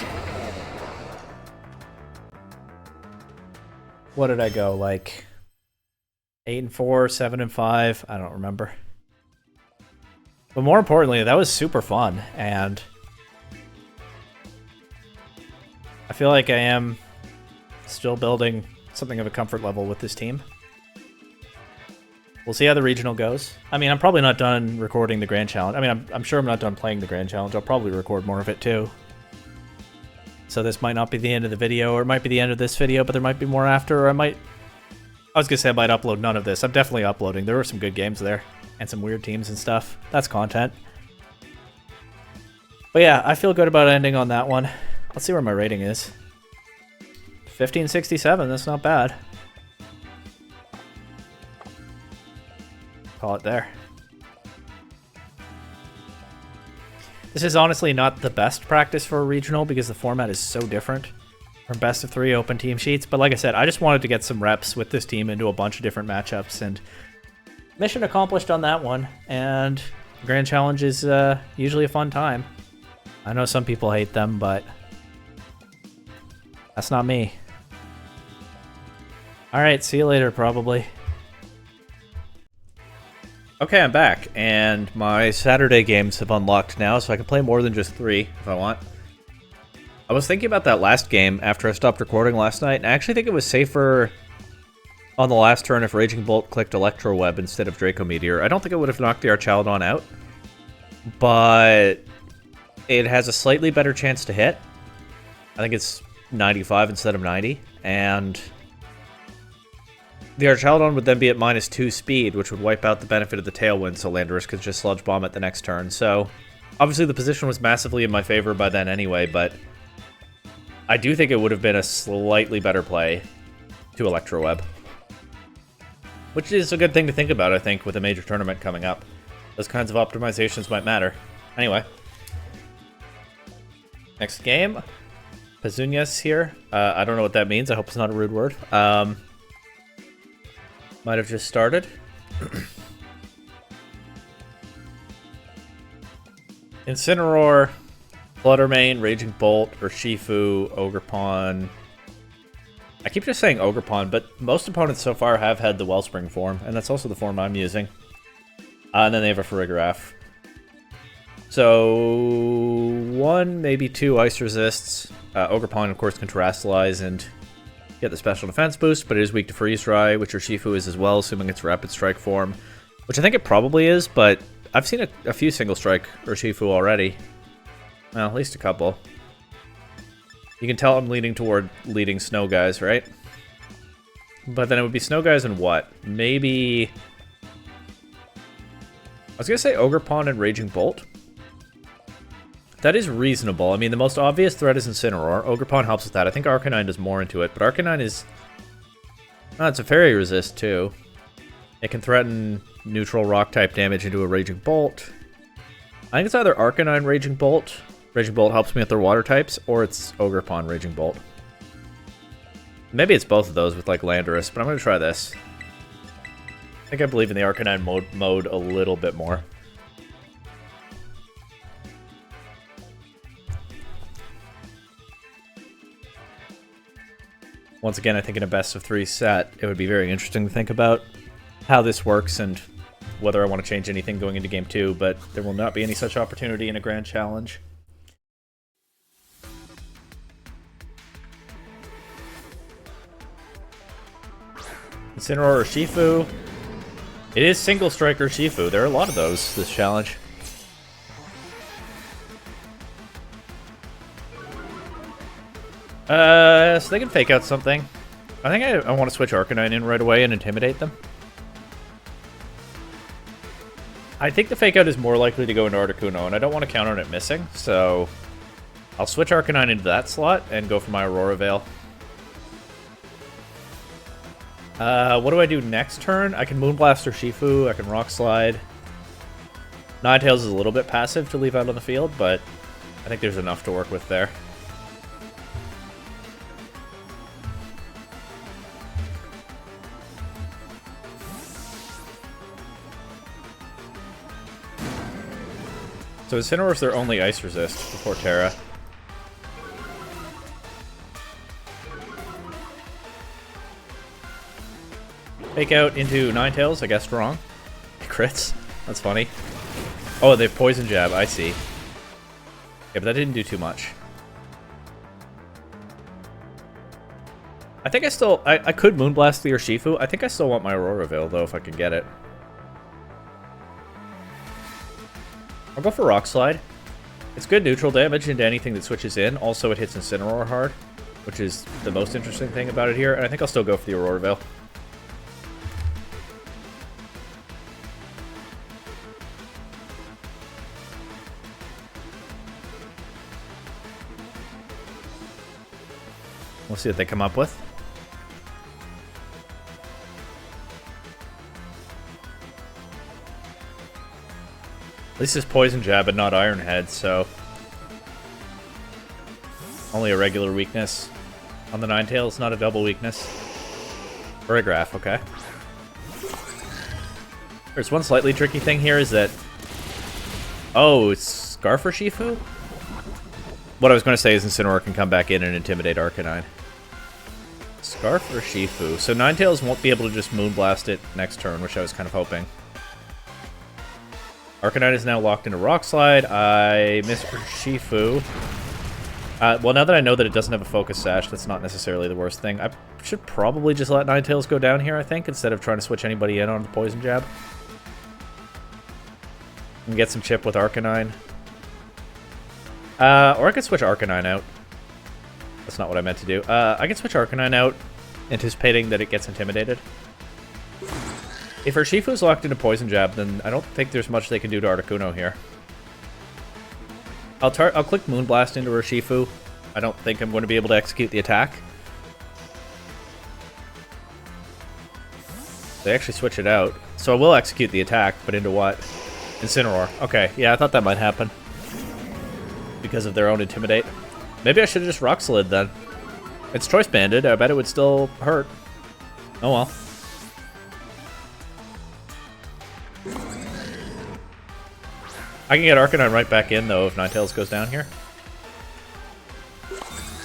S1: What did I go? Like 8-4, 7-5? I don't remember. But more importantly, that was super fun, and I feel like I am still building something of a comfort level with this team. We'll see how the regional goes. I mean, I'm probably not done recording the Grand Challenge. I mean, I'm sure I'm not done playing the Grand Challenge. I'll probably record more of it too. So this might not be the end of the video, or it might be the end of this video, but there might be more after, or I was gonna say I might upload none of this. I'm definitely uploading. There were some good games there. And some weird teams and stuff. That's content. But yeah, I feel good about ending on that one. Let's see where my rating is. 1567, that's not bad. Call it there. This is honestly not the best practice for a regional because the format is so different from best of 3 open team sheets. But like I said, I just wanted to get some reps with this team into a bunch of different matchups, and mission accomplished on that one, and Grand Challenge is usually a fun time. I know some people hate them, but that's not me. Alright, see you later, probably. Okay, I'm back, and my Saturday games have unlocked now, so I can play more than just 3 if I want. I was thinking about that last game after I stopped recording last night, and I actually think it was safer on the last turn if Raging Bolt clicked Electro Web instead of Draco Meteor. I don't think it would have knocked the Archaludon out, but it has a slightly better chance to hit. I think it's 95 instead of 90, and the Archaludon would then be at -2 speed, which would wipe out the benefit of the Tailwind, so Landorus could just Sludge Bomb at the next turn. So obviously the position was massively in my favor by then anyway, but I do think it would have been a slightly better play to Electro Web. Which is a good thing to think about, I think, with a major tournament coming up. Those kinds of optimizations might matter. Anyway. Next game. Pezuñas here. I don't know what that means. I hope it's not a rude word. Might have just started. Incineroar, Fluttermane, Raging Bolt, Urshifu, Ogerpon. I keep just saying Ogerpon, but most opponents so far have had the Wellspring form, and that's also the form I'm using. And then they have a Farigiraf. So 1, maybe 2 Ice Resists. Ogerpon, of course, can Terrastalize and get the special defense boost, but it is weak to Freeze Dry, which Urshifu is as well, assuming it's Rapid Strike form. Which I think it probably is, but I've seen a few Single Strike Urshifu already. Well, at least a couple. You can tell I'm leaning toward leading Snow Guys, right? But then it would be Snow Guys and what? Maybe... I was going to say Ogerpon and Raging Bolt. That is reasonable. I mean, the most obvious threat is Incineroar. Ogerpon helps with that. I think Arcanine does more into it, but Arcanine is... Oh, it's a Fairy Resist, too. It can threaten neutral rock-type damage into a Raging Bolt. I think it's either Arcanine Raging Bolt. Raging Bolt helps me with their water types, or it's Ogerpon Raging Bolt. Maybe it's both of those with, like, Landorus, but I'm going to try this. I think I believe in the Arcanine mode a little bit more. Once again, I think in a best-of-3 set, it would be very interesting to think about how this works and whether I want to change anything going into Game 2, but there will not be any such opportunity in a Grand Challenge. Incineroar or Shifu. It is Single Striker Shifu. There are a lot of those this challenge. So they can fake out something. I think I want to switch Arcanine in right away and intimidate them. I think the fake out is more likely to go into Articuno, and I don't want to count on it missing, so I'll switch Arcanine into that slot and go for my Aurora Veil. What do I do next turn? I can Moonblast or Shifu, I can Rock Slide. Ninetales is a little bit passive to leave out on the field, but I think there's enough to work with there. So Incineroar's their only Ice Resist before Terra. Fake out into Ninetales, I guessed wrong. Crits. That's funny. Oh, they have Poison Jab, I see. Yeah, but that didn't do too much. I think I still... I could Moonblast the Urshifu. I think I still want my Aurora Veil, though, if I can get it. I'll go for Rock Slide. It's good neutral damage into anything that switches in. Also, it hits Incineroar hard, which is the most interesting thing about it here. And I think I'll still go for the Aurora Veil. We'll see what they come up with. At least it's Poison Jab and not Iron Head, so... Only a regular weakness on the Ninetales, not a double weakness. Choreograph, okay. There's one slightly tricky thing here is that... Oh, it's Scarf or Shifu? What I was going to say is Incineroar can come back in and intimidate Arcanine. Scarf or Shifu? So Ninetales won't be able to just Moonblast it next turn, which I was kind of hoping. Arcanine is now locked into Rock Slide. I missed Shifu. Well, now that I know that it doesn't have a Focus Sash, that's not necessarily the worst thing. I should probably just let Ninetales go down here, I think, instead of trying to switch anybody in on the Poison Jab. And get some chip with Arcanine. Or I could switch Arcanine out. That's not what I meant to do. I can switch Arcanine out, anticipating that it gets intimidated. If Urshifu's locked into Poison Jab, then I don't think there's much they can do to Articuno here. I'll click Moonblast into Urshifu. I don't think I'm going to be able to execute the attack. They actually switch it out. So I will execute the attack, but into what? Incineroar. Okay, yeah, I thought that might happen. Because of their own Intimidate. Maybe I should have just Rock Slid then. It's Choice Banded. I bet it would still hurt. Oh well. I can get Arcanine right back in, though, if Ninetales goes down here.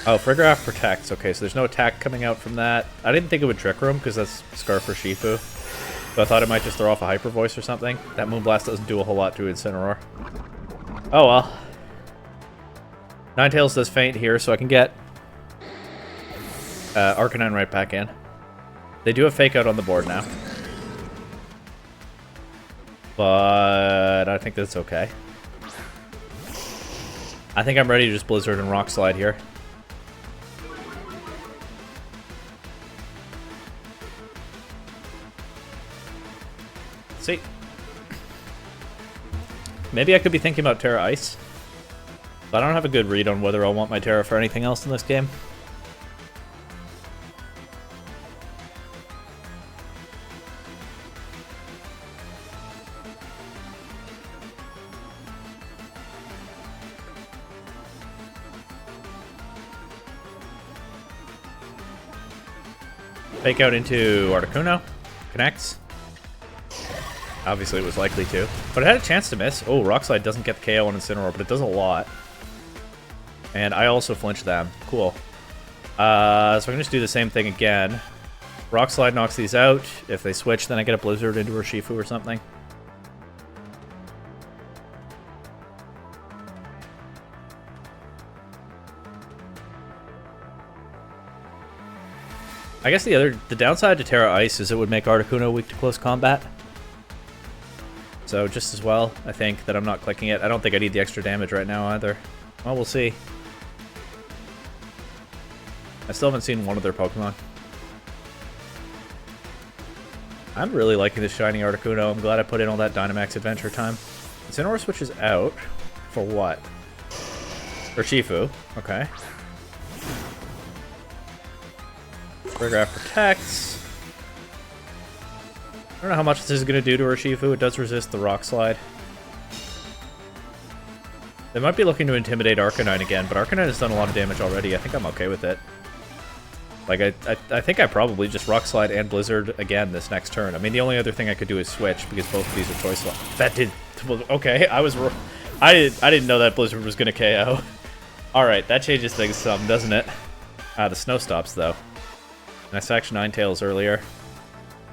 S1: Oh, Frigoraph protects. Okay, so there's no attack coming out from that. I didn't think it would Trick Room, because that's Scarf or Shifu. So I thought it might just throw off a Hyper Voice or something. That Moonblast doesn't do a whole lot to Incineroar. Oh, well. Ninetales does faint here, so I can get Arcanine right back in. They do have Fake Out on the board now. But I think that's okay. I think I'm ready to just Blizzard and Rock Slide here. Let's see. Maybe I could be thinking about Terra Ice. I don't have a good read on whether I'll want my Terra for anything else in this game. Fake out into Articuno. Connects. Obviously, it was likely to. But it had a chance to miss. Oh, Rock Slide doesn't get the KO on Incineroar, but it does a lot. And I also flinch them. Cool. So I can just do the same thing again. Rock Slide knocks these out. If they switch, then I get a Blizzard into Urshifu or something. I guess the downside to Terra Ice is it would make Articuno weak to close combat. So just as well, I think, that I'm not clicking it. I don't think I need the extra damage right now either. Well, we'll see. I still haven't seen one of their Pokemon. I'm really liking this shiny Articuno. I'm glad I put in all that Dynamax Adventure time. Incineroar switches out. For what? Urshifu. Okay. Paragraph protects. I don't know how much this is going to do to Urshifu. It does resist the Rock Slide. They might be looking to intimidate Arcanine again, but Arcanine has done a lot of damage already. I think I'm okay with it. Like, I think I probably just Rock Slide and Blizzard again this next turn. I mean, the only other thing I could do is switch, because both of these are choice slots. That did... Okay, I didn't know that Blizzard was going to KO. Alright, that changes things some, doesn't it? The snow stops, though. And I sacked Ninetales earlier.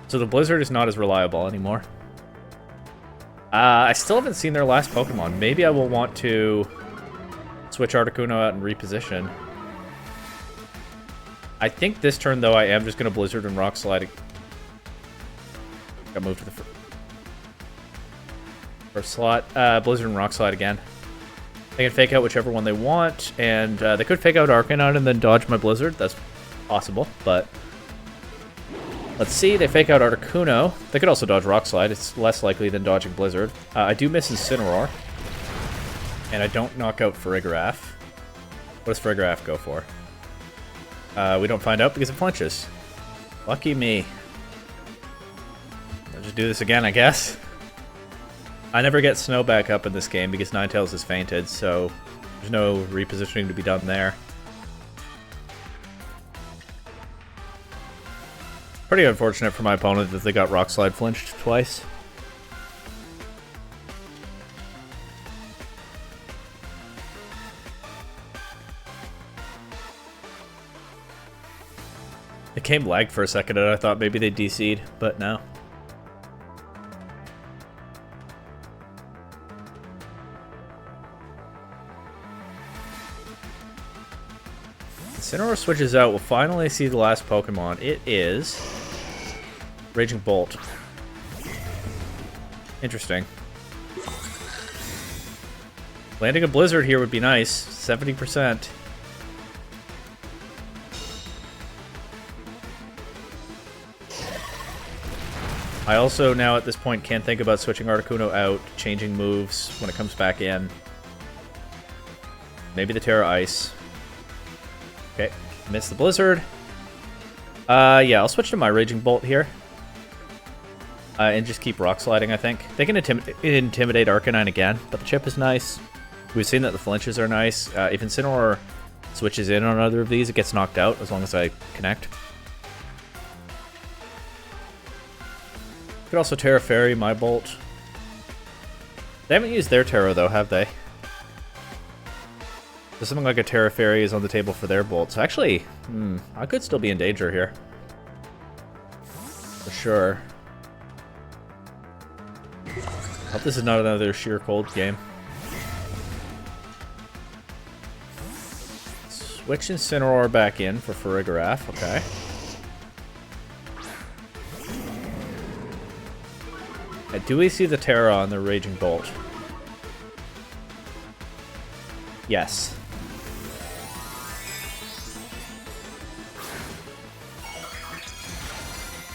S1: So the Blizzard is not as reliable anymore. I still haven't seen their last Pokemon. Maybe I will want to switch Articuno out and reposition. I think this turn, though, I am just going to Blizzard and Rock Slide. Got moved to the first slot. Blizzard and Rock Slide again. They can fake out whichever one they want, and they could fake out Arcanine and then dodge my Blizzard. That's possible, but... Let's see, they fake out Articuno. They could also dodge Rock Slide. It's less likely than dodging Blizzard. I do miss Incineroar. And I don't knock out Farigiraf. What does Farigiraf go for? We don't find out because it flinches. Lucky me. I'll just do this again, I guess. I never get Snow back up in this game because Ninetales is fainted, so there's no repositioning to be done there. Pretty unfortunate for my opponent that they got Rock Slide flinched twice. The game lagged for a second and I thought maybe they DC'd, but no. Incineroar switches out. We'll finally see the last Pokemon. It is... Raging Bolt. Interesting. Landing a Blizzard here would be nice. 70%. I also now at this point can't think about switching Articuno out, changing moves when it comes back in. Maybe the Terra Ice. Okay, miss the Blizzard. Yeah, I'll switch to my Raging Bolt here. And just keep Rock Sliding, I think. They can intimidate Arcanine again, but the chip is nice. We've seen that the flinches are nice. If Incineroar switches in on either of these, it gets knocked out as long as I connect. Could also Terra Fairy my Bolt. They haven't used their Terra though, have they? So something like a Terra Fairy is on the table for their Bolt. So actually, I could still be in danger here. For sure. Hope this is not another sheer cold game. Switch Incineroar back in for Farigiraf, okay. Do we see the Terra on the Raging Bolt? Yes.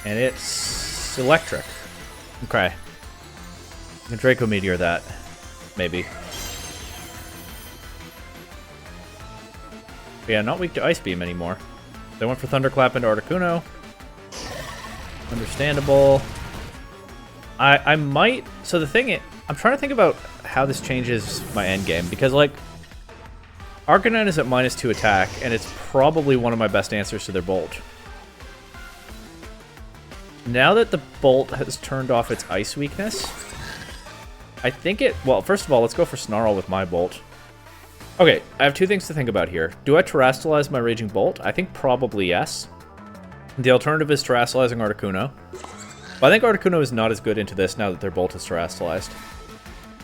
S1: And it's electric. Okay. I can Draco Meteor that. Maybe. But yeah, not weak to Ice Beam anymore. They went for Thunderclap into Articuno. Understandable. I might... So the thing... I'm trying to think about how this changes my endgame. Because, like... Arcanine is at -2 attack, and it's probably one of my best answers to their Bolt. Now that the Bolt has turned off its Ice weakness... I think it... Well, first of all, let's go for Snarl with my Bolt. Okay, I have two things to think about here. Do I Terrastallize my Raging Bolt? I think probably yes. The alternative is Terrastalizing Articuno. But I think Articuno is not as good into this now that their Bolt is Terrastalized.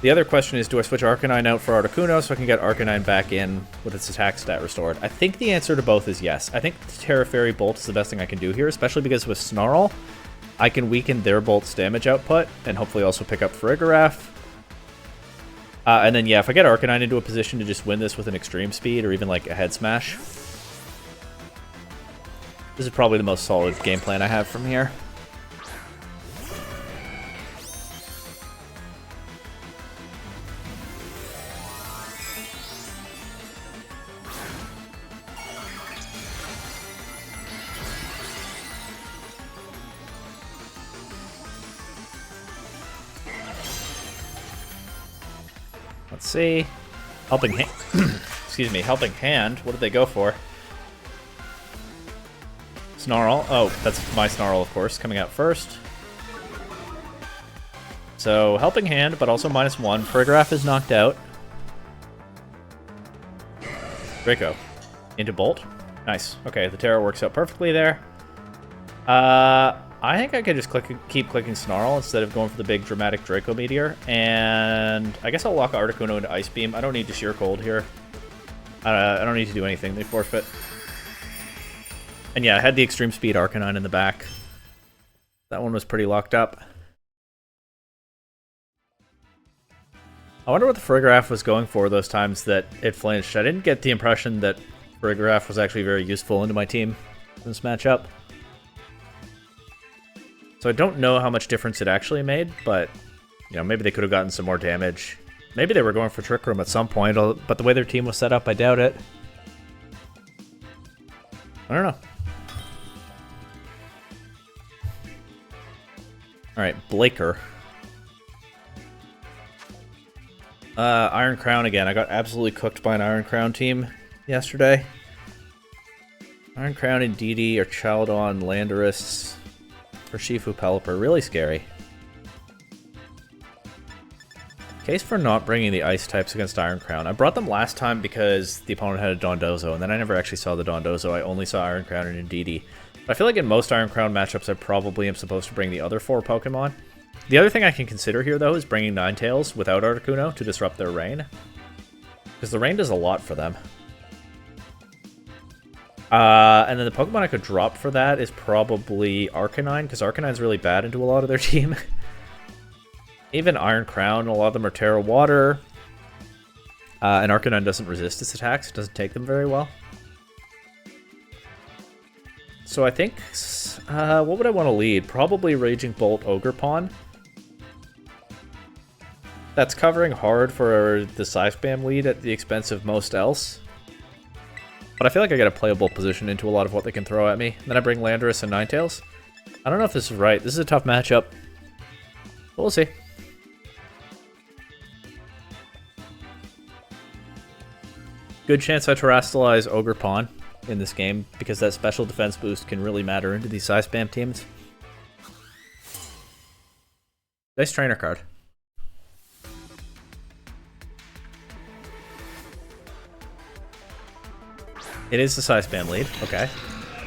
S1: The other question is, do I switch Arcanine out for Articuno so I can get Arcanine back in with its attack stat restored? I think the answer to both is yes. I think the Terra Fairy Bolt is the best thing I can do here, especially because with Snarl, I can weaken their Bolt's damage output and hopefully also pick up Farigiraf. And then, yeah, if I get Arcanine into a position to just win this with an extreme speed or even like a head smash, this is probably the most solid game plan I have from here. Let's see. Helping Hand. Excuse me, Helping Hand. What did they go for? Snarl. Oh, that's my Snarl, of course, coming out first. So, Helping Hand, but also -1. Farigiraf is knocked out. Draco. Into Bolt. Nice. Okay, the Terra works out perfectly there. I think I could just keep clicking Snarl instead of going for the big dramatic Draco Meteor. And I guess I'll lock Articuno into Ice Beam. I don't need to Sheer Cold here. I don't need to do anything. They forfeit. And yeah, I had the Extreme Speed Arcanine in the back. That one was pretty locked up. I wonder what the Farigiraf was going for those times that it flinched. I didn't get the impression that Farigiraf was actually very useful into my team in this matchup. So I don't know how much difference it actually made, but, you know, maybe they could have gotten some more damage. Maybe they were going for Trick Room at some point, but the way their team was set up, I doubt it. I don't know. Alright, Blaker. Iron Crown again. I got absolutely cooked by an Iron Crown team yesterday. Iron Crown and DD or Chaldon, Landorus, or Shifu Pelipper. Really scary. Case for not bringing the Ice types against Iron Crown. I brought them last time because the opponent had a Dondozo, and then I never actually saw the Dondozo. I only saw Iron Crown and Indeedee. But I feel like in most Iron Crown matchups, I probably am supposed to bring the other 4 Pokemon. The other thing I can consider here, though, is bringing Ninetales without Articuno to disrupt their rain. Because the rain does a lot for them. And then the Pokemon I could drop for that is probably Arcanine, because Arcanine's really bad into a lot of their team. Even Iron Crown, a lot of them are Terra Water. And Arcanine doesn't resist its attacks, it doesn't take them very well. So I think, what would I want to lead? Probably Raging Bolt Ogerpon. That's covering hard for the Scythe Spam lead at the expense of most else. But I feel like I get a playable position into a lot of what they can throw at me. Then I bring Landorus and Ninetales. I don't know if this is right. This is a tough matchup. But we'll see. Good chance I Terrastalize Ogerpon in this game, because that special defense boost can really matter into these Scythe Spam teams. Nice trainer card. It is the Scythe Spam lead, okay.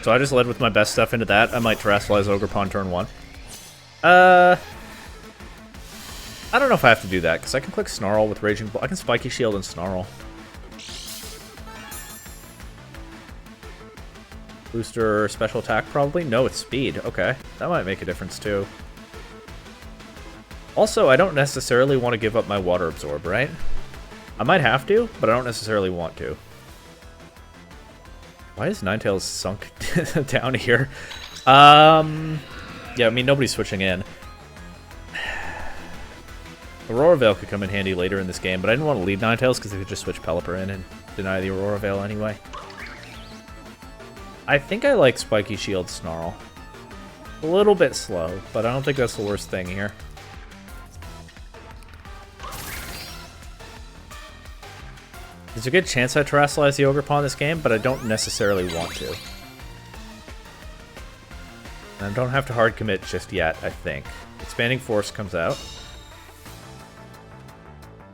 S1: So I just led with my best stuff into that. I might Terrastalize Ogerpon turn 1. I don't know if I have to do that, because I can click Snarl with Raging Bolt. I can Spiky Shield and Snarl. Booster special attack, probably? No, it's speed. Okay, that might make a difference, too. Also, I don't necessarily want to give up my Water Absorb, right? I might have to, but I don't necessarily want to. Why is Ninetales sunk down here? Yeah, I mean, nobody's switching in. Aurora Veil could come in handy later in this game, but I didn't want to lead Ninetales because they could just switch Pelipper in and deny the Aurora Veil anyway. I think I like Spiky Shield Snarl. A little bit slow, but I don't think that's the worst thing here. There's a good chance I Terrasilize the Ogerpon this game, but I don't necessarily want to. And I don't have to hard commit just yet, I think. Expanding Force comes out.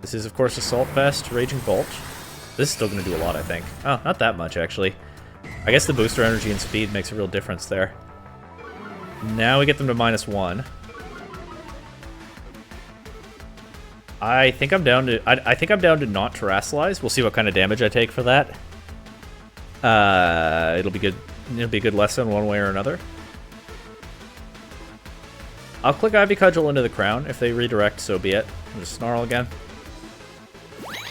S1: This is, of course, Assault Vest, Raging Bolt. This is still going to do a lot, I think. Oh, not that much, actually. I guess the booster energy and speed makes a real difference there. Now we get them to -1. I think I'm down to I think I'm down to not Terrasilize. We'll see what kind of damage I take for that. It'll be good. It'll be a good lesson one way or another. I'll click Ivy Cudgel into the crown. If they redirect, so be it. I'll just Snarl again.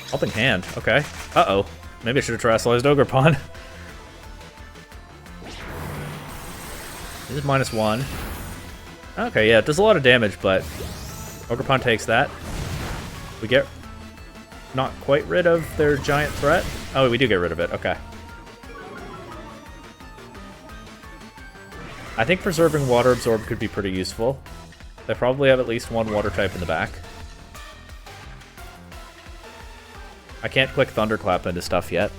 S1: Helping Hand. Okay. Uh-oh. Maybe I should have Terrasalized Ogerpon. This is -1. Okay, yeah, it does a lot of damage, but Ogerpon takes that. We get not quite rid of their giant threat. Oh, we do get rid of it. Okay. I think preserving Water Absorb could be pretty useful. They probably have at least one water type in the back. I can't click Thunderclap into stuff yet.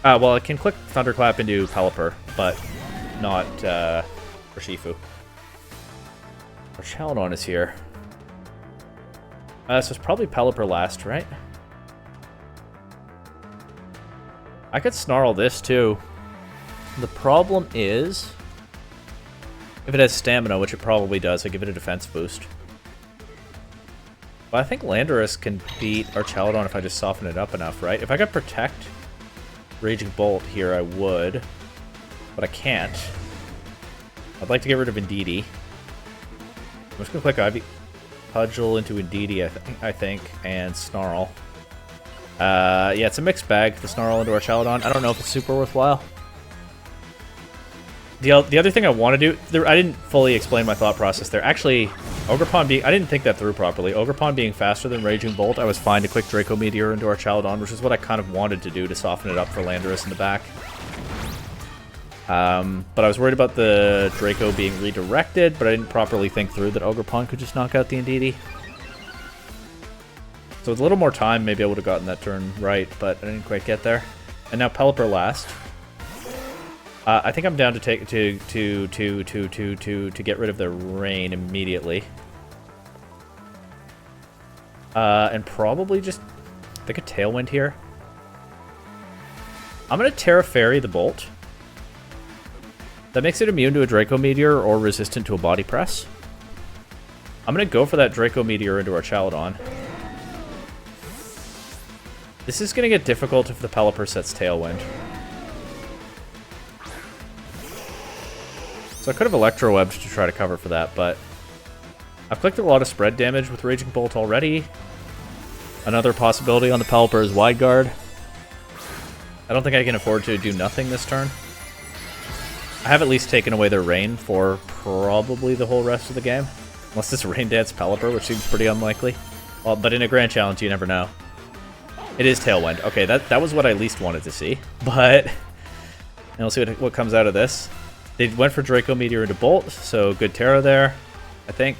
S1: Well, I can click Thunderclap into Pelipper, but not Urshifu. Our Chaladon is here. So it's probably Pelipper last, right? I could Snarl this too. The problem is, if it has Stamina, which it probably does, I give it a defense boost. But I think Landorus can beat our Chaladon if I just soften it up enough, right? If I could Protect Raging Bolt here, I would. But I can't. I'd like to get rid of Indeedee. I'm just going to click Ivy Cudgel into Indeedee, I think, and Snarl. Yeah, it's a mixed bag, the Snarl into our Chaladon. I don't know if it's super worthwhile. The other thing I want to do, I didn't fully explain my thought process there. Actually, Ogerpon being, I didn't think that through properly. Ogerpon being faster than Raging Bolt, I was fine to click Draco Meteor into our Chaladon, which is what I kind of wanted to do to soften it up for Landorus in the back. But I was worried about the Draco being redirected, but I didn't properly think through that Ogerpon could just knock out the Indeedee. So with a little more time, maybe I would have gotten that turn right, but I didn't quite get there. And now Pelipper last. I think I'm down to take to get rid of the rain immediately. And probably just think a Tailwind here. I'm gonna Terra Fairy the Bolt. That makes it immune to a Draco Meteor or resistant to a Body Press. I'm gonna go for that Draco Meteor into our Chaladon. This is gonna get difficult if the Pelipper sets Tailwind. So I could have Electro-Webbed to try to cover for that, but I've clicked a lot of spread damage with Raging Bolt already. Another possibility on the Pelipper is Wide Guard. I don't think I can afford to do nothing this turn. I have at least taken away their rain for probably the whole rest of the game. Unless it's Rain Dance Pelipper, which seems pretty unlikely. Well, but in a Grand Challenge, you never know. It is Tailwind. Okay, that was what I least wanted to see. But, and we'll see what comes out of this. They went for Draco Meteor into Bolt, so good Terra there, I think.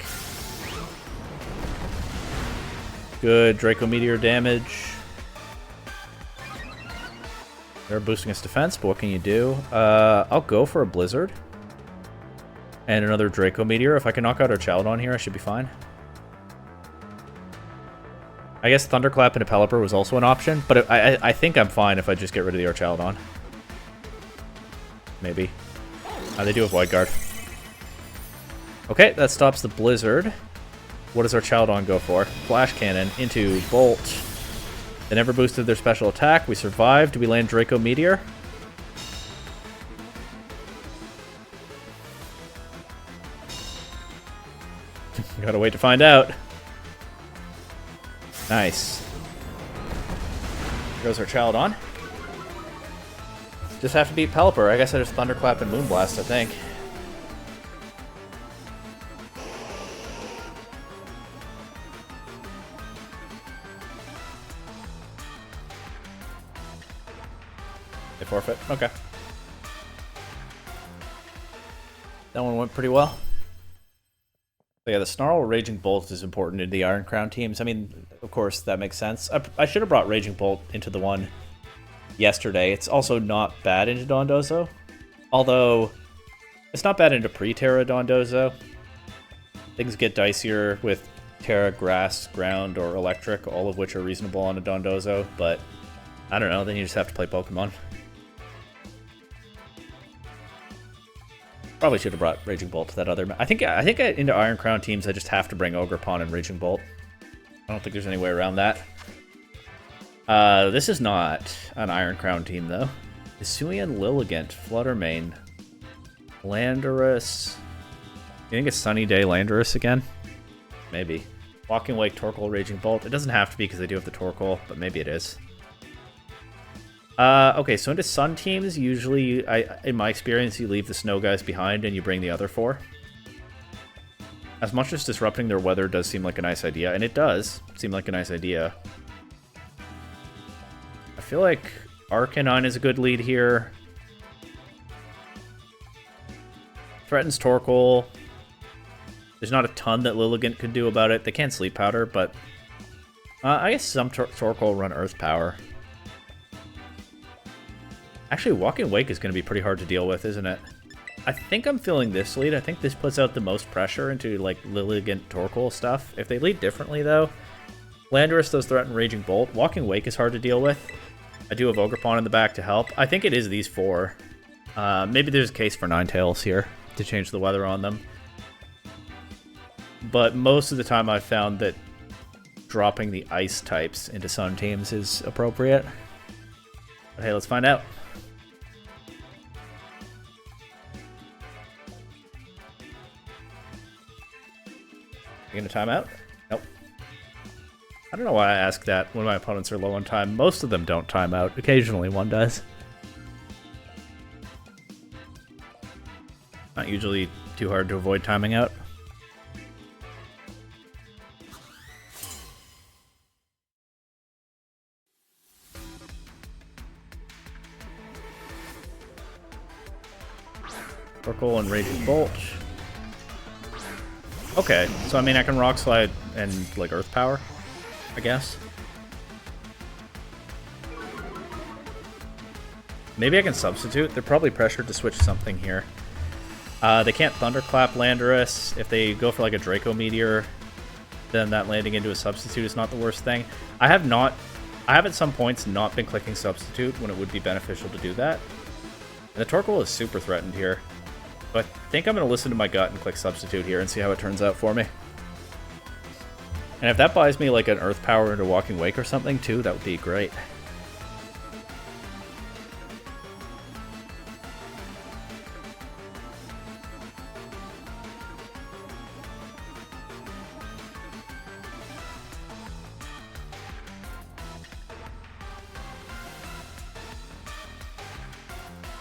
S1: Good Draco Meteor damage. They're boosting its defense, but what can you do? I'll go for a Blizzard. And another Draco Meteor. If I can knock out our Chaladon here, I should be fine. I guess Thunderclap into Pelipper was also an option, but I think I'm fine if I just get rid of the Archaladon. Maybe. They do have Wide Guard. Okay, that stops the Blizzard. What does our Chaladon go for? Flash Cannon into Bolt. They never boosted their special attack. We survived. Do we land Draco Meteor? Gotta wait to find out. Nice. There goes our Chaladon. Just have to beat Pelipper. I guess I just Thunderclap and Moonblast, I think. They forfeit. Okay. That one went pretty well. But yeah, the Snarl Raging Bolt is important in the Iron Crown teams. I mean, of course, that makes sense. I should have brought Raging Bolt into the one yesterday. It's also not bad into Dondozo. Although, it's not bad into pre-Terra Dondozo. Things get dicier with Terra, Grass, Ground, or Electric, all of which are reasonable on a Dondozo. But, I don't know, then you just have to play Pokemon. Probably should have brought Raging Bolt to that other... I think into Iron Crown teams, I just have to bring Ogerpon and Raging Bolt. I don't think there's any way around that. This is not an Iron Crown team, though. Hisuian, Lilligant, Fluttermane, Landorus... You think it's Sunny Day Landorus again? Maybe. Walking Wake, Torkoal, Raging Bolt. It doesn't have to be because they do have the Torkoal, but maybe it is. Okay, so into Sun teams, usually, in my experience, you leave the Snow guys behind and you bring the other 4. As much as disrupting their weather does seem like a nice idea, and it does seem like a nice idea, I feel like Arcanine is a good lead here. Threatens Torkoal. There's not a ton that Lilligant could do about it. They can Sleep Powder, but I guess some Torkoal run Earth Power. Actually, Walking Wake is going to be pretty hard to deal with, isn't it? I think I'm feeling this lead. I think this puts out the most pressure into, like, Lilligant Torkoal stuff. If they lead differently, though, Landorus does threaten Raging Bolt. Walking Wake is hard to deal with. I do have Ogerpon in the back to help. I think it is these 4. Maybe there's a case for Ninetales here to change the weather on them. But most of the time I've found that dropping the Ice types into Sun teams is appropriate. But hey, let's find out. You gonna time out? Nope. I don't know why I ask that when my opponents are low on time. Most of them don't time out. Occasionally one does. Not usually too hard to avoid timing out. Torkoal and Raging Bolt. Okay, so I mean I can Rock Slide and like Earth Power, I guess. Maybe I can substitute. They're probably pressured to switch something here. They can't Thunderclap Landorus. If they go for like a Draco Meteor, then that landing into a substitute is not the worst thing. I have at some points not been clicking substitute when it would be beneficial to do that. And the Torkoal is super threatened here. So I think I'm going to listen to my gut and click substitute here and see how it turns out for me. And if that buys me like an Earth Power into Walking Wake or something too, that would be great.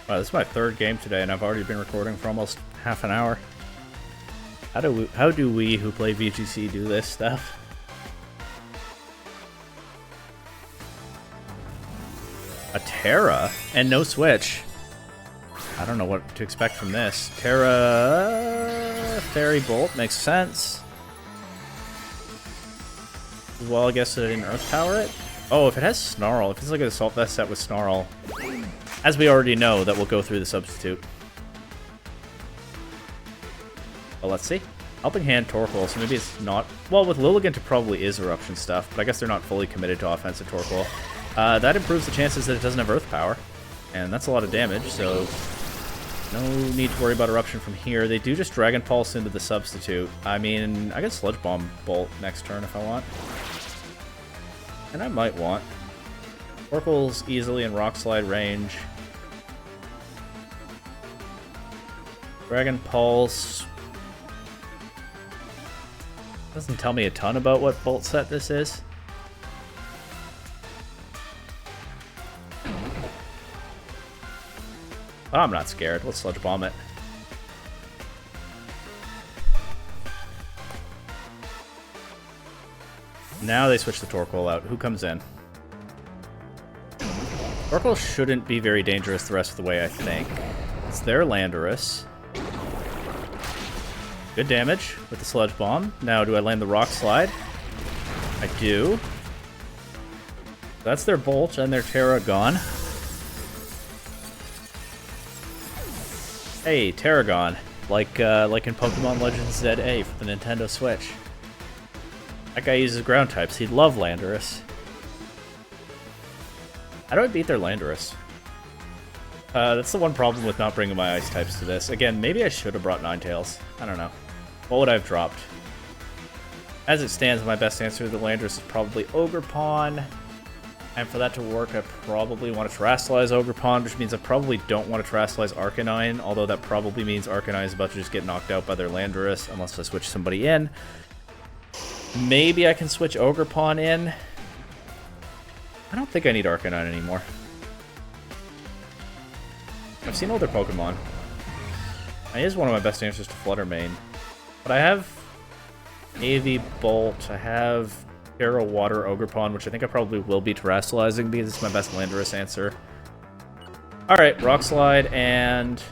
S1: Wow, this is my 3rd game today, and I've already been recording for almost half an hour. How do we who play VGC do this stuff? A Terra and no switch. I don't know what to expect from this. Terra Fairy Bolt makes sense. Well, I guess I didn't Earth Power it. Oh, if it has Snarl, if it's like an Assault Vest set with Snarl, as we already know, that will go through the substitute. Well, let's see. Helping Hand Torkoal, so maybe it's not... Well, with Lilligant, it probably is Eruption stuff, but I guess they're not fully committed to offensive Torkoal. That improves the chances that it doesn't have Earth Power, and that's a lot of damage, so no need to worry about Eruption from here. They do just Dragon Pulse into the substitute. I mean, I can Sludge Bomb Bolt next turn if I want. And I might want. Torkoal's easily in Rock Slide range. Dragon Pulse. Doesn't tell me a ton about what Bolt set this is. But I'm not scared. Let's Sludge Bomb it. Now they switch the Torkoal out. Who comes in? Torkoal shouldn't be very dangerous the rest of the way, I think. It's their Landorus. Good damage with the Sludge Bomb. Now, do I land the Rock Slide? I do. That's their Bolt and their Terra gone. Hey, Terragon. Like in Pokemon Legends ZA for the Nintendo Switch. That guy uses ground types. He'd love Landorus. How do I beat their Landorus? That's the one problem with not bringing my ice types to this. Again, maybe I should have brought Ninetales. I don't know. What would I have dropped? As it stands, my best answer to the Landorus is probably Ogerpon. And for that to work, I probably want to Terrasilize Ogerpon, which means I probably don't want to Terrasilize Arcanine, although that probably means Arcanine is about to just get knocked out by their Landorus, unless I switch somebody in. Maybe I can switch Ogerpon in. I don't think I need Arcanine anymore. I've seen older Pokemon. It is one of my best answers to Flutter Mane. But I have AV Bolt, I have Terra Water Ogerpon, which I think I probably will be Terrasilizing because it's my best Landorus answer. Alright, Rock Slide and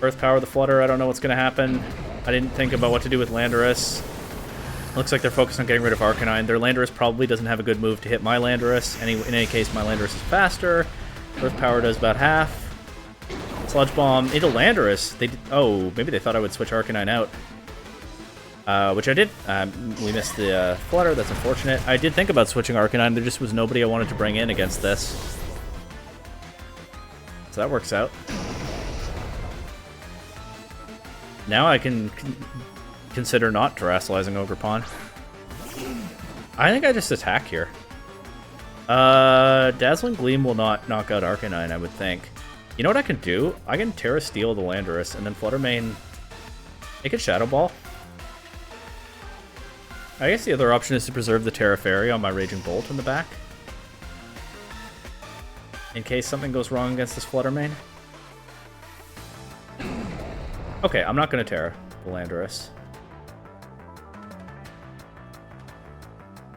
S1: Earth Power the Flutter. I don't know what's going to happen. I didn't think about what to do with Landorus. Looks like they're focused on getting rid of Arcanine. Their Landorus probably doesn't have a good move to hit my Landorus. In any case, my Landorus is faster. Earth Power does about half. Sludge Bomb into Landorus. Oh, maybe they thought I would switch Arcanine out. Which I did. We missed the Flutter. That's unfortunate. I did think about switching Arcanine. There just was nobody I wanted to bring in against this. So that works out. Now I can consider not Terrasilizing Ogerpon. I think I just attack here. Dazzling Gleam will not knock out Arcanine, I would think. You know what I can do? I can Terra Steel the Landorus, and then Flutter Mane make it Shadow Ball. I guess the other option is to preserve the Terra Fairy on my Raging Bolt in the back. In case something goes wrong against this Flutter Mane. Okay, I'm not going to Terra the Landorus.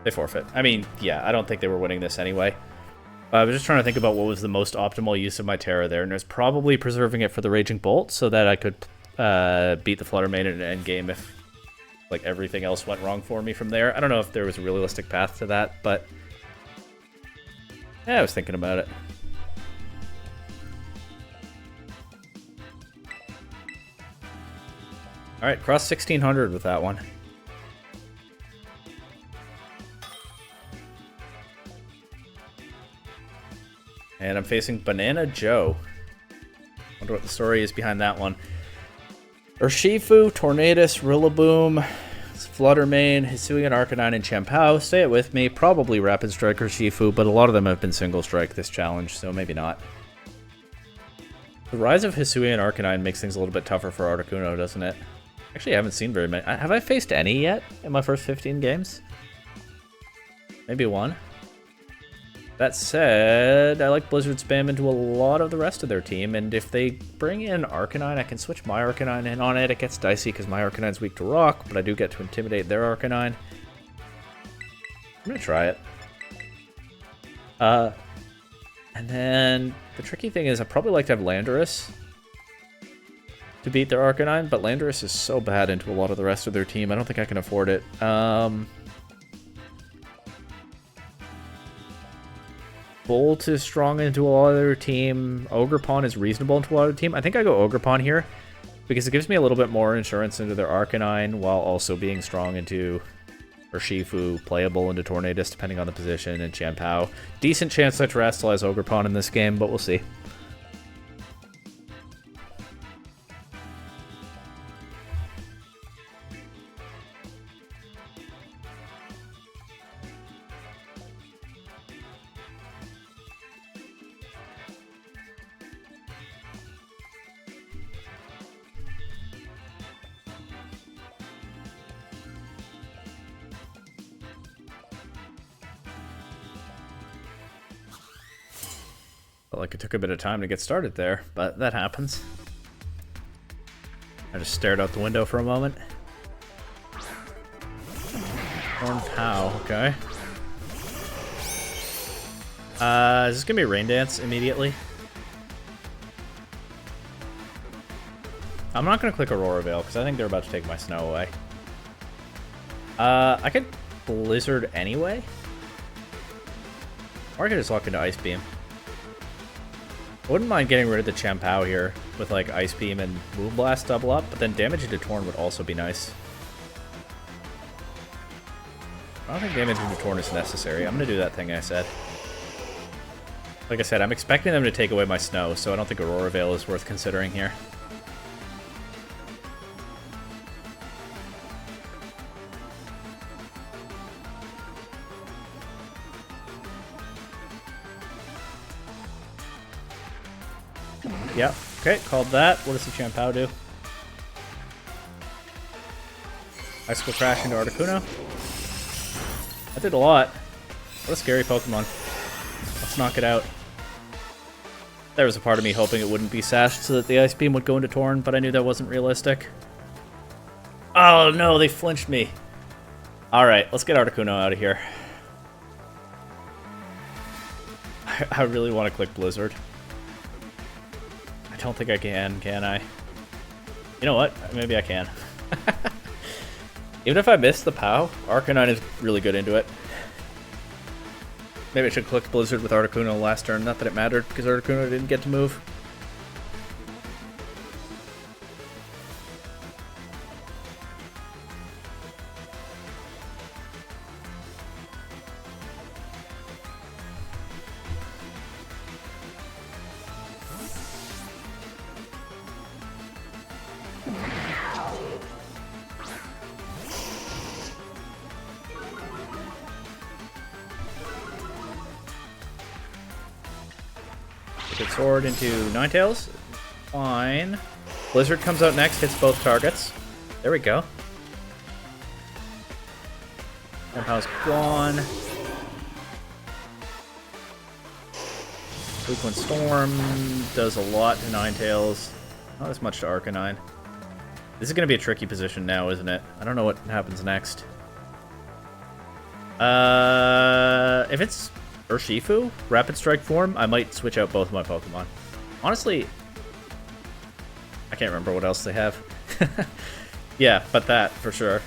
S1: They forfeit. I mean, yeah, I don't think they were winning this anyway. I was just trying to think about what was the most optimal use of my Terra there, and it was probably preserving it for the Raging Bolt so that I could beat the Flutter Mane in an endgame if like everything else went wrong for me from there. I don't know if there was a realistic path to that, but yeah, I was thinking about it. Alright, cross 1600 with that one. And I'm facing Banana Joe. Wonder what the story is behind that one. Urshifu, Tornadus, Rillaboom, Flutter Mane, Hisuian Arcanine, and Champao. Say it with me. Probably Rapid Strike Urshifu, but a lot of them have been Single Strike this challenge, so maybe not. The rise of Hisuian Arcanine makes things a little bit tougher for Articuno, doesn't it? Actually, I haven't seen very many. Have I faced any yet in my first 15 games? Maybe one. That said, I like Blizzard spam into a lot of the rest of their team, and if they bring in Arcanine, I can switch my Arcanine in on it. It gets dicey because my Arcanine's weak to Rock, but I do get to intimidate their Arcanine. I'm going to try it. And then the tricky thing is I'd probably like to have Landorus to beat their Arcanine, but Landorus is so bad into a lot of the rest of their team, I don't think I can afford it. Bolt is strong into a lot of their team. Ogerpon is reasonable into a lot of the team. I think I go Ogerpon here because it gives me a little bit more insurance into their Arcanine while also being strong into Urshifu, playable into Tornadus depending on the position, and Champao. Decent chance I Terrasilize Ogerpon in this game, but we'll see. Felt like it took a bit of time to get started there, but that happens. I just stared out the window for a moment. Hornpow, okay. Is this gonna be Rain Dance immediately? I'm not going to click Aurora Veil because I think they're about to take my snow away. I could Blizzard anyway. Or I could just walk into Ice Beam. I wouldn't mind getting rid of the Champao here with like Ice Beam and Moonblast double up, but then damage into Torn would also be nice. I don't think damage into Torn is necessary. I'm going to do that thing I said. Like I said, I'm expecting them to take away my snow, so I don't think Aurora Veil is worth considering here. Yep. Okay, called that. What does the Champao do? Icicle Crash into Articuno. That did a lot. What a scary Pokemon. Let's knock it out. There was a part of me hoping it wouldn't be sashed so that the Ice Beam would go into Torn, but I knew that wasn't realistic. Oh no, they flinched me. Alright, let's get Articuno out of here. I really want to click Blizzard. I don't think I can I? You know what? Maybe I can. Even if I miss the POW, Arcanine is really good into it. Maybe I should click Blizzard with Articuno last turn. Not that it mattered, because Articuno didn't get to move. Good sword into Ninetales. Fine. Blizzard comes out next, hits both targets. There we go. Champau's gone. Frequent Storm does a lot to Ninetales. Not as much to Arcanine. This is going to be a tricky position now, isn't it? I don't know what happens next. If it's Urshifu, Rapid Strike form, I might switch out both of my Pokemon. Honestly, I can't remember what else they have. Yeah, but that, for sure.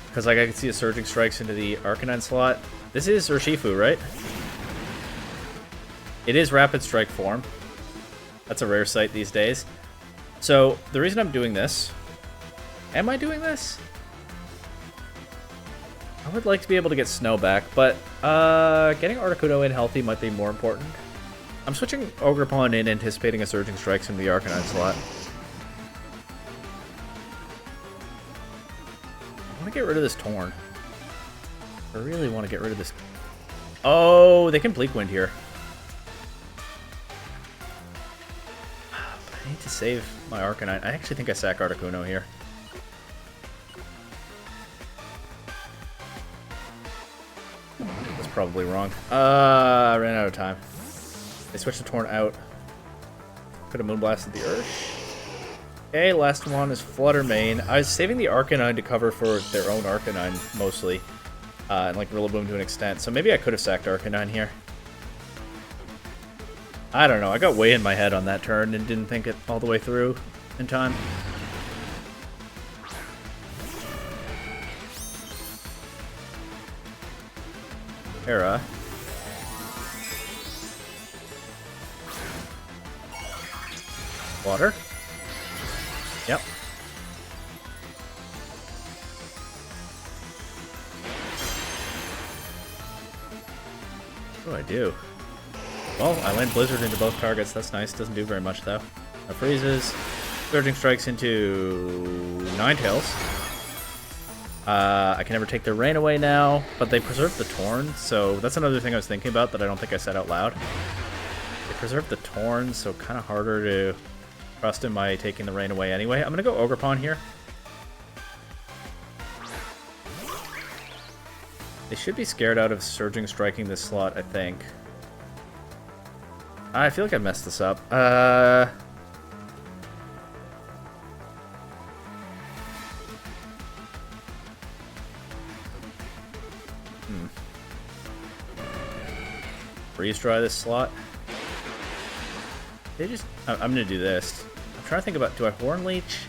S1: Because like I can see a Surging Strikes into the Arcanine slot. This is Urshifu, right? It is Rapid Strike form. That's a rare sight these days. So, the reason I'm doing this... Am I doing this? I would like to be able to get Snow back, but getting Articuno in healthy might be more important. I'm switching Ogerpon in, anticipating a Surging Strikes in the Arcanine slot. I want to get rid of this Torn. I really want to get rid of this. Oh, they can Bleak Wind here. But I need to save my Arcanine. I actually think I sack Articuno here. That's probably wrong. I ran out of time. They switched the Torn out. Could have Moonblasted the Earth. Okay, last one is Flutter Mane. I was saving the Arcanine to cover for their own Arcanine, mostly. And like Rillaboom to an extent. So maybe I could have sacked Arcanine here. I don't know. I got way in my head on that turn and didn't think it all the way through in time. Era. Water. Yep. What do I do? Well, I land Blizzard into both targets. That's nice. Doesn't do very much, though. That freezes. Surging Strikes into Ninetales. I can never take their rain away now, but they preserve the Torn, so that's another thing I was thinking about that I don't think I said out loud. They preserve the Torn, so kind of harder to trust in my taking the rain away anyway. I'm going to go Ogerpon here. They should be scared out of Surging Striking this slot, I think. I feel like I messed this up. Freeze dry this slot. I'm gonna do this. I'm trying to think about, do I Horn Leech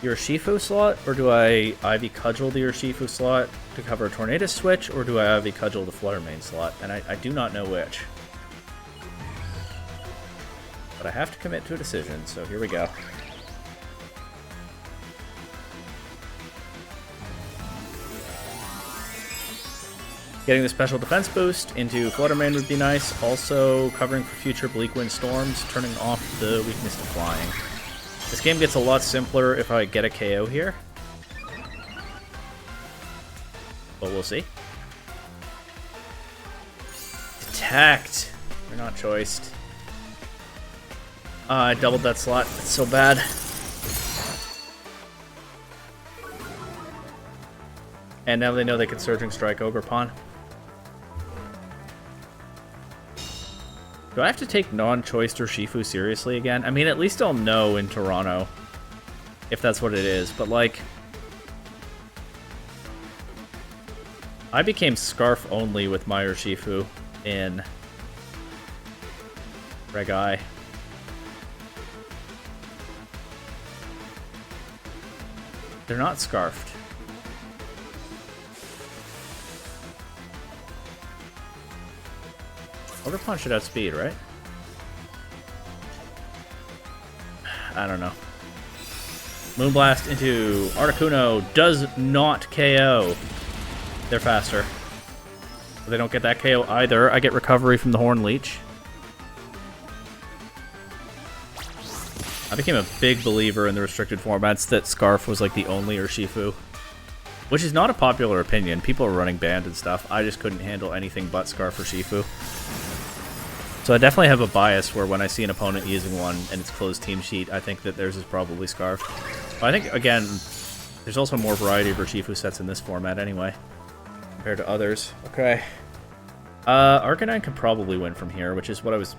S1: the Urshifu slot, or do I Ivy Cudgel the Urshifu slot to cover a Tornadus switch, or do I Ivy Cudgel the Flutter Mane slot? And I do not know which. But I have to commit to a decision, so here we go. Getting the special defense boost into Flutter Mane would be nice. Also, covering for future Bleak Wind Storms, turning off the weakness to flying. This game gets a lot simpler if I get a KO here. But we'll see. Detect! You're not choiced. I doubled that slot. It's so bad. And now they know they can Surging Strike Ogerpon. Do I have to take non-choiced Urshifu seriously again? I mean, at least I'll know in Toronto if that's what it is, but like... I became Scarf only with my Urshifu in Reg-I. They're not Scarfed. Ogerpon should have speed, right? I don't know. Moonblast into Articuno does not KO. They're faster. They don't get that KO either. I get recovery from the Horn Leech. I became a big believer in the restricted formats that Scarf was like the only Urshifu. Which is not a popular opinion. People are running banned and stuff. I just couldn't handle anything but Scarf Urshifu. So I definitely have a bias where when I see an opponent using one and it's closed team sheet, I think that theirs is probably Scarf. But I think, again, there's also more variety of Urshifu sets in this format anyway, compared to others. Okay. Arcanine could probably win from here, which is what I was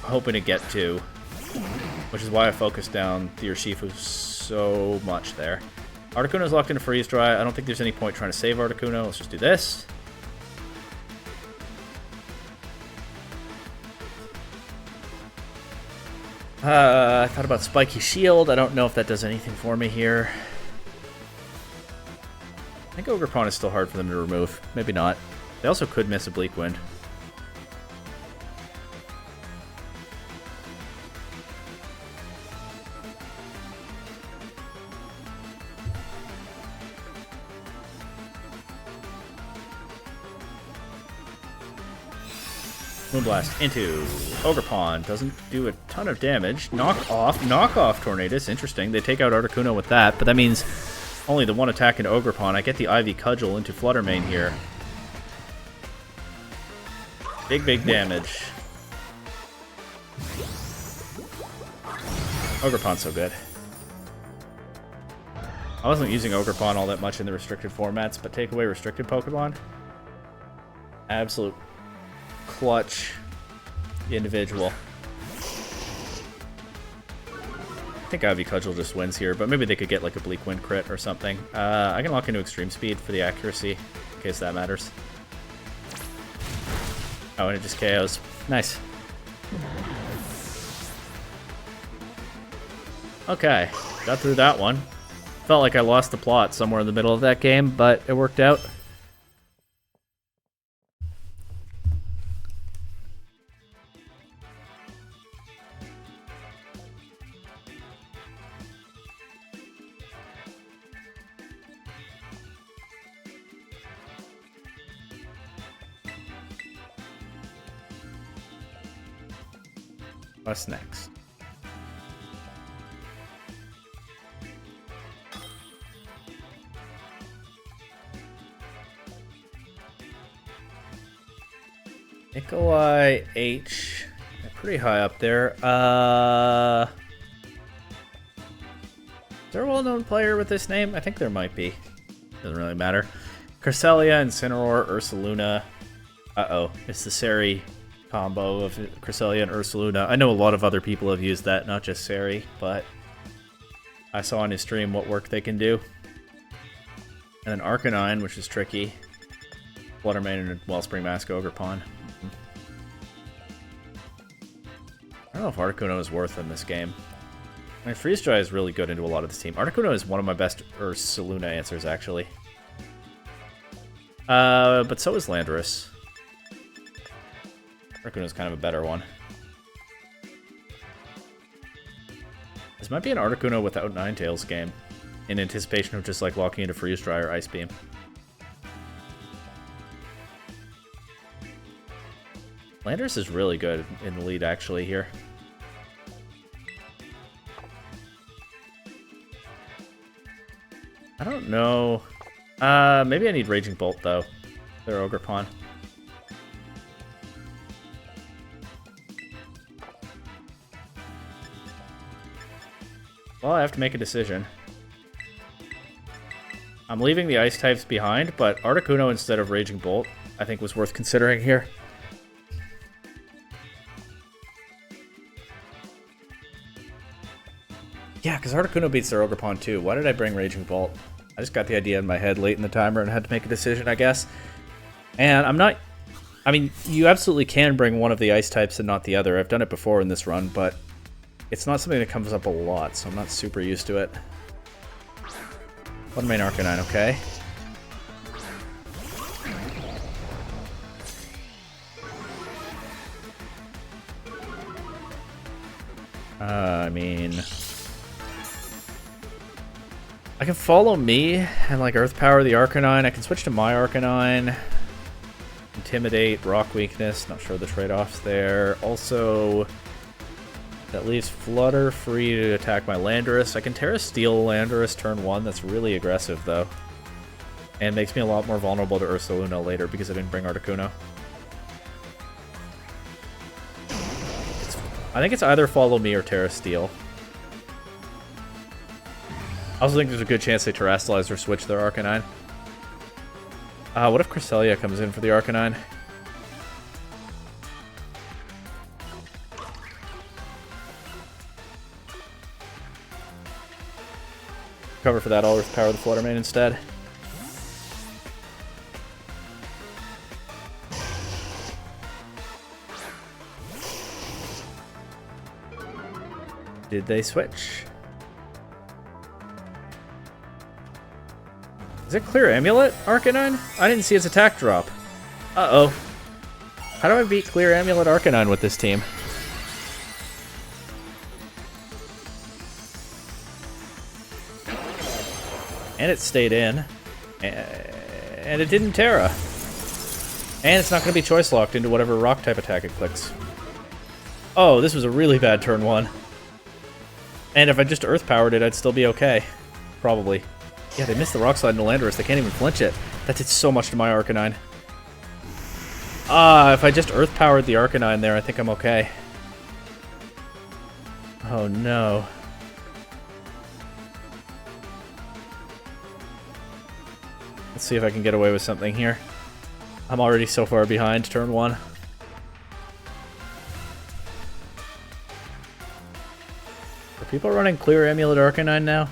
S1: hoping to get to. Which is why I focused down the Urshifu so much there. Articuno's locked into Freeze Dry. I don't think there's any point trying to save Articuno. Let's just do this. I thought about Spiky Shield. I don't know if that does anything for me here. I think Ogerpon is still hard for them to remove. Maybe not. They also could miss a Bleak Wind. Moonblast into Ogerpon. Doesn't do a ton of damage. Knock off Tornadus. Interesting. They take out Articuno with that, but that means only the one attack into Ogerpon. I get the Ivy Cudgel into Flutter Mane here. Big damage. Ogerpon's so good. I wasn't using Ogerpon all that much in the restricted formats, but take away restricted Pokemon. Absolute clutch individual. I think Ivy Cudgel just wins here, but maybe they could get like a Bleak Wind crit or something. I can lock into Extreme Speed for the accuracy, in case that matters. Oh, and it just KOs. Nice. Okay, got through that one. Felt like I lost the plot somewhere in the middle of that game, but it worked out. What's next? Nikolai H. They're pretty high up there. Is there a well-known player with this name? I think there might be. Doesn't really matter. Cresselia, Incineroar, Ursaluna. Uh-oh. It's the Seri combo of Cresselia and Ursaluna. I know a lot of other people have used that, not just Seri, but I saw on his stream what work they can do. And then Arcanine, which is tricky. Fluttermane and Wellspring Mask Ogerpon. I don't know if Articuno is worth in this game. I mean, Freeze Dry is really good into a lot of this team. Articuno is one of my best Ursaluna answers, actually. But so is Landorus. Articuno is kind of a better one. This might be an Articuno without Ninetales game, in anticipation of just like locking into Freeze Dry or Ice Beam. Landorus is really good in the lead, actually, here. I don't know. Maybe I need Raging Bolt, though. They're Ogre Pawn. Well, I have to make a decision. I'm leaving the Ice types behind, but Articuno instead of Raging Bolt, I think was worth considering here. Yeah, because Articuno beats their Ogre Pawn too. Why did I bring Raging Bolt? I just got the idea in my head late in the timer and had to make a decision, I guess. And I'm not... I mean, you absolutely can bring one of the Ice types and not the other. I've done it before in this run, but it's not something that comes up a lot, so I'm not super used to it. One main Arcanine, okay. I mean... I can follow me and like Earth Power the Arcanine. I can switch to my Arcanine. Intimidate, Rock Weakness. Not sure the trade-offs there. Also, that leaves Flutter free to attack my Landorus. I can Terra Steel Landorus turn 1. That's really aggressive though. And makes me a lot more vulnerable to Ursaluna later because I didn't bring Articuno. I think it's either Follow Me or Terra Steel. I also think there's a good chance they Terrastallize or switch their Arcanine. What if Cresselia comes in for the Arcanine? Cover for that, I'll Earth Power the Flutter Mane instead. Did they switch? Is it Clear Amulet, Arcanine? I didn't see its attack drop. Uh-oh. How do I beat Clear Amulet Arcanine with this team? And it stayed in. And it didn't Terra. And it's not going to be choice locked into whatever rock type attack it clicks. Oh, this was a really bad turn 1. And if I just Earth Powered it, I'd still be okay. Probably. Yeah, they missed the Rock Slide into Landorus. They can't even flinch it. That did so much to my Arcanine. If I just Earth Powered the Arcanine there, I think I'm okay. Oh no. Let's see if I can get away with something here. I'm already so far behind turn 1. Are people running Clear Amulet Arcanine now?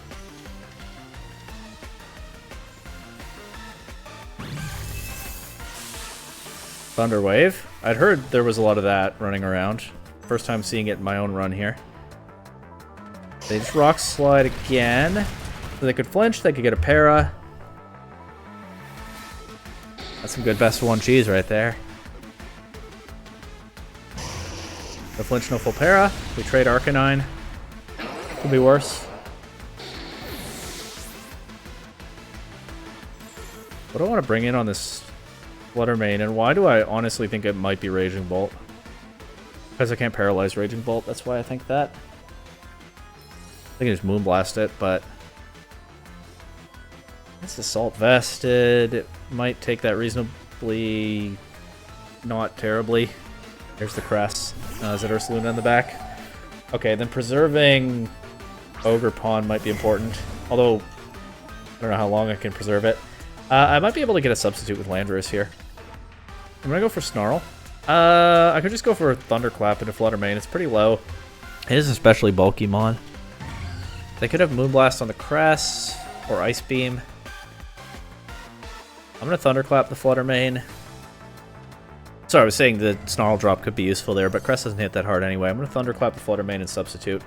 S1: Thunder Wave. I'd heard there was a lot of that running around. First time seeing it in my own run here. They just Rock Slide again. So they could flinch, they could get a para. That's some good best of 1 cheese right there. No flinch, no full para. We trade Arcanine. Could be worse. What do I want to bring in on this Flutter Mane, and why do I honestly think it might be Raging Bolt? Because I can't paralyze Raging Bolt, that's why I think that. I think I just Moonblast it, but it's Assault Vested. It might take that reasonably, not terribly. There's the crest. Is it Ursaluna in the back? Okay, then preserving Ogre Pawn might be important. Although, I don't know how long I can preserve it. I might be able to get a substitute with Landorus here. I'm gonna go for Snarl. I could just go for Thunderclap into Flutter Mane. It's pretty low. It is especially bulky mon. They could have Moonblast on the crest or Ice Beam. I'm gonna Thunderclap the Flutter Mane. Sorry, I was saying the Snarl drop could be useful there, but Crest doesn't hit that hard anyway. I'm going to Thunderclap the Flutter Mane and Substitute.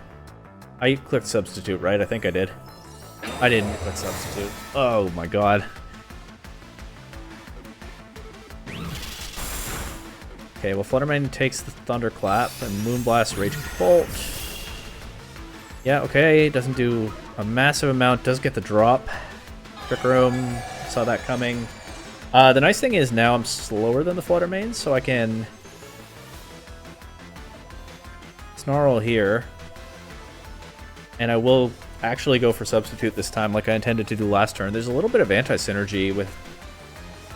S1: I clicked Substitute, right? I think I did. I didn't click Substitute. Oh my god. Okay, well, Flutter Mane takes the Thunderclap and Moonblast Raging Bolt. Yeah, okay, doesn't do a massive amount, does get the drop. Trick Room, saw that coming. The nice thing is now I'm slower than the Flutter Mane, so I can Snarl here. And I will actually go for Substitute this time like I intended to do last turn. There's a little bit of anti-synergy with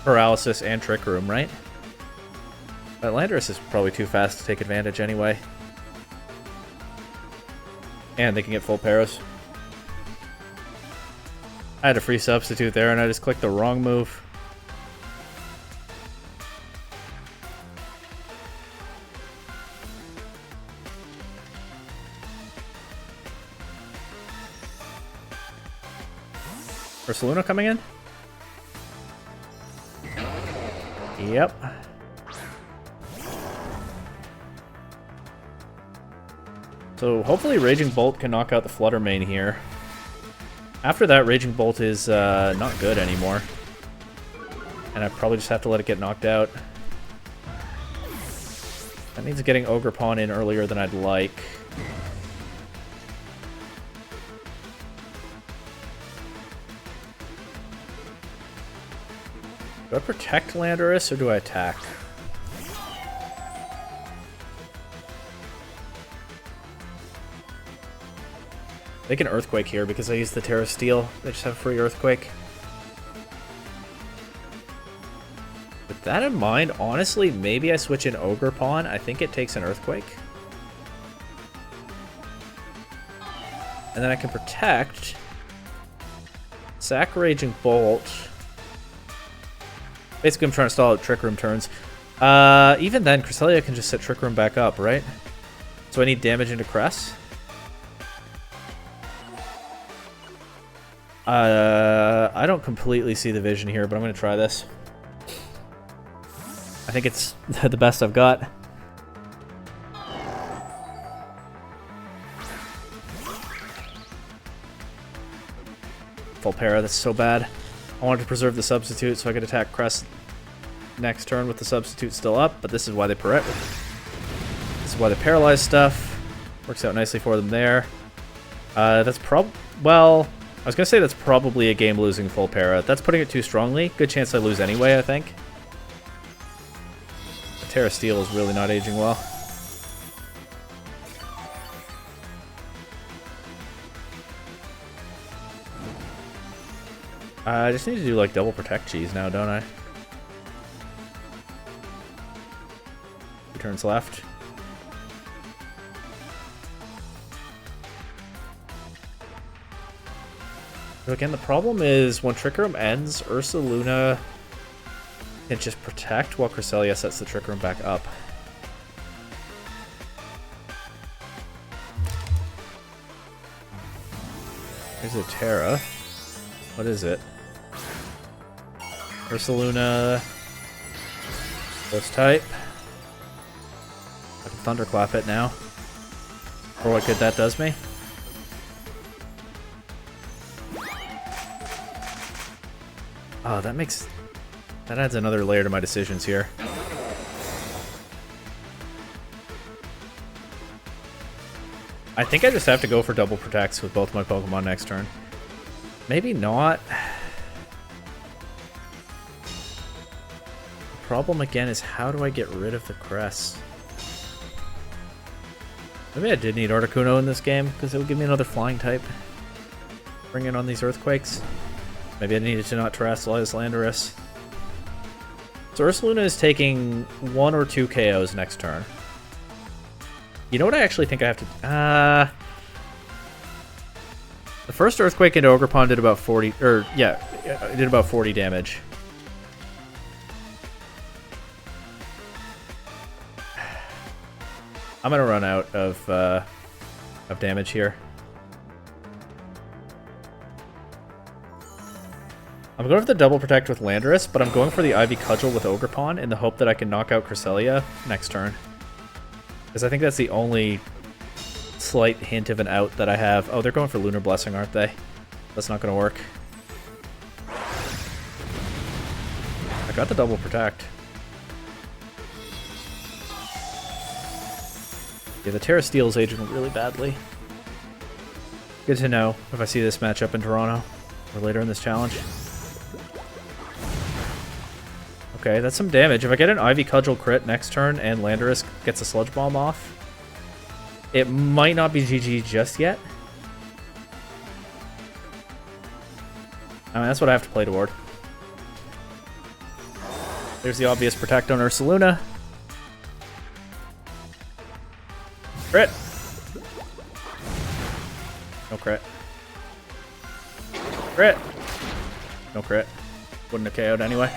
S1: Paralysis and Trick Room, right? But Landorus is probably too fast to take advantage anyway. And they can get full Paras. I had a free Substitute there and I just clicked the wrong move. Ursaluna coming in? Yep. So hopefully Raging Bolt can knock out the Flutter Mane here. After that, Raging Bolt is not good anymore. And I probably just have to let it get knocked out. That means getting Ogre Pawn in earlier than I'd like. Do I protect Landorus or do I attack? They can Earthquake here because I used the Terra Steel. They just have free Earthquake. With that in mind, honestly, maybe I switch in Ogre Pawn. I think it takes an Earthquake. And then I can protect. Sack Raging Bolt. Basically, I'm trying to stall out Trick Room turns. Even then, Cresselia can just set Trick Room back up, right? So I need damage into Cress. I don't completely see the vision here, but I'm going to try this. I think it's the best I've got. Full para, that's so bad. I wanted to preserve the Substitute so I could attack Crest next turn with the Substitute still up, but this is why they This is why they paralyze stuff. Works out nicely for them there. That's well, I was going to say that's probably a game-losing full para. That's putting it too strongly. Good chance I lose anyway, I think. The Terra Steel is really not aging well. I just need to do like double protect cheese now, don't I? 2 turns left. So again, the problem is when Trick Room ends, Ursaluna can just protect while Cresselia sets the Trick Room back up. There's a Terra. What is it? Ursaluna. Ghost type. I can Thunderclap it now. For what good that does me. Oh, that adds another layer to my decisions here. I think I just have to go for double protects with both my Pokemon next turn. Maybe not. The problem again is how do I get rid of the Cress? Maybe I did need Articuno in this game because it would give me another flying type. Bring in on these Earthquakes. Maybe I needed to not Terrasilize Landorus. So Ursaluna is taking 1 or 2 KOs next turn. You know what I actually think I have to... the first Earthquake into Ogre Pawn did about 40... it did about 40 damage. I'm gonna run out of damage here. I'm going for the double protect with Landorus, but I'm going for the Ivy Cudgel with Ogerpon in the hope that I can knock out Cresselia next turn. Because I think that's the only slight hint of an out that I have. Oh, they're going for Lunar Blessing, aren't they? That's not going to work. I got the double protect. Yeah, the Terra Steel's aging really badly. Good to know if I see this matchup in Toronto or later in this challenge. Okay, that's some damage. If I get an Ivy Cudgel crit next turn and Landorus gets a Sludge Bomb off, it might not be GG just yet. I mean, that's what I have to play toward. There's the obvious protect on Ursaluna. Crit! No crit. Crit! No crit. Wouldn't have KO'd anyway.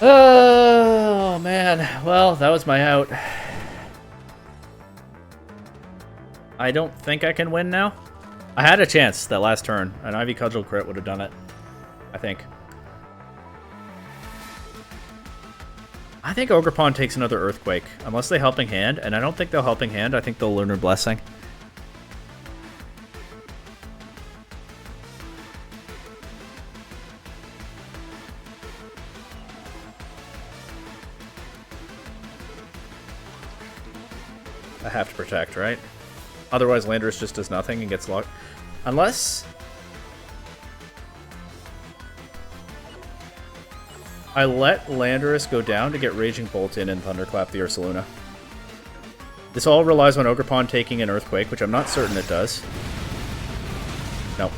S1: Oh, man. Well, that was my out. I don't think I can win now. I had a chance that last turn. An Ivy Cudgel crit would have done it. I think. I think Ogerpon takes another Earthquake. Unless they Helping Hand, and I don't think they'll Helping Hand. I think they'll Lunar Blessing. I have to protect, right? Otherwise, Landorus just does nothing and gets locked. Unless I let Landorus go down to get Raging Bolt in and Thunderclap the Ursaluna. This all relies on Ogerpon taking an Earthquake, which I'm not certain it does. No.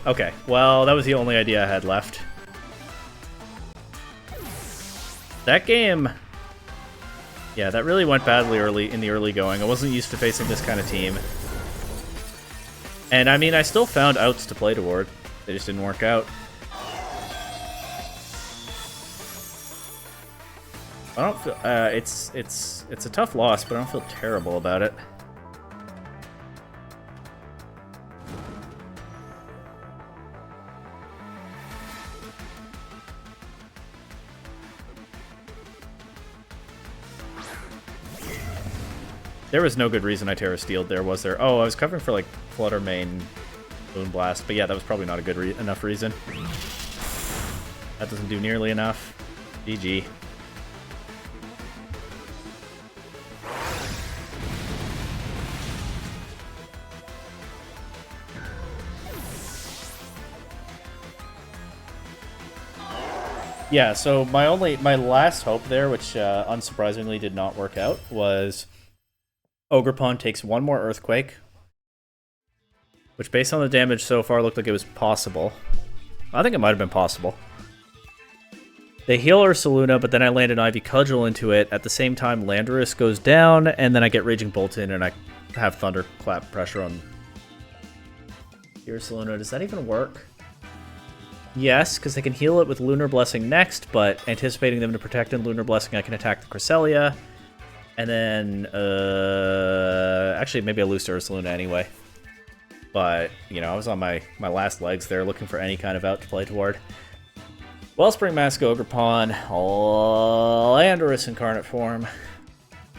S1: Okay, well, that was the only idea I had left. That game... Yeah, that really went badly in the early going. I wasn't used to facing this kind of team. And I mean, I still found outs to play toward. They just didn't work out. I don't feel it's a tough loss, but I don't feel terrible about it. There was no good reason I Terra Steeled there, was there? Oh, I was covering for like Flutter Mane, Moonblast, but yeah, that was probably not a good enough reason. That doesn't do nearly enough. GG. Yeah, so my last hope there, which unsurprisingly did not work out, was Ogerpon takes one more Earthquake, which based on the damage so far looked like it was possible. I think it might have been possible. They heal Ursaluna, but then I land an Ivy Cudgel into it. At the same time, Landorus goes down, and then I get Raging Bolt in, and I have Thunderclap pressure on Ursaluna. Does that even work? Yes, because I can heal it with Lunar Blessing next, but anticipating them to protect in Lunar Blessing, I can attack the Cresselia. And then, actually, maybe I'll lose to Ursaluna anyway. But, you know, I was on my last legs there, looking for any kind of out to play toward. Wellspring Mask, Ogerpon, Landorus Incarnate Form,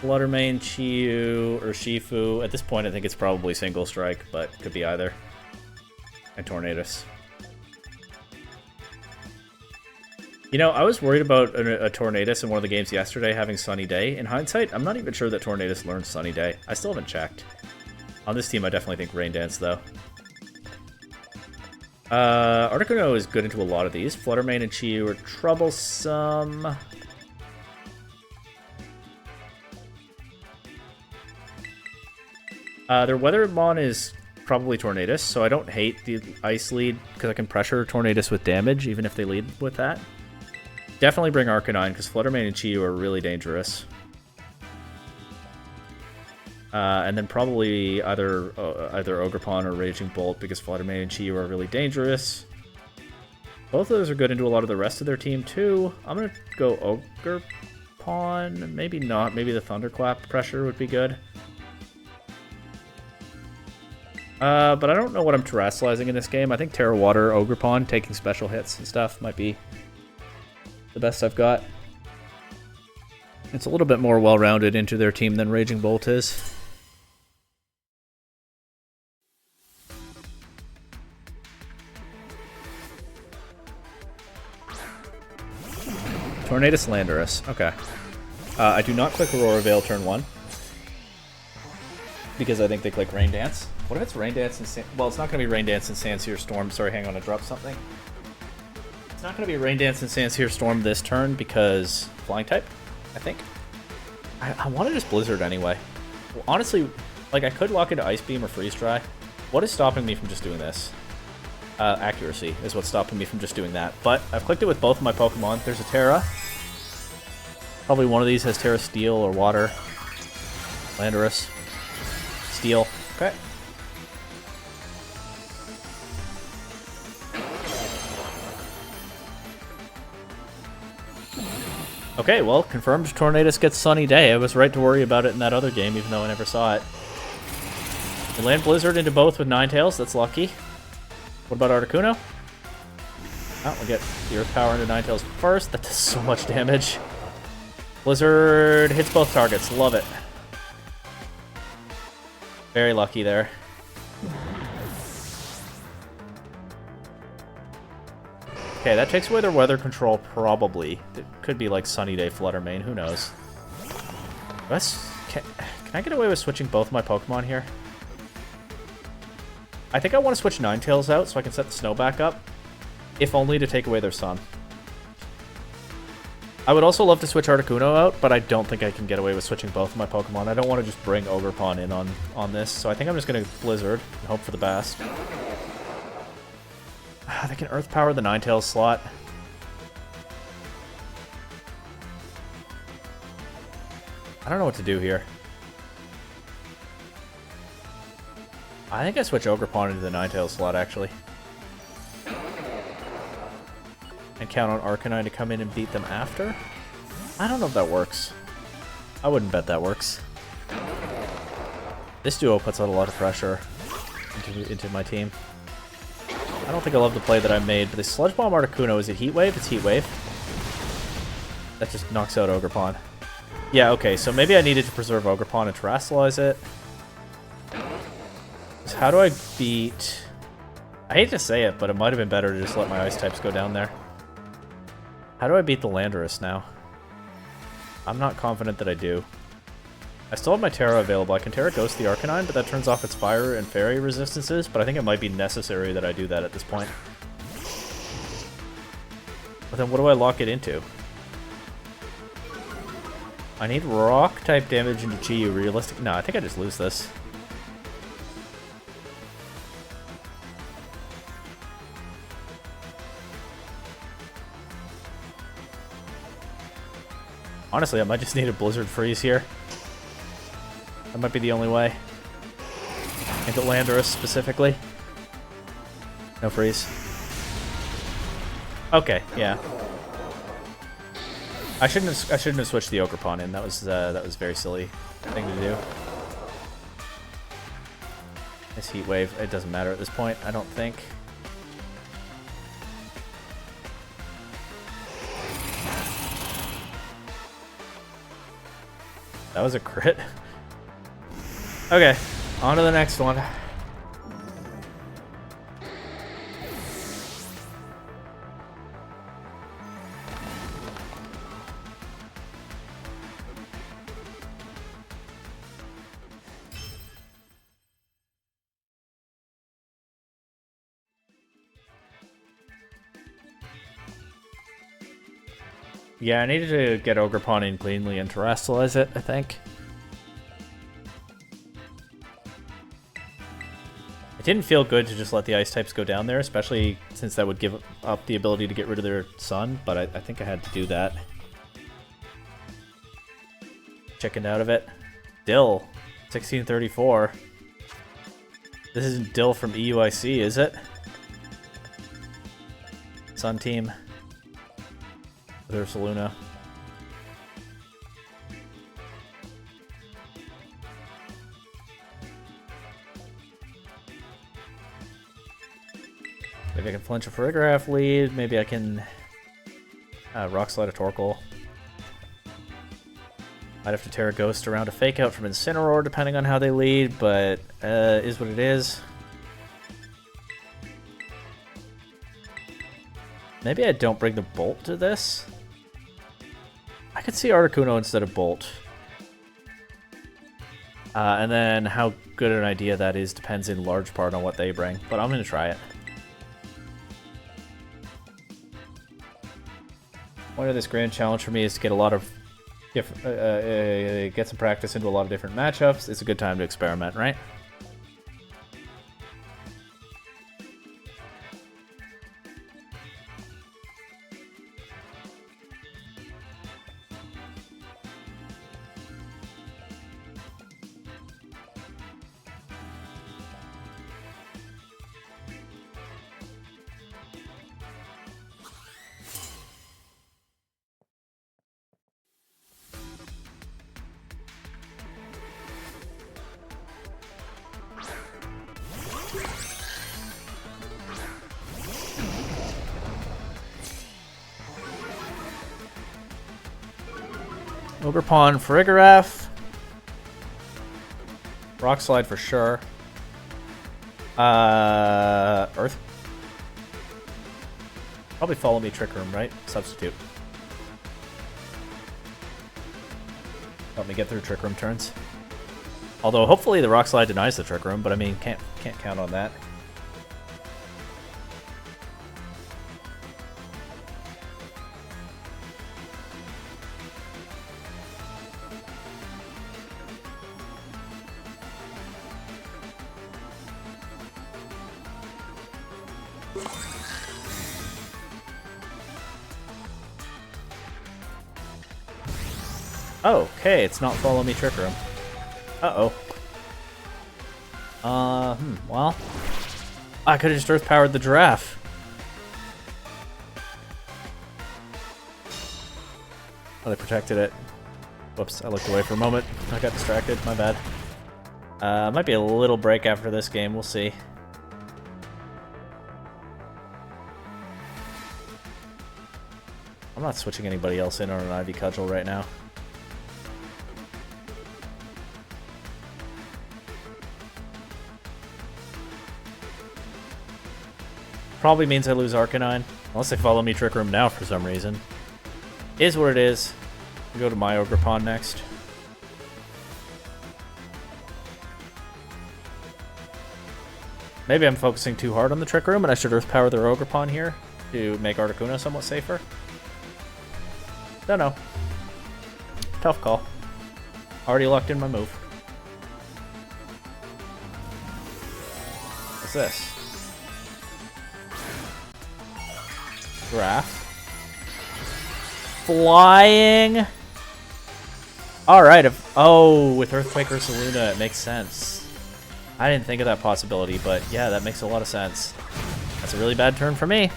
S1: Fluttermane, Chiyu, or Shifu. At this point, I think it's probably Single Strike, but it could be either. And Tornadus. You know, I was worried about a Tornadus in one of the games yesterday having Sunny Day. In hindsight, I'm not even sure that Tornadus learned Sunny Day. I still haven't checked. On this team, I definitely think Rain Dance, though. Articuno is good into a lot of these. Fluttermane and Chiyu are troublesome. Their Weathermon is probably Tornadus, so I don't hate the Ice lead because I can pressure Tornadus with damage, even if they lead with that. Definitely bring Arcanine, because Fluttermane and Chiyu are really dangerous. And then probably either Ogerpon or Raging Bolt, because Fluttermane and Chiyu are really dangerous. Both of those are good into a lot of the rest of their team, too. I'm going to go Ogerpon. Maybe not. Maybe the Thunderclap pressure would be good. But I don't know what I'm terrestrializing in this game. I think Terra Water, Ogre Pawn, taking special hits and stuff might be the best I've got. It's a little bit more well-rounded into their team than Raging Bolt is. Tornadus Landorus. Okay. I do not click Aurora Veil turn 1. Because I think they click Rain Dance. What if it's Rain Dance and well, it's not going to be Rain Dance and Sandseer Storm. Sorry, hang on, I dropped something. It's not going to be Rain Dance and Sandseer Storm this turn because Flying type, I think. I want to just Blizzard anyway. Well, honestly, like I could lock into Ice Beam or Freeze Dry. What is stopping me from just doing this? Accuracy is what's stopping me from just doing that. But I've clicked it with both of my Pokemon. There's a Terra. Probably one of these has Terra Steel or Water. Landorus. Steel. Okay. Okay, well, confirmed Tornadus gets Sunny Day. I was right to worry about it in that other game, even though I never saw it. We land Blizzard into both with Ninetales. That's lucky. What about Articuno? Oh, we'll get the Earth Power into Ninetales first. That does so much damage. Blizzard hits both targets. Love it. Very lucky there. Okay, that takes away their weather control, probably. It could be like Sunny Day Flutter Mane, who knows. Can I get away with switching both my Pokemon here? I think I want to switch Ninetales out so I can set the snow back up. If only to take away their sun. I would also love to switch Articuno out, but I don't think I can get away with switching both of my Pokemon. I don't want to just bring Ogre Pawn in on this, so I think I'm just going to Blizzard and hope for the best. They can Earth Power the Ninetales slot. I don't know what to do here. I think I switch Ogre Pawn into the Ninetales slot, actually. And count on Arcanine to come in and beat them after? I don't know if that works. I wouldn't bet that works. This duo puts out a lot of pressure into my team. I don't think I love the play that I made, but the Sludge Bomb Articuno, is it Heat Wave? It's Heat Wave. That just knocks out Ogre Pawn. Yeah, okay, so maybe I needed to preserve Ogre Pawn and terrestrialize it. So how do I beat... I hate to say it, but it might have been better to just let my Ice types go down there. How do I beat the Landorus now? I'm not confident that I do. I still have my Terra available. I can Terra Ghost the Arcanine, but that turns off its Fire and Fairy resistances, but I think it might be necessary that I do that at this point. But then what do I lock it into? I need Rock-type damage into GU. Realistic? No, I think I just lose this. Honestly, I might just need a Blizzard Freeze here. That might be the only way. Into Landorus specifically. No freeze. Okay, yeah. I shouldn't have switched the Ogre Pawn in. That was very silly thing to do. This Heat Wave, it doesn't matter at this point, I don't think. That was a crit. Okay, on to the next one. Yeah, I needed to get Ogre Pawn in cleanly and terrestrialize it, I think. It didn't feel good to just let the Ice types go down there, especially since that would give up the ability to get rid of their sun, but I think I had to do that. Chickened out of it. Dill, 1634. This isn't Dill from EUIC, is it? Sun team. With Ursaluna. Maybe I can flinch a Farigiraf lead. Maybe I can Rock Slide a Torkoal. Might have to tear a Ghost around a Fake Out from Incineroar depending on how they lead, but is what it is. Maybe I don't bring the Bolt to this. I could see Articuno instead of Bolt. And then how good an idea that is depends in large part on what they bring, but I'm going to try it. Point of this grand challenge for me is to get a lot of get some practice into a lot of different matchups. It's a good time to experiment, right? Ogerpon, Farigiraf. Rock Slide for sure. Earth. Probably Follow Me Trick Room, right? Substitute. Help me get through Trick Room turns. Although hopefully the Rock Slide denies the Trick Room, but I mean can't count on that. Okay, it's not Follow Me Trick Room. Uh-oh. Well. I could have just Earth-powered the giraffe. Oh, they protected it. Whoops, I looked away for a moment. I got distracted, my bad. Might be a little break after this game, we'll see. I'm not switching anybody else in on an Ivy Cudgel right now. Probably means I lose Arcanine, unless they Follow Me Trick Room now for some reason. Is what it is. We'll go to my Ogerpon next. Maybe I'm focusing too hard on the Trick Room and I should Earth Power their Ogerpon here to make Articuno somewhat safer. Don't know. Tough call. Already locked in my move. What's this? Graph. Flying. Alright. Oh, with Earthquake or Saluna, it makes sense. I didn't think of that possibility, but yeah, that makes a lot of sense. That's a really bad turn for me.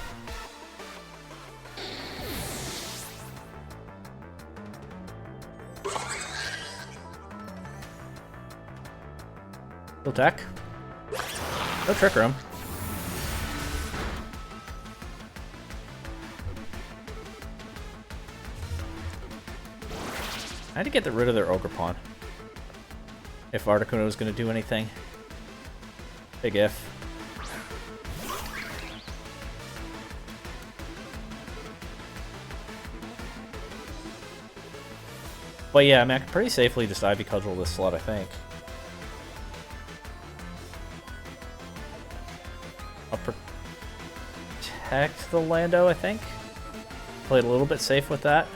S1: Full tech. No Trick Room. I had to get rid of their Ogerpon. If Articuno was going to do anything. Big if. But yeah, I mean, I can pretty safely just Ivy Cudgel this slot, I think. I'll protect the Lando, I think. Played a little bit safe with that.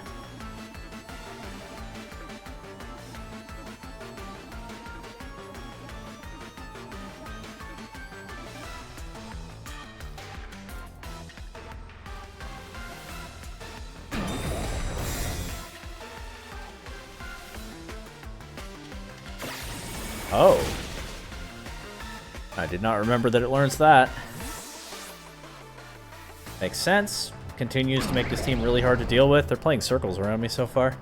S1: Oh. I did not remember that it learns that. Makes sense. Continues to make this team really hard to deal with. They're playing circles around me so far.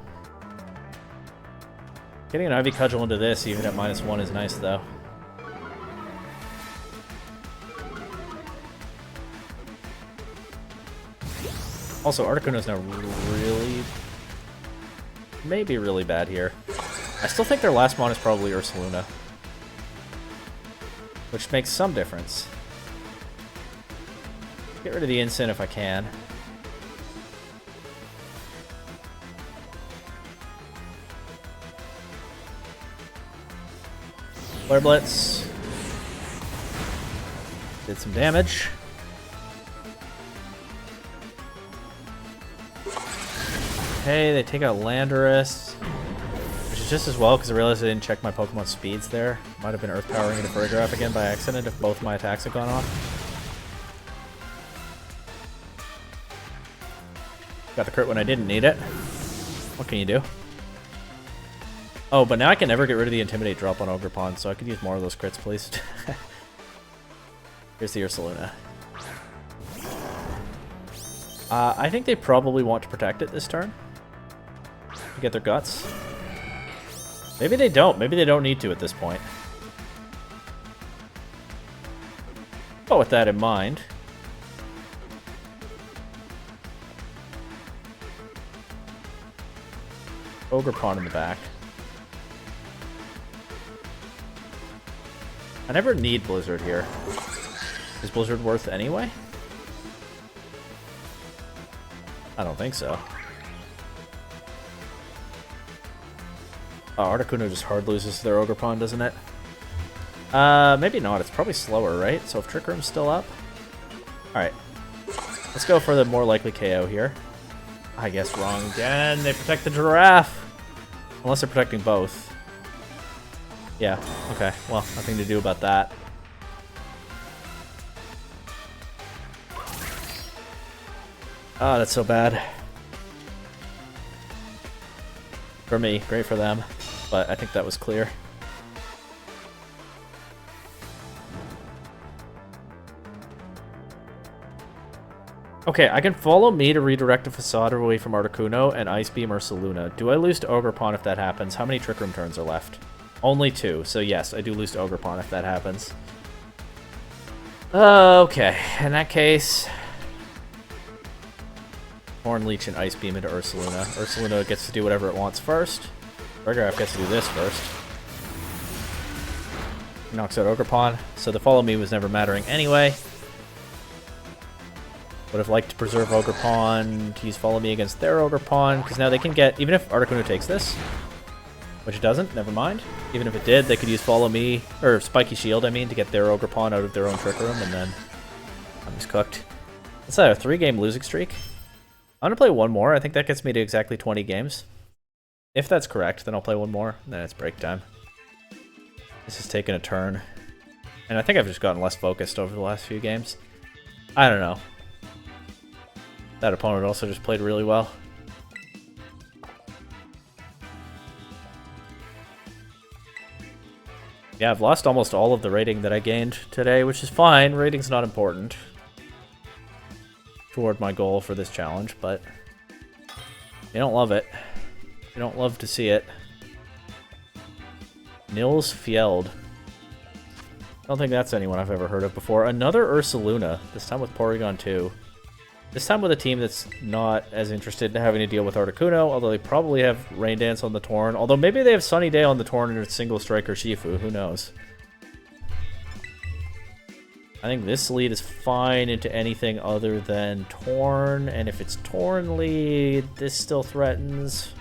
S1: Getting an Ivy Cudgel into this, even at -1, is nice, though. Also, Articuno's now really... maybe really bad here. I still think their last mon is probably Ursaluna, which makes some difference. Get rid of the Incin if I can. Flare Blitz. Did some damage. Okay, they take out Landorus, which is just as well because I realized I didn't check my Pokemon speeds there. Might have been Earth Powering into Vergraph again by accident if both my attacks had gone off. Got the crit when I didn't need it. What can you do? Oh, but now I can never get rid of the Intimidate drop on Ogerpon, so I could use more of those crits, please. Here's the Ursaluna. I think they probably want to protect it this turn. To get their guts. Maybe they don't. Maybe they don't need to at this point. But with that in mind... Ogerpon in the back. I never need Blizzard here. Is Blizzard worth anyway? I don't think so. Oh, Articuno just hard loses to their Ogerpon, doesn't it? Maybe not. It's probably slower, right? So if Trick Room's still up... Alright. Let's go for the more likely KO here. I guess wrong again. They protect the Giraffe! Unless they're protecting both. Yeah, okay. Well, nothing to do about that. Oh, that's so bad. For me, great for them. But I think that was clear. Okay, I can follow me to redirect a Facade away from Articuno and Ice Beam Ursaluna. Do I lose to Ogerpon if that happens? How many Trick Room turns are left? Only 2, so yes, I do lose to Ogerpon if that happens. Okay, in that case... Horn Leech and Ice Beam into Ursaluna. Ursaluna gets to do whatever it wants first. Vergraph gets to do this first. Knocks out Ogerpon, so the follow me was never mattering anyway. Would have liked to preserve Ogerpon, to use Follow Me against their Ogerpon, because now they can get, even if Articuno takes this, which it doesn't, never mind. Even if it did, they could use Follow Me, or Spiky Shield, I mean, to get their Ogerpon out of their own Trick Room, and then I'm just cooked. That's a 3-game losing streak. I'm going to play one more. I think that gets me to exactly 20 games. If that's correct, then I'll play one more, and then it's break time. This has taken a turn. And I think I've just gotten less focused over the last few games. I don't know. That opponent also just played really well. Yeah, I've lost almost all of the rating that I gained today, which is fine. Rating's not important toward my goal for this challenge, but you don't love it. You don't love to see it. Nils Fjeld. I don't think that's anyone I've ever heard of before. Another Ursaluna, this time with Porygon 2. This time with a team that's not as interested in having to deal with Articuno, although they probably have Rain Dance on the Torn. Although maybe they have Sunny Day on the Torn and it's Single Striker Shifu, who knows. I think this lead is fine into anything other than Torn, and if it's Torn lead, this still threatens.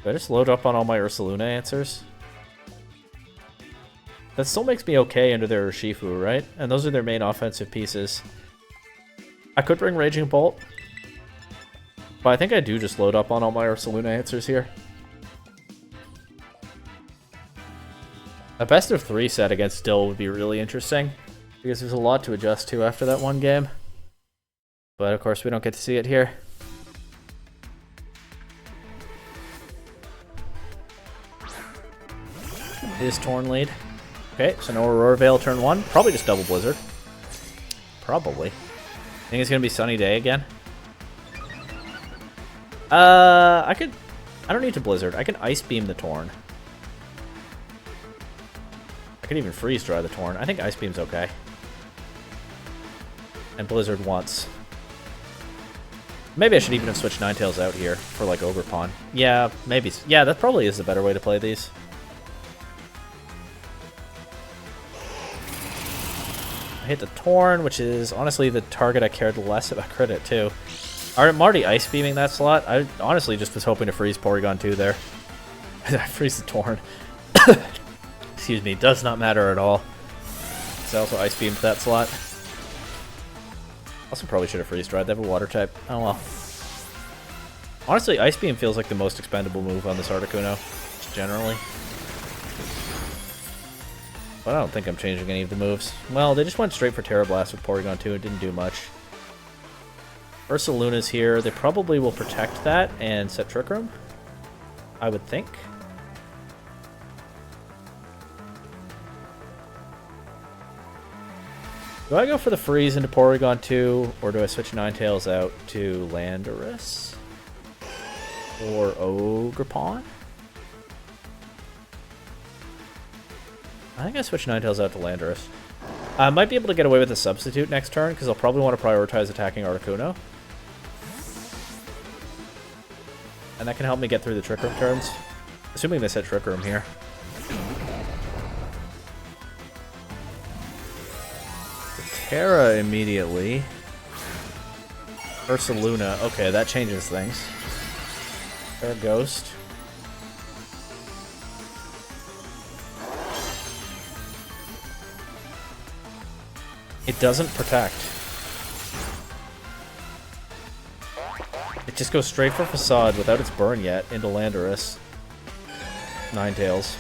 S1: Do I just load up on all my Ursaluna answers? That still makes me okay under their Urshifu, right? And those are their main offensive pieces. I could bring Raging Bolt, but I think I do just load up on all my Ursaluna answers here. A best of 3 set against Dill would be really interesting, because there's a lot to adjust to after that one game. But of course we don't get to see it here. His Torn lead. Okay, so no Aurora Veil turn 1. Probably just double Blizzard. Probably. Think it's gonna be Sunny Day again? I don't need to Blizzard. I can Ice Beam the Torn. I could even Freeze Dry the Torn. I think Ice Beam's okay. And Blizzard once. Maybe I should even have switched Ninetales out here for, like, Ogerpon. Yeah, maybe. Yeah, that probably is the better way to play these. I hit the Torn, which is honestly the target I cared less about credit, too. I'm already Ice Beaming that slot. I honestly just was hoping to freeze Porygon 2 there. I freeze the Torn. Excuse me, does not matter at all. So I also Ice Beamed that slot. Also probably should have freeze dried. They have a water type. Oh well. Honestly, Ice Beam feels like the most expendable move on this Articuno, just generally. But I don't think I'm changing any of the moves. Well, they just went straight for Terra Blast with Porygon 2. It didn't do much. Ursaluna's here. They probably will protect that and set Trick Room, I would think. Do I go for the freeze into Porygon 2, or do I switch Ninetales out to Landorus? Or Ogerpon? I think I switch Ninetales out to Landorus. I might be able to get away with a substitute next turn, because I'll probably want to prioritize attacking Articuno. And that can help me get through the Trick Room turns. Assuming they set Trick Room here. Terra immediately. Ursaluna. Okay, that changes things. Terra Ghost. It doesn't protect. It just goes straight for Facade without its burn yet into Landorus. Ninetales.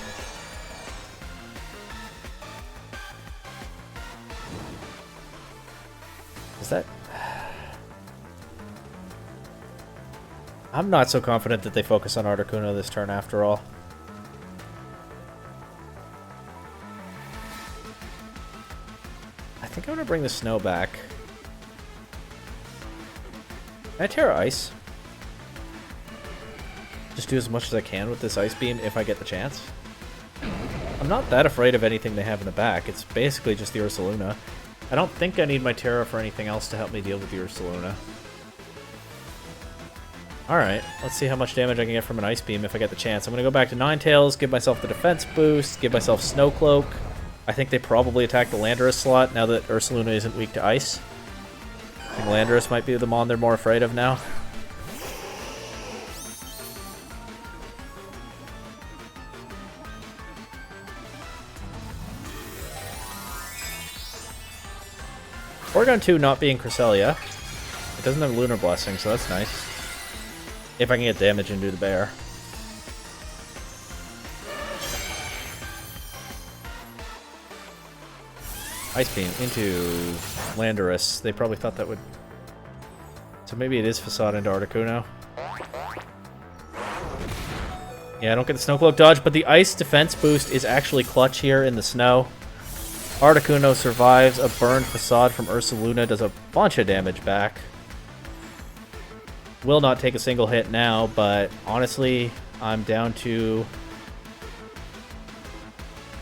S1: Is that... I'm not so confident that they focus on Articuno this turn after all. I think I'm going to bring the snow back. Can I Terra Ice? Just do as much as I can with this Ice Beam if I get the chance. I'm not that afraid of anything they have in the back. It's basically just the Ursaluna. I don't think I need my Terra for anything else to help me deal with the Ursaluna. Alright, let's see how much damage I can get from an Ice Beam if I get the chance. I'm going to go back to Ninetales, give myself the defense boost, give myself Snow Cloak. I think they probably attack the Landorus slot now that Ursaluna isn't weak to Ice. I think Landorus might be the mon they're more afraid of now. Porygon 2 not being Cresselia. It doesn't have Lunar Blessing, so that's nice. If I can get damage into the bear. Ice Beam into Landorus. They probably thought that would... So maybe it is Facade into Articuno. Yeah, I don't get the Snow Cloak dodge, but the Ice defense boost is actually clutch here in the snow. Articuno survives a burned Facade from Ursaluna, does a bunch of damage back. Will not take a single hit now, but honestly, I'm down to...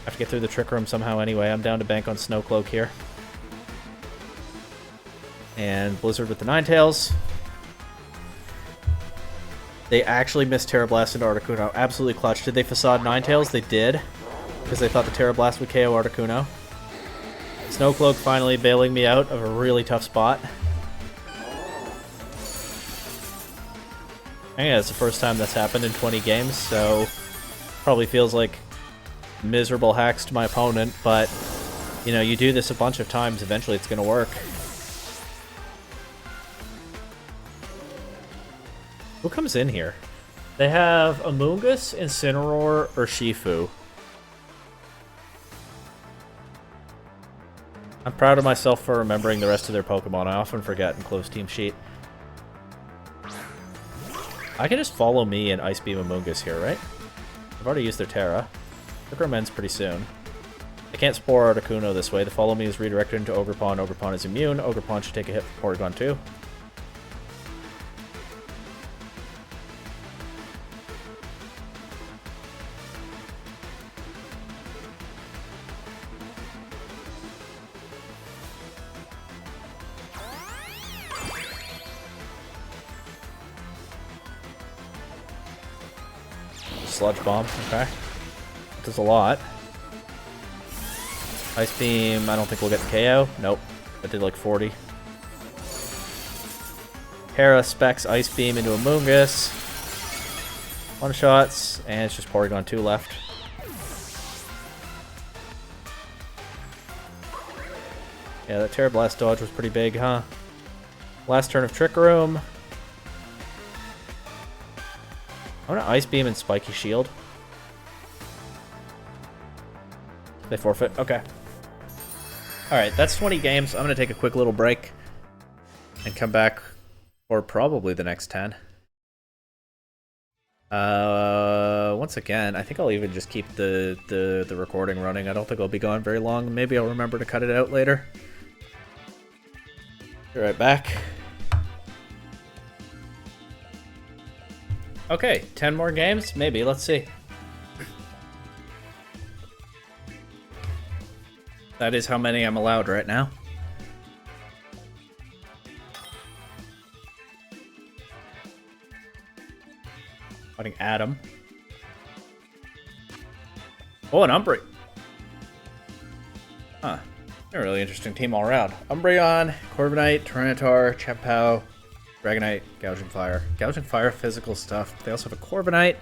S1: I have to get through the Trick Room somehow anyway. I'm down to bank on Snow Cloak here. And Blizzard with the Ninetales. They actually missed Terra Blast into Articuno. Absolutely clutch. Did they Facade Ninetales? They did. Because they thought the Terra Blast would KO Articuno. Snow Cloak finally bailing me out of a really tough spot. I think that's the first time that's happened in 20 games, so probably feels like miserable hacks to my opponent, but you know, you do this a bunch of times, eventually it's going to work. Who comes in here? They have Amoonguss, Incineroar, or Shifu. I'm proud of myself for remembering the rest of their Pokemon. I often forget in close team sheet. I can just follow me and Ice Beam Amoonguss here, right? I've already used their Terra. Trick Room ends pretty soon. I can't Spore Articuno this way. The follow me is redirected into Ogerpon. Ogerpon is immune. Ogerpon should take a hit from Porygon 2. Sludge Bomb. Okay. Does a lot. Ice Beam, I don't think we'll get the KO. Nope. That did like 40. Hera specs Ice Beam into Amoonguss. One shots, and it's just Porygon 2 left. Yeah, that Terra Blast dodge was pretty big, huh? Last turn of Trick Room. I want to Ice Beam and Spiky Shield. They forfeit. Okay. Alright, that's 20 games. I'm going to take a quick little break and come back for probably the next 10. Once again, I think I'll even just keep the recording running. I don't think I'll be gone very long. Maybe I'll remember to cut it out later. Be right back. Okay, 10 more games? Maybe. Let's see. That is how many I'm allowed right now. Fighting Adam. Oh, an Umbreon. Huh. A really interesting team all around. Umbreon, Corviknight, Tyranitar, Chien-Pao, Dragonite, Gouging Fire. Gouging Fire, physical stuff. They also have a Corviknight,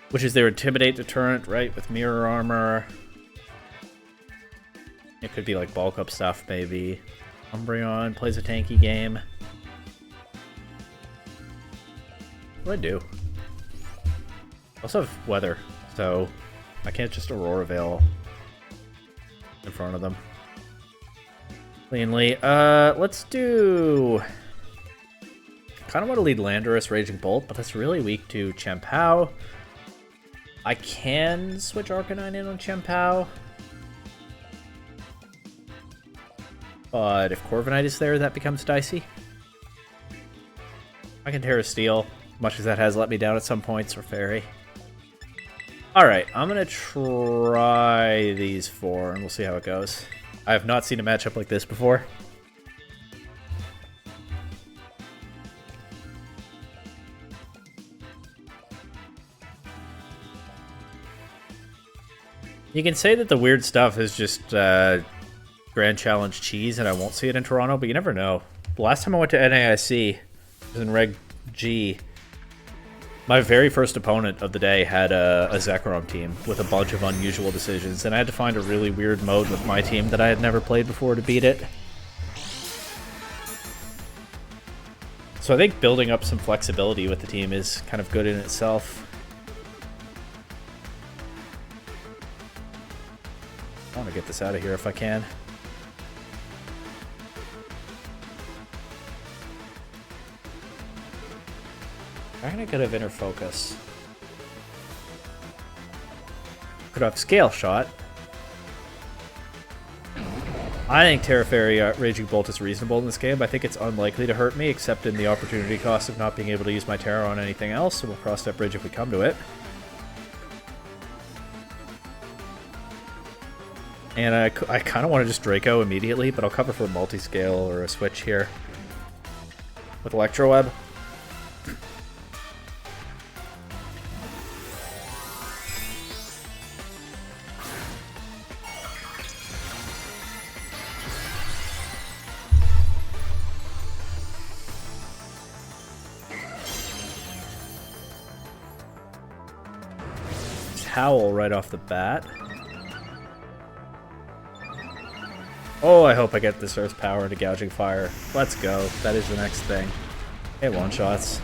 S1: which is their Intimidate deterrent, right? With Mirror Armor. It could be like bulk up stuff, maybe. Umbreon plays a tanky game. What do I do? I also have Weather, so I can't just Aurora Veil in front of them. Cleanly. Let's do... kind of want to lead Landorus, Raging Bolt, but that's really weak to Chien-Pao. I can switch Arcanine in on Chien-Pao. But if Corviknight is there, that becomes dicey. I can Terra Steel, much as that has let me down at some points, or Fairy. Alright, I'm going to try these 4, and we'll see how it goes. I have not seen a matchup like this before. You can say that the weird stuff is just Grand Challenge cheese, and I won't see it in Toronto, but you never know. The last time I went to NAIC, it was in Reg G. My very first opponent of the day had a Zekrom team with a bunch of unusual decisions, and I had to find a really weird mode with my team that I had never played before to beat it. So I think building up some flexibility with the team is kind of good in itself. I want to get this out of here if I can. I could have Inner Focus. Could have Scale Shot. I think Terra Fairy Raging Bolt is reasonable in this game. I think it's unlikely to hurt me, except in the opportunity cost of not being able to use my Terra on anything else, so we'll cross that bridge if we come to it. And I kind of want to just Draco immediately, but I'll cover for a multi-scale or a switch here. With Electro Web. Howl right off the bat. Oh, I hope I get this Earth Power into Gouging Fire. Let's go. That is the next thing. Hey, one-shots.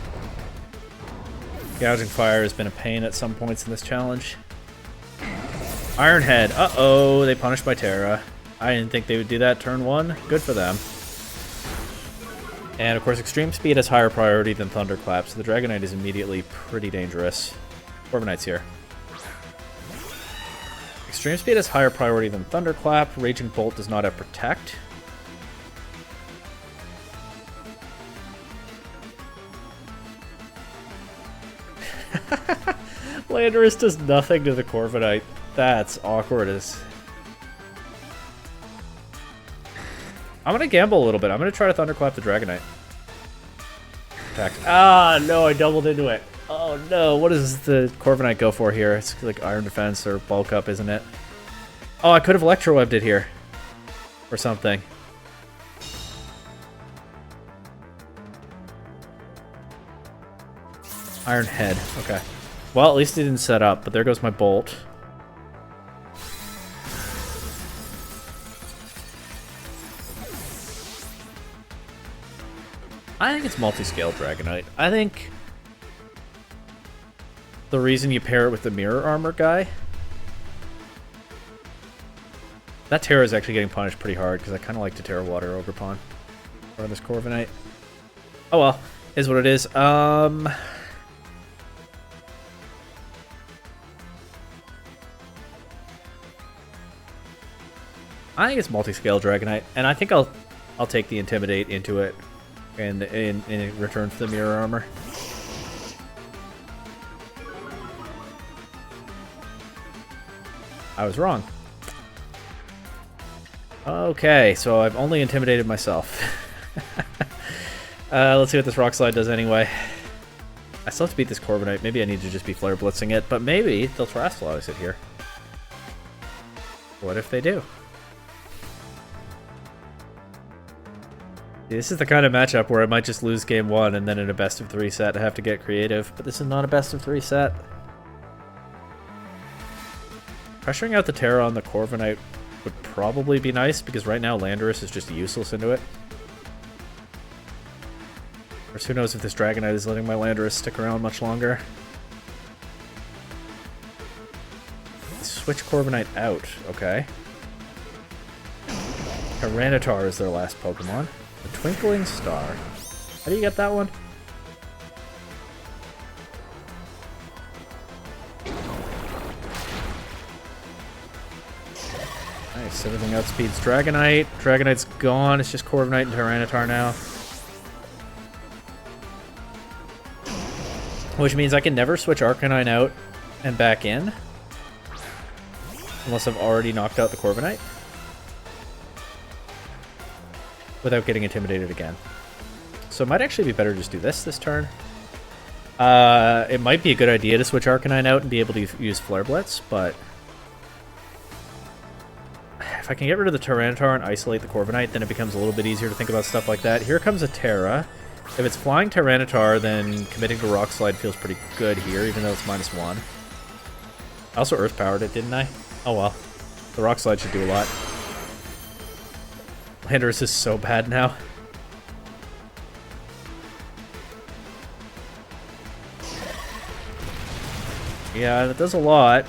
S1: Gouging Fire has been a pain at some points in this challenge. Iron Head. Uh-oh, they punished my Terra. I didn't think they would do that turn 1. Good for them. And, of course, Extreme Speed has higher priority than Thunderclap, so the Dragonite is immediately pretty dangerous. Corviknight's here. Extreme Speed has higher priority than Thunderclap. Raging Bolt does not have Protect. Landorus does nothing to the Corviknight. That's awkward as... I'm going to gamble a little bit. I'm going to try to Thunderclap the Dragonite. Protect. Ah, no, I doubled into it. Oh no, what does the Corviknight go for here? It's like Iron Defense or Bulk Up, isn't it? Oh, I could have Electrowebbed it here. Or something. Iron Head, okay. Well, at least it didn't set up, but there goes my Bolt. I think it's multi-scale Dragonite. I think the reason you pair it with the Mirror Armor guy... That Terra is actually getting punished pretty hard, because I kind of like to Terra Water Ogerpon. Or this Corviknight. Oh well, is what it is. I think it's multi-scale Dragonite, and I think I'll take the Intimidate into it in return for the Mirror Armor. I was wrong. Okay, so I've only intimidated myself. Let's see what this Rock Slide does anyway. I still have to beat this Corviknight. Maybe I need to just be Flare Blitzing it, but maybe they'll Terastallize it here. What if they do? This is the kind of matchup where I might just lose game 1 and then in a best of 3 set I have to get creative, but this is not a best of 3 set. Pressuring out the Terra on the Corviknight would probably be nice, because right now Landorus is just useless into it. Of course, who knows if this Dragonite is letting my Landorus stick around much longer. Switch Corviknight out, okay. Tyranitar is their last Pokemon. The Twinkling Star. How do you get that one? Nice, everything outspeeds Dragonite. Dragonite's gone, it's just Corviknight and Tyranitar now. Which means I can never switch Arcanine out and back in. Unless I've already knocked out the Corviknight. Without getting intimidated again. So it might actually be better to just do this turn. It might be a good idea to switch Arcanine out and be able to use Flare Blitz, but... If I can get rid of the Tyranitar and isolate the Corviknight, then it becomes a little bit easier to think about stuff like that. Here comes a Terra. If it's flying Tyranitar, then committing to Rock Slide feels pretty good here, even though it's -1. I also Earth Powered it, didn't I? Oh well. The Rock Slide should do a lot. Landorus is so bad now. Yeah, that does a lot.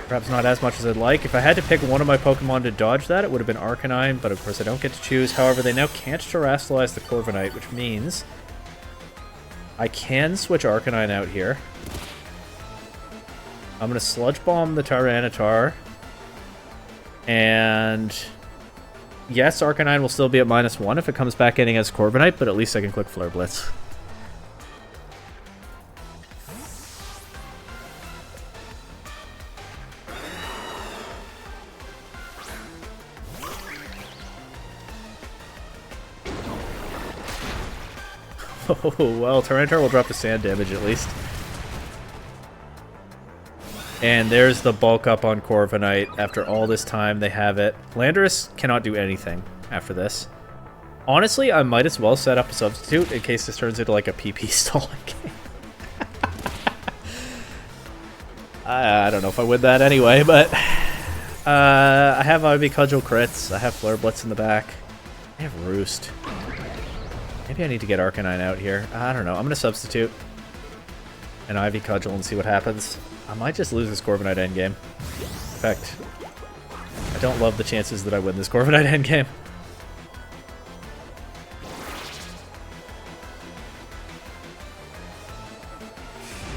S1: Perhaps not as much as I'd like. If I had to pick one of my Pokemon to dodge that, it would have been Arcanine, but of course I don't get to choose. However, they now can't Terastallize the Corviknight, which means I can switch Arcanine out here. I'm going to Sludge Bomb the Tyranitar. And yes, Arcanine will still be at -1 if it comes back in against Corviknight, but at least I can click Flare Blitz. Oh, well, Tyranitar will drop the sand damage at least. And there's the bulk up on Corviknight. After all this time, they have it. Landorus cannot do anything after this. Honestly, I might as well set up a substitute in case this turns into like a PP stalling game. I don't know if I win that anyway, but... I have Ivy Cudgel crits. I have Flare Blitz in the back. I have Roost. Maybe I need to get Arcanine out here. I don't know. I'm going to substitute an Ivy Cudgel and see what happens. I might just lose this Corviknight endgame. In fact, I don't love the chances that I win this Corviknight endgame.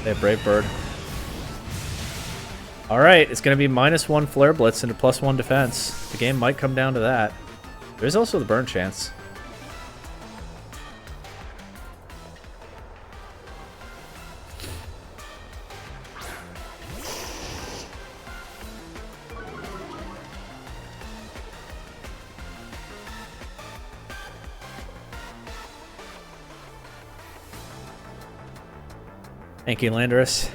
S1: They have Brave Bird. Alright, it's going to be -1 Flare Blitz into +1 defense. The game might come down to that. There's also the burn chance. Thank you, Landorus.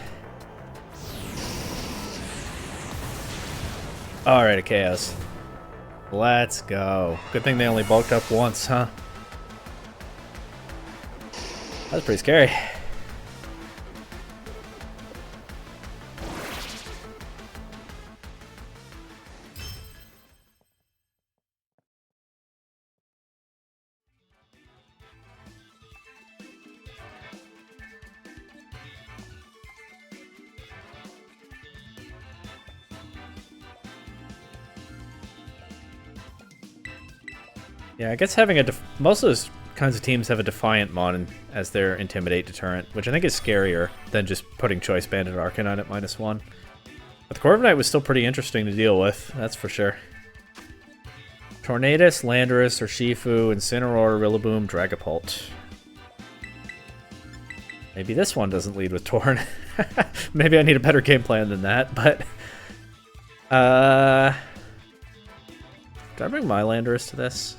S1: Alright, Chaos. Let's go. Good thing they only bulked up once, huh? That was pretty scary. Yeah, I guess having most of those kinds of teams have a Defiant mod as their Intimidate deterrent, which I think is scarier than just putting Choice Bandit Arcanine at -1. But the Corviknight was still pretty interesting to deal with, that's for sure. Tornadus, Landorus, Urshifu, Incineroar, Rillaboom, Dragapult. Maybe this one doesn't lead with Torn. Maybe I need a better game plan than that, but... Did I bring my Landorus to this?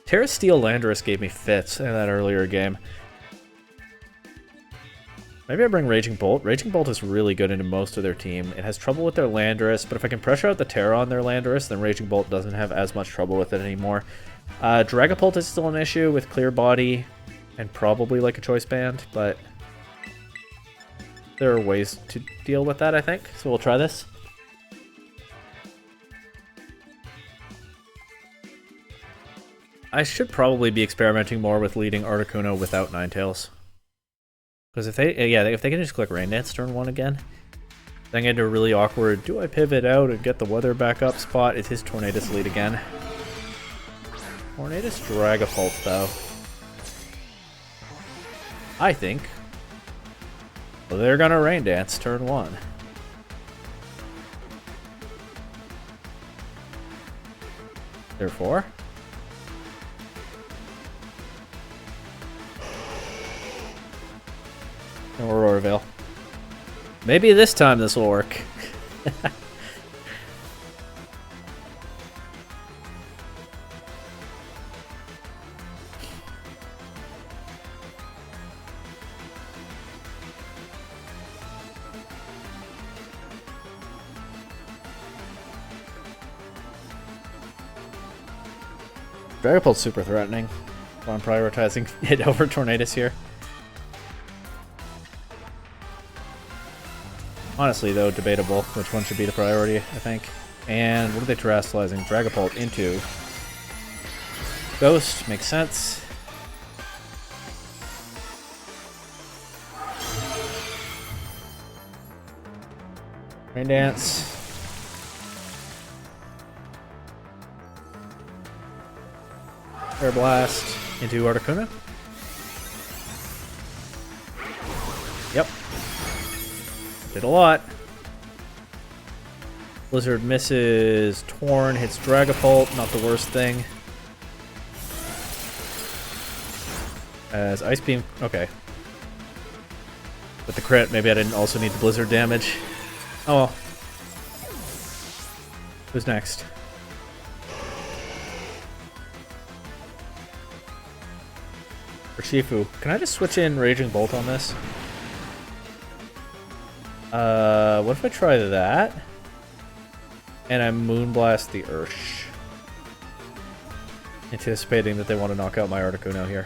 S1: Terra Steel Landorus gave me fits in that earlier game. Maybe I bring Raging Bolt. Raging Bolt is really good into most of their team. It has trouble with their Landorus, but if I can pressure out the Terra on their Landorus, then Raging Bolt doesn't have as much trouble with it anymore. Dragapult is still an issue with Clear Body and probably like a Choice Band, but there are ways to deal with that, I think. So we'll try this. I should probably be experimenting more with leading Articuno without Ninetales. Because if they can just click Rain Dance turn 1 again, then get into a really awkward, do I pivot out and get the weather back up spot? Is his Tornadus lead again? Tornadus Dragapult, though. I think. Well, they're gonna Rain Dance turn 1. Therefore... Aurora Veil. Maybe this time this will work. Dragapult's super threatening, so I'm prioritizing it over Tornadus here. Honestly, though, debatable which one should be the priority, I think. And what are they terrestrializing? Dragapult into Ghost. Makes sense. Rain Dance. Air Blast into Articuno. Yep. Did a lot. Blizzard misses Torn, hits Dragapult, not the worst thing. As Ice Beam, okay. With the crit, maybe I didn't also need the Blizzard damage. Oh well. Who's next? Urshifu. Can I just switch in Raging Bolt on this? What if I try that? And I Moonblast the Ursh. Anticipating that they want to knock out my Articuno here.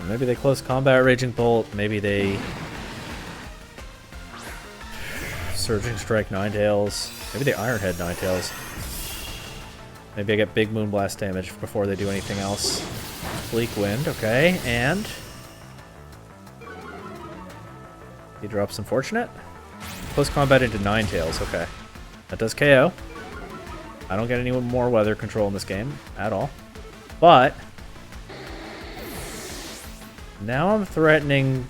S1: Maybe they close combat Raging Bolt, maybe they Surging Strike Ninetales, maybe they Iron Head Ninetales. Maybe I get big Moonblast damage before they do anything else. Bleak Wind, okay, and he drops Unfortunate. Close combat into Ninetales, okay. That does KO. I don't get any more weather control in this game at all. But now I'm threatening.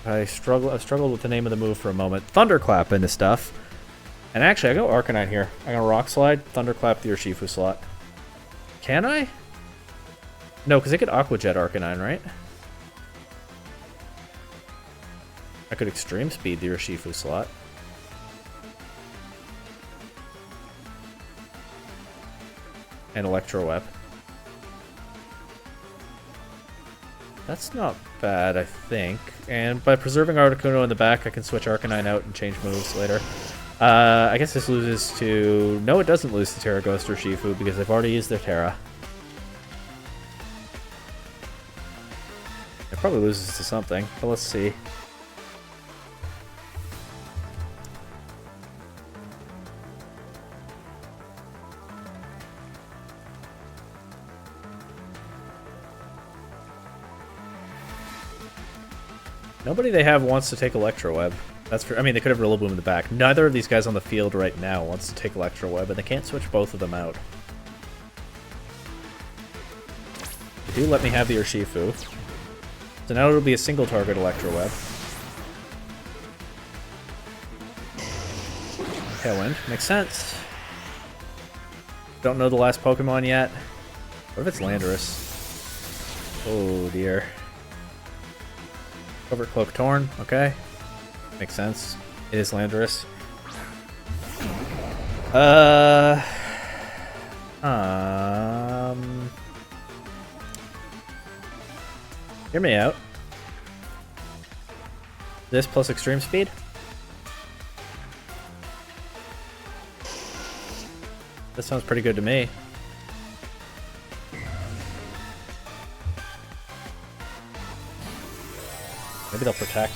S1: I've struggled with the name of the move for a moment. Thunderclap into stuff. And actually, I go Arcanine here. I'm gonna Rock Slide, Thunderclap the Urshifu slot. Can I? No, because I could Aqua Jet Arcanine, right? I could Extreme Speed the Urshifu slot. and Electro Web. That's not bad, I think. And by preserving Articuno in the back, I can switch Arcanine out and change moves later. I guess this loses to... No, it doesn't lose to Terra Ghost or Shifu because they've already used their Terra. It probably loses to something, but let's see. Nobody they have wants to take Electro Web. That's for, I mean, they could have Rillaboom in the back. Neither of these guys on the field right now wants to take Electro Web, and they can't switch both of them out. They do let me have the Urshifu. So now it'll be a single target Electro Web. Tailwind. Makes sense. Don't know the last Pokemon yet. What if it's Landorus? Oh dear. Covert Cloak Torn, okay. Makes sense. It is Landorus. Hear me out. This plus Extreme Speed? That sounds pretty good to me. Maybe they'll protect.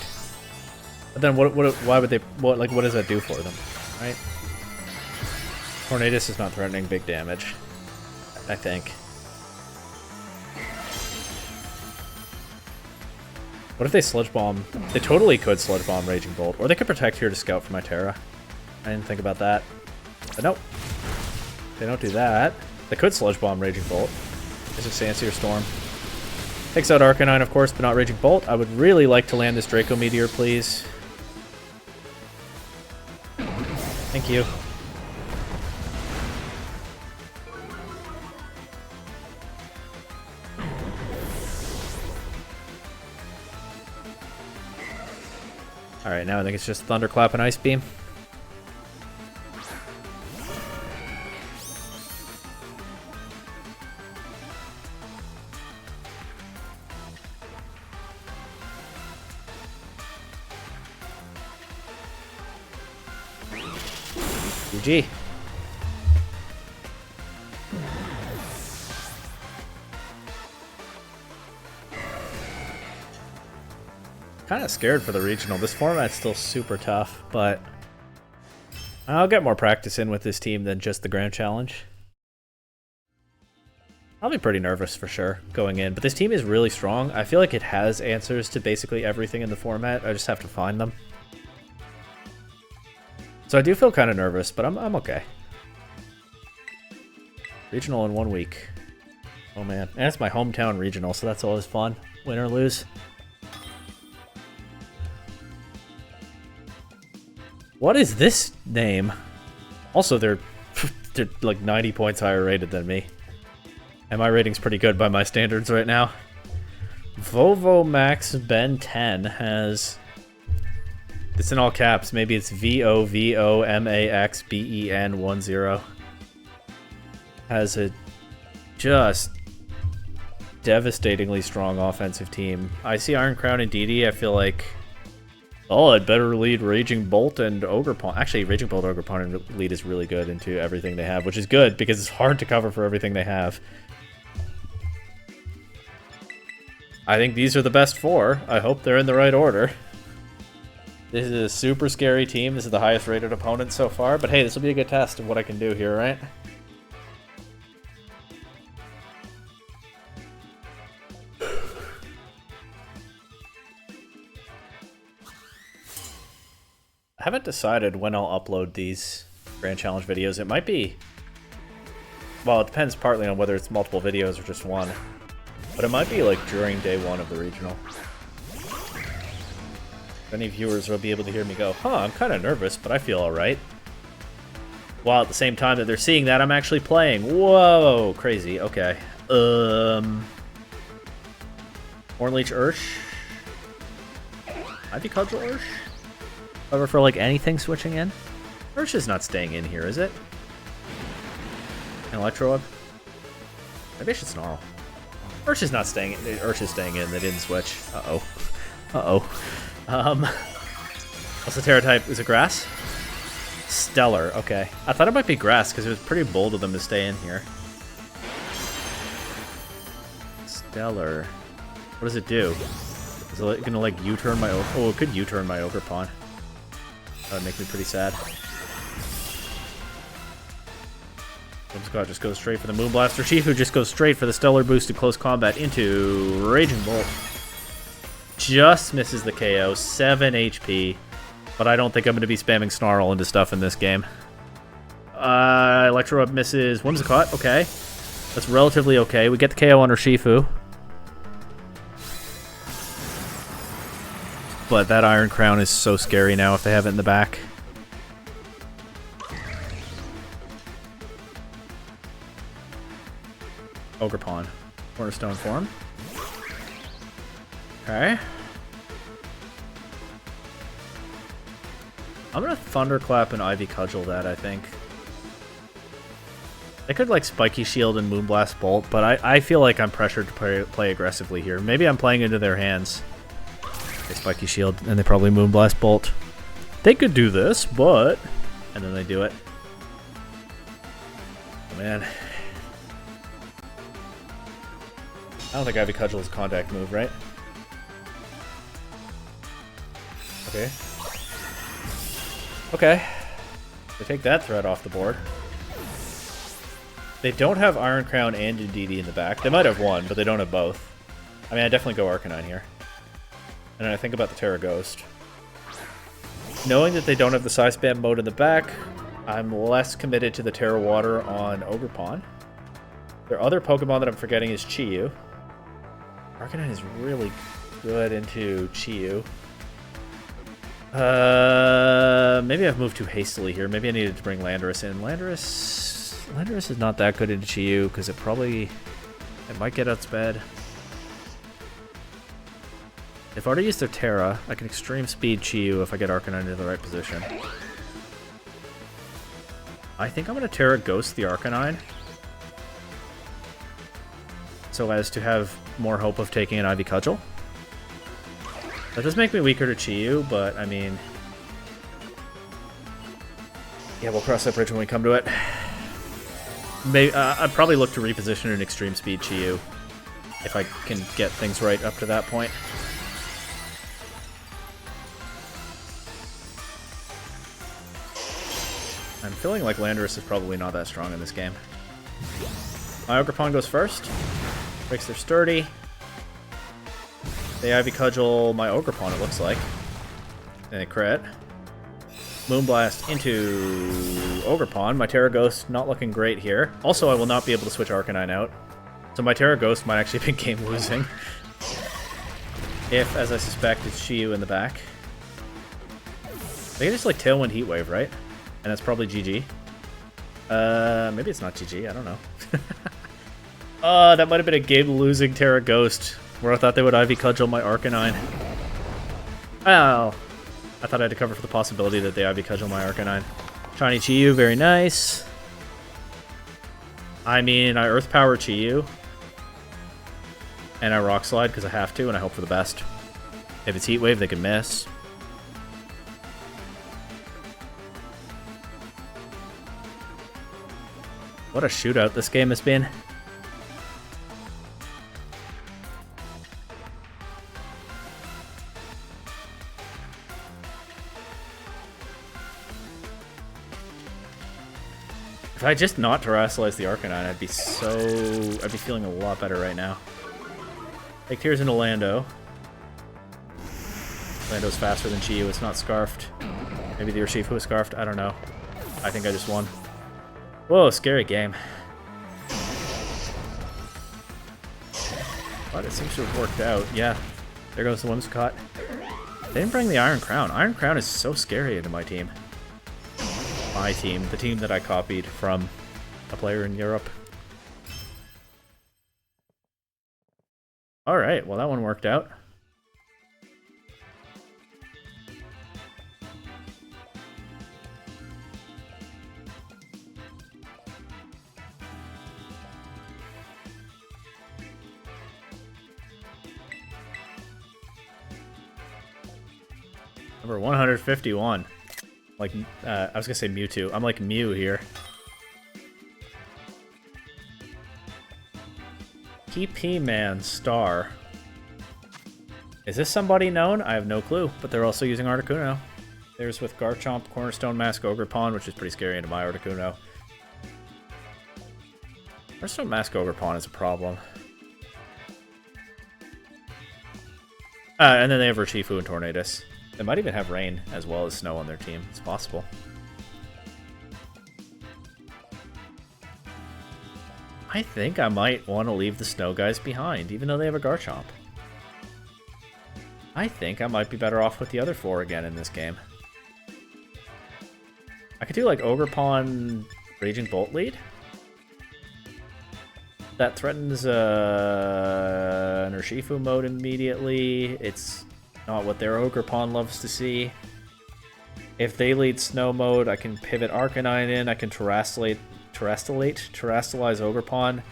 S1: But then why would they, what does that do for them, right? Tornadus is not threatening big damage, I think. What if they Sludge Bomb? They totally could Sludge Bomb Raging Bolt, or they could protect here to scout for my Terra. I didn't think about that. But nope. They don't do that. They could Sludge Bomb Raging Bolt. This is Sancier Storm. Takes out Arcanine, of course, but not Raging Bolt. I would really like to land this Draco Meteor, please. Thank you. Alright, now I think it's just Thunderclap and Ice Beam. GG. Kind of scared for the regional. This format's still super tough, but I'll get more practice in with this team than just the Grand Challenge. I'll be pretty nervous for sure going in, but this team is really strong. I feel like it has answers to basically everything in the format. I just have to find them. So I do feel kind of nervous, but I'm okay. Regional in 1 week. Oh man. And it's my hometown regional, so that's always fun. Win or lose. What is this name? Also, they're like 90 points higher rated than me. And my rating's pretty good by my standards right now. Vovomax Ben 10 has... It's in all caps. Maybe it's VOVOMAXBEN10. Has a just devastatingly strong offensive team. I see Iron Crown and DD. I feel like, oh, I'd better lead Raging Bolt and Ogerpon. Actually, Raging Bolt Ogerpon lead is really good into everything they have, which is good because it's hard to cover for everything they have. I think these are the best four. I hope they're in the right order. This is a super scary team. This is the highest rated opponent so far, but hey, this will be a good test of what I can do here, right? I haven't decided when I'll upload these Grand Challenge videos. It might be... Well, it depends partly on whether it's multiple videos or just one. But it might be like during day one of the regional. Many viewers will be able to hear me go, huh, I'm kind of nervous, but I feel alright. While at the same time that they're seeing that, I'm actually playing. Whoa, crazy, okay. Hornleech Ursh? Ivy Cudgel Ursh? However, for like anything switching in? Ursh is not staying in here, is it? An Electro Web? Maybe I should Snarl. Urshi's not staying in. Urshi's staying in. They didn't switch. Uh-oh. Uh-oh. What's the Terra type? Is it Grass? Stellar. Okay. I thought it might be Grass because it was pretty bold of them to stay in here. Stellar. What does it do? Is it gonna like U-turn my... Oh, it could U-turn my Ogre Pawn. That would make me pretty sad. Scott just goes straight for the Moonblast. Chief, who just goes straight for the Stellar boost to close combat into Raging Bolt. Just misses the KO. 7 HP. But I don't think I'm going to be spamming Snarl into stuff in this game. Electro Up misses Whimsicott. Okay. That's relatively okay. We get the KO on Urshifu. But that Iron Crown is so scary now if they have it in the back. Ogre Pawn. Cornerstone form. Okay. I'm gonna Thunderclap and Ivy Cudgel that, I think. They could like Spiky Shield and Moonblast Bolt, but I feel like I'm pressured to play aggressively here. Maybe I'm playing into their hands. They Spiky Shield, and they probably Moonblast Bolt. They could do this, but... And then they do it. Oh, man. I don't think Ivy Cudgel is a contact move, right? Okay. Okay. They take that threat off the board. They don't have Iron Crown and Indeedee in the back. They might have one, but they don't have both. I mean, I definitely go Arcanine here. And then I think about the Terra Ghost. Knowing that they don't have the Side Spam mode in the back, I'm less committed to the Terra Water on Ogre Pawn. Their other Pokemon that I'm forgetting is Chi-Yu. Arcanine is really good into Chi-Yu. Maybe I've moved too hastily here. Maybe I needed to bring Landorus in. Landorus is not that good into Chi-Yu because it might get outsped. If I already used their Terra, I can Extreme Speed Chi-Yu if I get Arcanine into the right position. I think I'm going to Terra Ghost the Arcanine, so as to have more hope of taking an Ivy Cudgel. That does make me weaker to Chi-Yu, but I mean... Yeah, we'll cross that bridge when we come to it. Maybe, I'd probably look to reposition an Extreme Speed Chi-Yu if I can get things right up to that point. I'm feeling like Landorus is probably not that strong in this game. My Ogre Pawn goes first. Breaks their Sturdy. They Ivy Cudgel my Ogre Pawn, it looks like. And they crit. Moonblast into Ogre Pawn. My Terra Ghost not looking great here. Also, I will not be able to switch Arcanine out. So my Terra Ghost might actually be game losing. If, as I suspect, it's Chi-Yu in the back. They can just like Tailwind Heat Wave, right? And that's probably GG. Maybe it's not GG, I don't know. That might have been a game-losing Terra Ghost, where I thought they would Ivy Cudgel my Arcanine. Well, I thought I had to cover for the possibility that they Ivy Cudgel my Arcanine. Shiny Chi-Yu, very nice. I mean, I Earth Power Chi-Yu. And I Rock Slide because I have to, and I hope for the best. If it's Heat Wave, they can miss. What a shootout this game has been. If I just not Terrasilize the Arcanine, I'd be feeling a lot better right now. Take Tears into Lando. Lando's faster than Chi-Yu, it's not Scarfed. Maybe the Urshifu is Scarfed, I don't know. I think I just won. Whoa, scary game. But it seems to have worked out. Yeah, there goes the Whimsicott. They didn't bring the Iron Crown. Iron Crown is so scary into my team. My team, the team that I copied from a player in Europe. Alright, well that one worked out. Number 151. Like, I was gonna say Mewtwo. I'm like Mew here. TP Man Star. Is this somebody known? I have no clue, but they're also using Articuno. There's with Garchomp, Cornerstone Mask, Ogerpon, which is pretty scary into my Articuno. Cornerstone Mask Ogerpon is a problem. And then they have Urshifu and Tornadus. They might even have Rain as well as Snow on their team. It's possible. I think I might want to leave the Snow guys behind, even though they have a Garchomp. I think I might be better off with the other 4 again in this game. I could do like Ogerpon Raging Bolt lead. That threatens an Urshifu mode immediately. It's not what their Ogerpon loves to see. If they lead Snow mode, I can pivot Arcanine in. I can Terrastalize Ogerpon.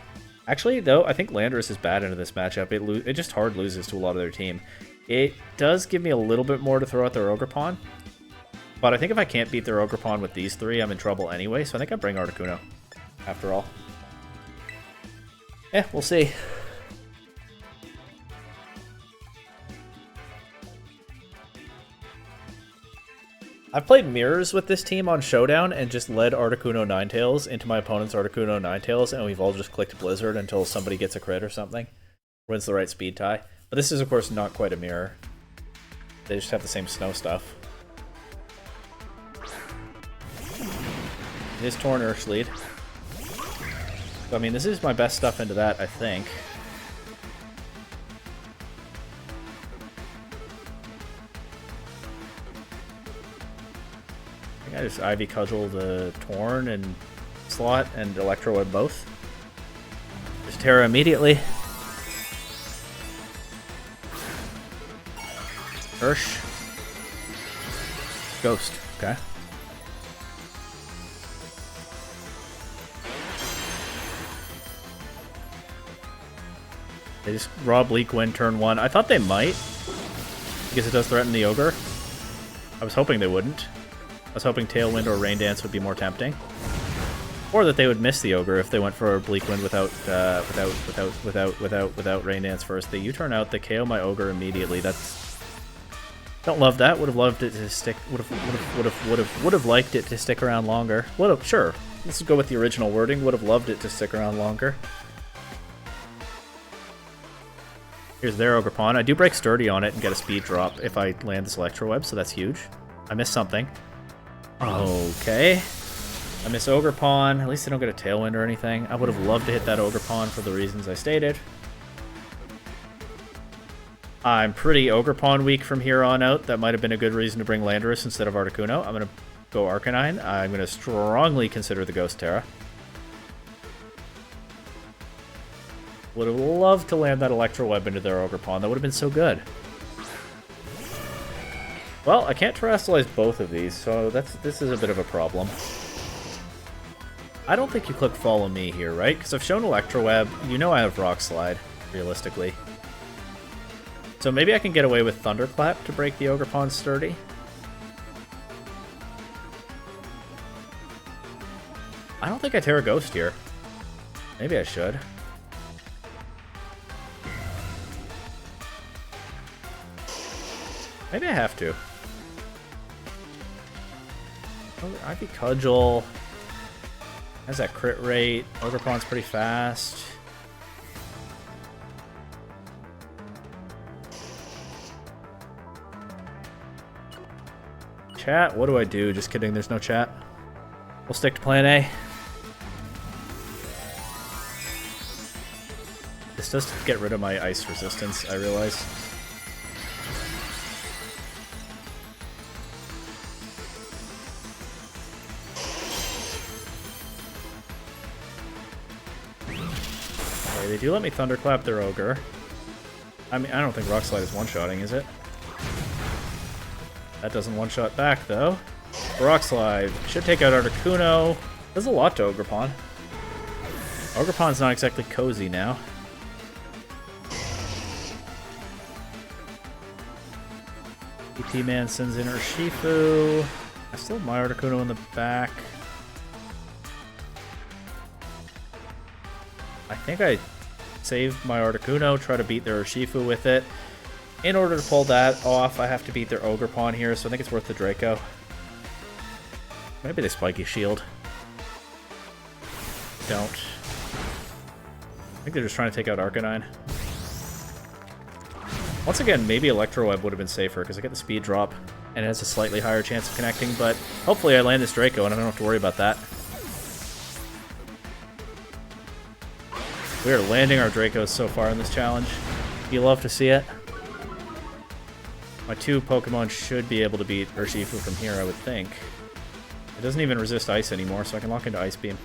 S1: Actually, though, I think Landorus is bad into this matchup. It just hard loses to a lot of their team. It does give me a little bit more to throw at their Ogerpon. But I think if I can't beat their Ogerpon with these 3, I'm in trouble anyway. So I think I bring Articuno, after all. Yeah, we'll see. I've played mirrors with this team on Showdown and just led Articuno Ninetales into my opponent's Articuno Ninetales, and we've all just clicked Blizzard until somebody gets a crit or something. Wins the right speed tie. But this is, of course, not quite a mirror. They just have the same snow stuff. It is Torn Ursh lead. So, I mean, this is my best stuff into that, I think. I just Ivy Cudgel the Torn and slot and Electro Web both. Just Terra immediately. Ursh. Ghost. Okay. They just rob Leak Wind turn 1. I thought they might, because it does threaten the Ogre. I was hoping they wouldn't. I was hoping Tailwind or Rain Dance would be more tempting, or that they would miss the Ogre if they went for Bleak Wind without Rain Dance first. They U-turn out, they KO my Ogre immediately. That's don't love that. Would have loved it to stick. Would have liked it to stick around longer. Would have sure. Let's go with the original wording. Would have loved it to stick around longer. Here's their Ogerpon. I do break Sturdy on it and get a speed drop if I land this Electro Web, so that's huge. I missed something. Okay. I miss Ogerpon. At least I don't get a Tailwind or anything. I would have loved to hit that Ogerpon for the reasons I stated. I'm pretty Ogerpon weak from here on out. That might have been a good reason to bring Landorus instead of Articuno. I'm going to go Arcanine. I'm going to strongly consider the Ghost Terra. Would have loved to land that Electro Web into their Ogerpon. That would have been so good. Well, I can't Terrastalize both of these, so this is a bit of a problem. I don't think you click Follow Me here, right? Because I've shown Electro Web. You know I have Rock Slide, realistically. So maybe I can get away with Thunderclap to break the Ogerpon Sturdy. I don't think I Terra Ghost here. Maybe I should. Maybe I have to. Ivy Cudgel has that crit rate. Ogerpon's pretty fast. Chat, what do I do? Just kidding, there's no chat. We'll stick to plan A. This does get rid of my ice resistance, I realize. They do let me Thunderclap their Ogre. I mean, I don't think Rock Slide is one-shotting, is it? That doesn't one-shot back, though. Rock Slide should take out Articuno. Does a lot to Ogerpon. Ogerpon's not exactly cozy now. EP Man sends in Urshifu. I still have my Articuno in the back. I think I saved my Articuno, try to beat their Urshifu with it. In order to pull that off, I have to beat their Ogerpon here, so I think it's worth the Draco. Maybe they Spiky Shield. Don't. I think they're just trying to take out Arcanine. Once again, maybe Electro Web would have been safer, because I get the speed drop, and it has a slightly higher chance of connecting, but hopefully I land this Draco, and I don't have to worry about that. We are landing our Dracos so far in this challenge. You love to see it. My two Pokemon should be able to beat Urshifu from here, I would think. It doesn't even resist Ice anymore, so I can lock into Ice Beam.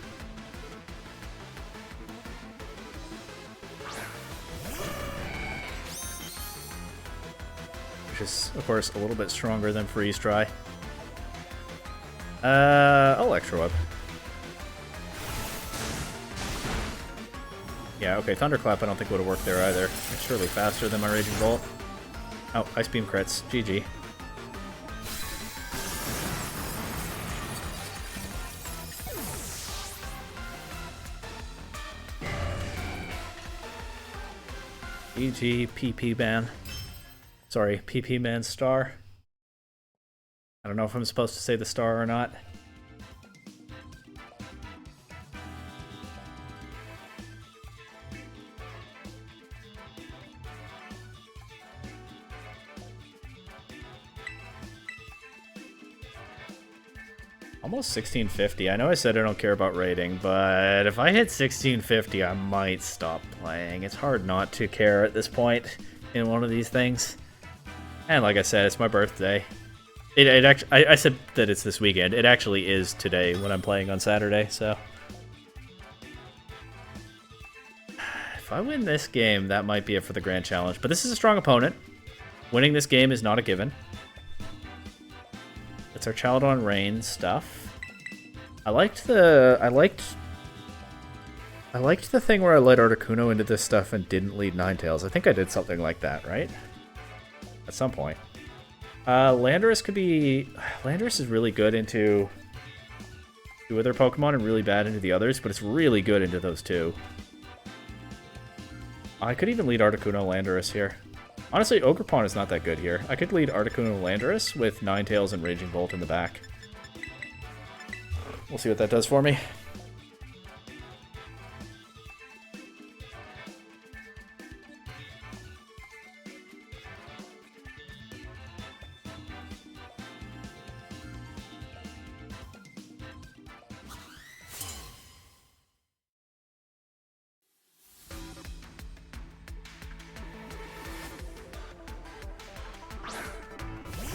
S1: Which is, of course, a little bit stronger than Freeze Dry. Electro Web. Yeah, okay, Thunderclap I don't think would have worked there either. It's surely faster than my Raging Bolt. Oh, Ice Beam crits. GG. GG, PP Man. Sorry, PP Man star. I don't know if I'm supposed to say the star or not. Almost 1650. I know I said I don't care about rating, but if I hit 1650, I might stop playing. It's hard not to care at this point in one of these things. And like I said, it's my birthday. I said that it's this weekend. It actually is today when I'm playing on Saturday, so. If I win this game, that might be it for the Grand Challenge. But this is a strong opponent. Winning this game is not a given. It's our Chaldon Rain stuff. I liked the thing where I led Articuno into this stuff and didn't lead Ninetales. I think I did something like that, right? At some point. Landorus could be... Landorus is really good into two other Pokemon and really bad into the others, but it's really good into those two. I could even lead Articuno Landorus here. Honestly, Ogerpon is not that good here. I could lead Articuno Landorus with Ninetales and Raging Bolt in the back. We'll see what that does for me.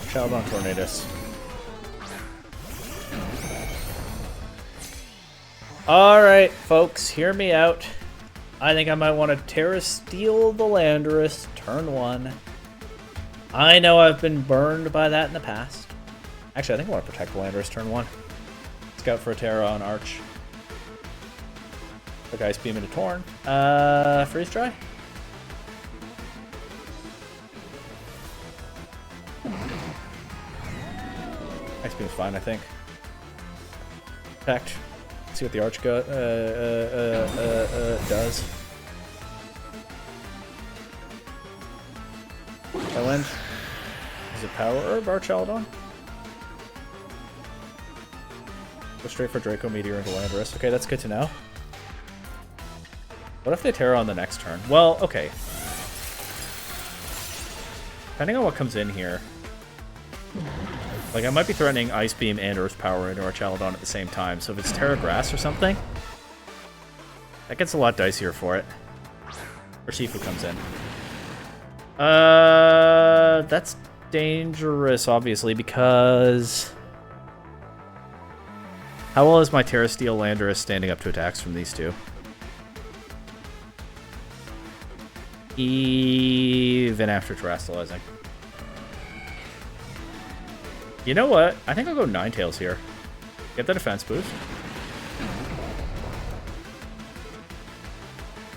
S1: Chaldon Tornadus. Alright, folks, hear me out. I think I might want to Terra Steel the Landorus, turn 1. I know I've been burned by that in the past. Actually, I think I want to protect the Landorus, turn 1. Scout for a Terra on Arch. Quick Ice Beam into Torn. Freeze Dry? Ice Beam's fine, I think. Protect. See what the Arch does. Tailwind. Is it Power Herb, Archeldon? Go straight for Draco Meteor into Landorus. Okay, that's good to know. What if they Terra on the next turn? Well, okay. Depending on what comes in here. Like, I might be threatening Ice Beam and Earth Power into Archeldon at the same time, so if it's Terra Grass or something, that gets a lot dicier for it. Urshifu comes in. That's dangerous, obviously, because... How well is my Terra Steel Landorus standing up to attacks from these two? Even after Terastallizing. You know what? I think I'll go Ninetales here. Get the defense boost.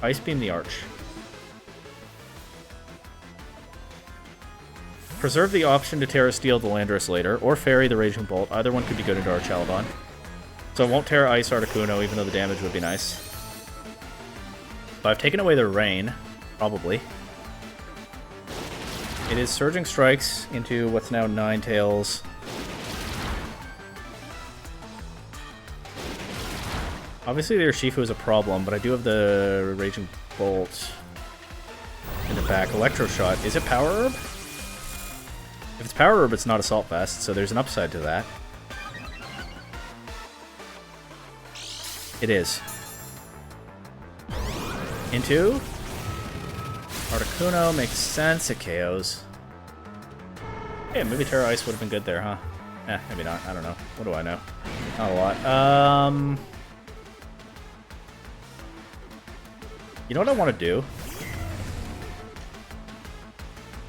S1: Ice Beam the Arch. preserve the option to Terra Steel the Landorus later, or Fairy the Raging Bolt. Either one could be good into our Chaladon. So I won't Terra Ice Articuno, even though the damage would be nice. But I've taken away their Rain, probably. It is Surging Strikes into what's now Ninetales. Obviously their Shifu is a problem, but I do have the Raging Bolt in the back. Electro Shot. Is it Power Herb? If it's Power Herb, it's not Assault Vest, so there's an upside to that. It is. Into Articuno makes sense. It KOs. Hey, maybe Terra Ice would have been good there, huh? Eh, maybe not. I don't know. What do I know? Not a lot. You know what I want to do?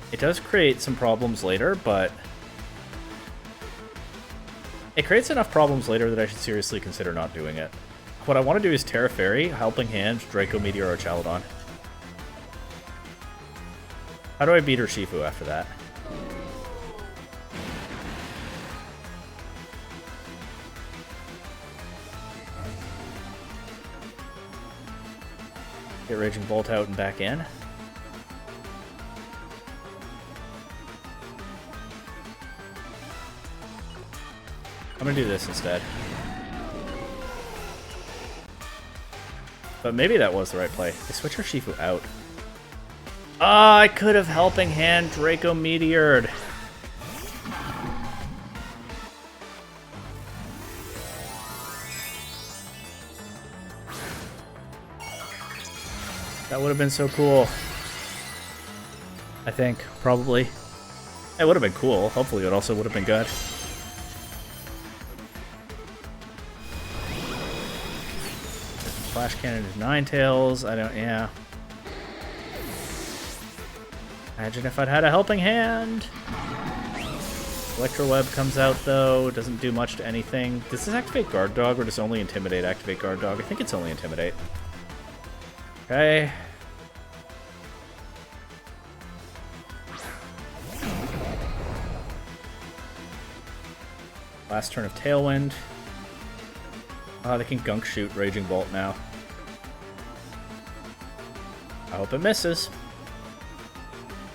S1: It does create some problems later, but it creates enough problems later that I should seriously consider not doing it. What I want to do is Terra Fairy, Helping Hand, Draco Meteor, or Chaladon. How do I beat Urshifu after that? Get Raging Bolt out and back in. I'm gonna do this instead. But maybe that was the right play. They switch Urshifu out. Ah, I could have Helping Hand Draco Meteored. That would have been so cool. I think, probably. It would have been cool. Hopefully it also would have been good. Flash Cannon is Ninetales. I don't, yeah. Imagine if I'd had a Helping Hand. Electro Web comes out though. Doesn't do much to anything. Does this activate Guard Dog or does only Intimidate activate Guard Dog? I think it's only Intimidate. Okay. Last turn of Tailwind. Oh, they can Gunk Shoot Raging Bolt now. I hope it misses.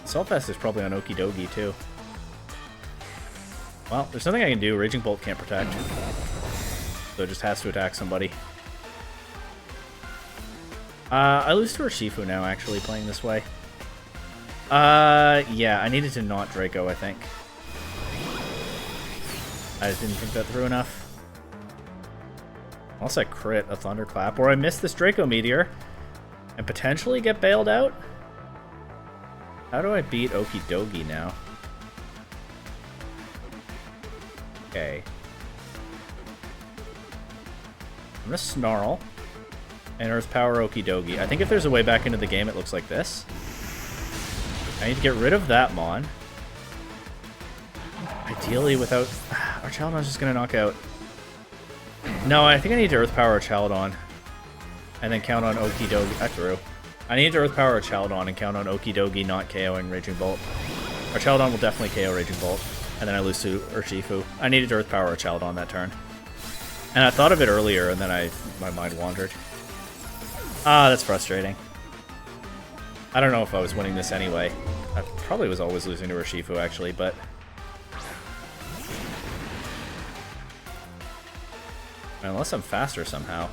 S1: Assault Vest is probably on Okie Dokie too. Well, there's nothing I can do. Raging Bolt can't protect. So it just has to attack somebody. I lose to Urshifu now, actually, playing this way. Yeah, I needed to not Draco, I think. I just didn't think that through enough. Unless I crit a Thunderclap, or I miss this Draco Meteor and potentially get bailed out? How do I beat Okie Dokie now? Okay. I'm gonna Snarl. And Earth Power Okie Dokie. I think if there's a way back into the game, it looks like this. I need to get rid of that Mon. Ideally without... Our Chaladon's just gonna knock out... No, I think I need to Earth Power Chaladon. And then count on Okie Dokie. I threw. I need to Earth Power Chaladon and count on Okie Dokie not KOing Raging Bolt. Our Chaladon will definitely KO Raging Bolt. And then I lose to Urshifu. I needed to Earth Power Chaladon that turn. And I thought of it earlier, and then my mind wandered. Ah, that's frustrating. I don't know if I was winning this anyway. I probably was always losing to Urshifu, actually, but... Unless I'm faster somehow.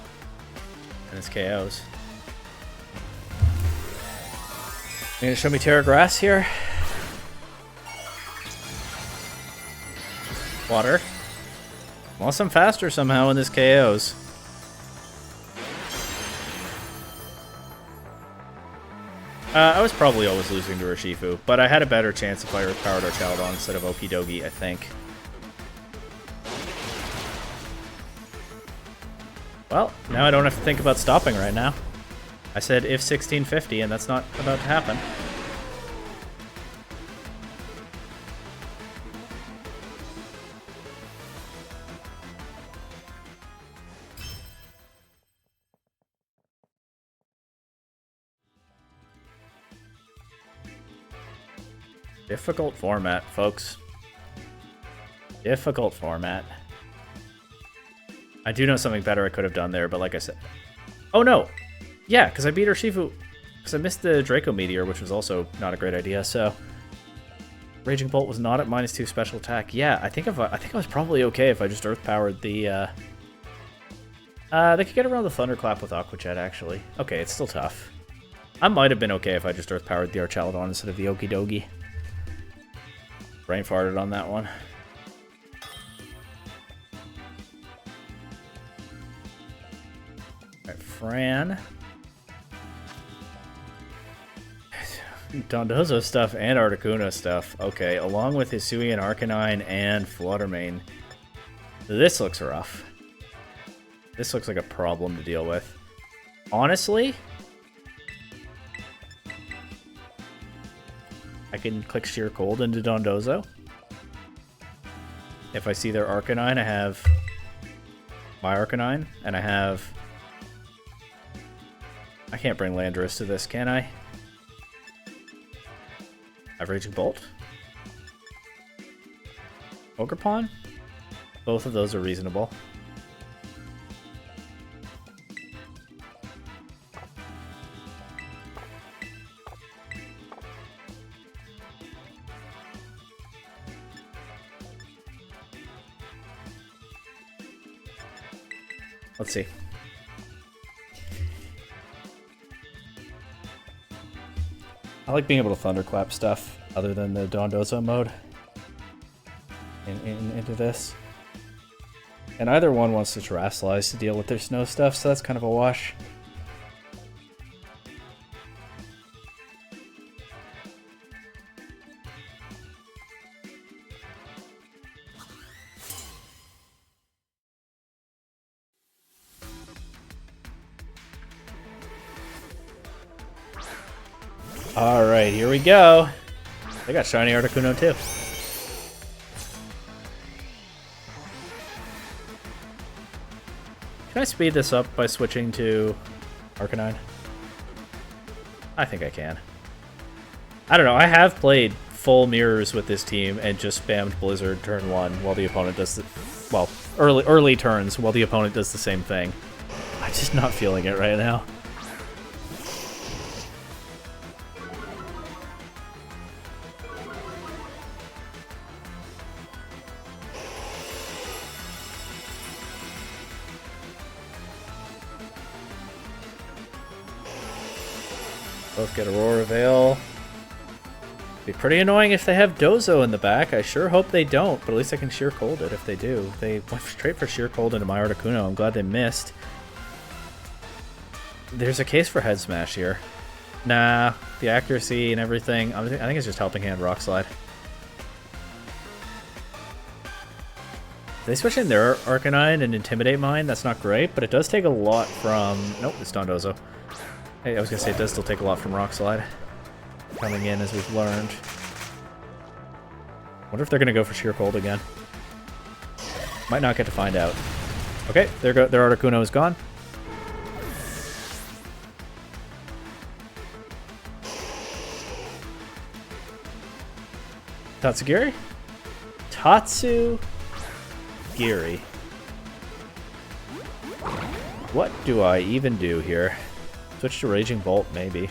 S1: And it's KOs. You gonna show me Terra Grass here? Water. Unless I'm faster somehow in this KOs. I was probably always losing to Urshifu, but I had a better chance if I Earth Powered our Chaladon instead of Okie Dokie, I think. Well, now I don't have to think about stopping right now. I said if 1650, and that's not about to happen. Difficult format, folks. Difficult format. I do know something better I could have done there, but like I said... Oh, no! Yeah, because I beat Urshifu... Because I missed the Draco Meteor, which was also not a great idea, so... Raging Bolt was not at -2 special attack. Yeah, I think I was probably okay if I just Earth-powered the... They could get around the Thunderclap with Aqua Jet, actually. Okay, it's still tough. I might have been okay if I just Earth-powered the Archaludon instead of the Okidogi. Brain farted on that one. Alright, Fran. Dondozo stuff and Articuno stuff. Okay, along with Hisuian, Arcanine, and Fluttermane. This looks rough. This looks like a problem to deal with. Honestly, I can click Sheer Cold into Dondozo. If I see their Arcanine, I have my Arcanine, and I have... I can't bring Landorus to this, can I? I have Raging Bolt. Ogerpon? Both of those are reasonable. Let's see. I like being able to Thunderclap stuff other than the Dondozo mode into this. And either one wants to Terrasilize to deal with their snow stuff, so that's kind of a wash. Alright, here we go. They got Shiny Articuno too. Can I speed this up by switching to Arcanine? I think I can. I don't know, I have played full mirrors with this team and just spammed Blizzard turn 1 while the opponent does the... Well, early turns while the opponent does the same thing. I'm just not feeling it right now. Both get Aurora Veil. Be pretty annoying if they have Dozo in the back. I sure hope they don't, but at least I can Sheer Cold it if they do. They went straight for Sheer Cold into my Articuno. I'm glad they missed. There's a case for Head Smash here. Nah, the accuracy and everything. I think it's just Helping Hand Rock Slide. They switch in their Arcanine and Intimidate mine. That's not great, but it does take a lot from... Nope, it's Dondozo. Hey, I was gonna say it does still take a lot from Rock Slide. Coming in as we've learned. Wonder if they're gonna go for Sheer Cold again. Might not get to find out. Okay, their Articuno is gone. Tatsugiri? Tatsugiri. What do I even do here? Switch to Raging Bolt, maybe.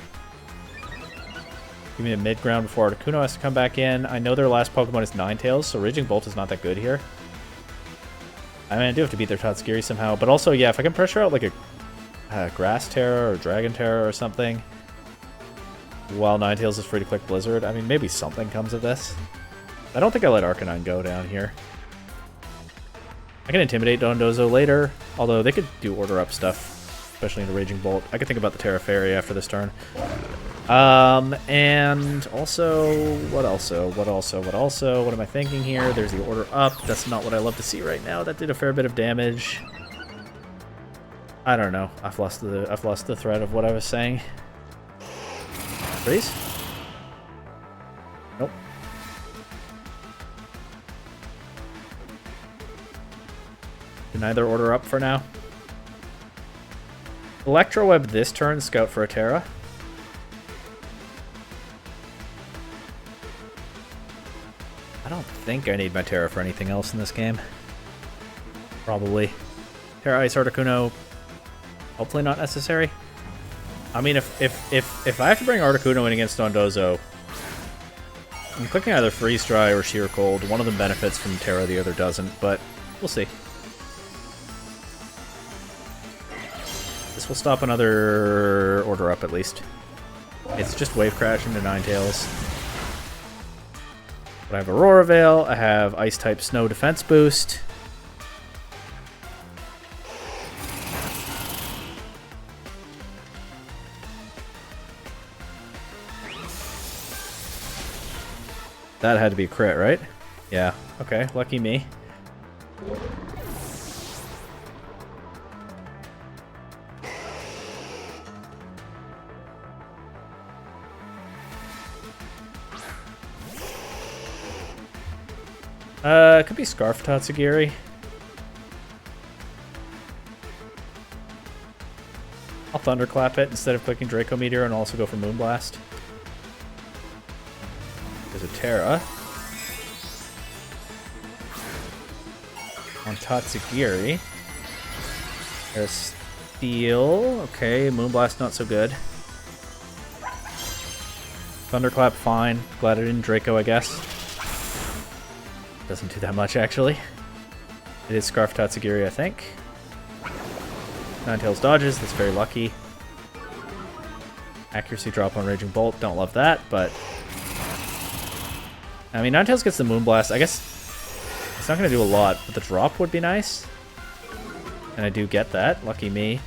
S1: Give me a mid-ground before Articuno has to come back in. I know their last Pokemon is Ninetales, so Raging Bolt is not that good here. I mean, I do have to beat their Tatsugiri somehow, but also, yeah, if I can pressure out like a Grass Terror or Dragon Terror or something, while Ninetales is free to click Blizzard, I mean, maybe something comes of this. I don't think I let Arcanine go down here. I can Intimidate Dondozo later, although they could do Order Up stuff. Especially in the Raging Bolt. I could think about the Terra Fairy after this turn. And also, what am I thinking here? There's the Order Up. That's not what I love to see right now. That did a fair bit of damage. I don't know. I've lost the thread of what I was saying. Freeze? Nope. Can either Order Up for now. Electroweb this turn, scout for a Terra. think I need my Terra for anything else in this game. Probably. Terra Ice Articuno, hopefully not necessary. I mean, if I have to bring Articuno in against Dondozo, I'm clicking either Freeze Dry or Sheer Cold. One of them benefits from Terra, the other doesn't, but we'll see. This will stop another order up, at least. It's just Wave Crash into Ninetales. But I have Aurora Veil, I have Ice-type Snow Defense Boost. That had to be a crit, right? Yeah, okay, lucky me. It could be Scarf Tatsugiri. I'll Thunderclap it instead of clicking Draco Meteor and also go for Moonblast. There's a Terra. On Tatsugiri. There's Steel. Okay, Moonblast not so good. Thunderclap fine. Glad I didn't Draco, I guess. Doesn't do that much, actually. It is Scarf Tatsugiri, I think. Ninetales dodges, that's very lucky. Accuracy drop on Raging Bolt, don't love that, but... I mean, Ninetales gets the Moonblast. I guess it's not going to do a lot, but the drop would be nice. And I do get that, lucky me.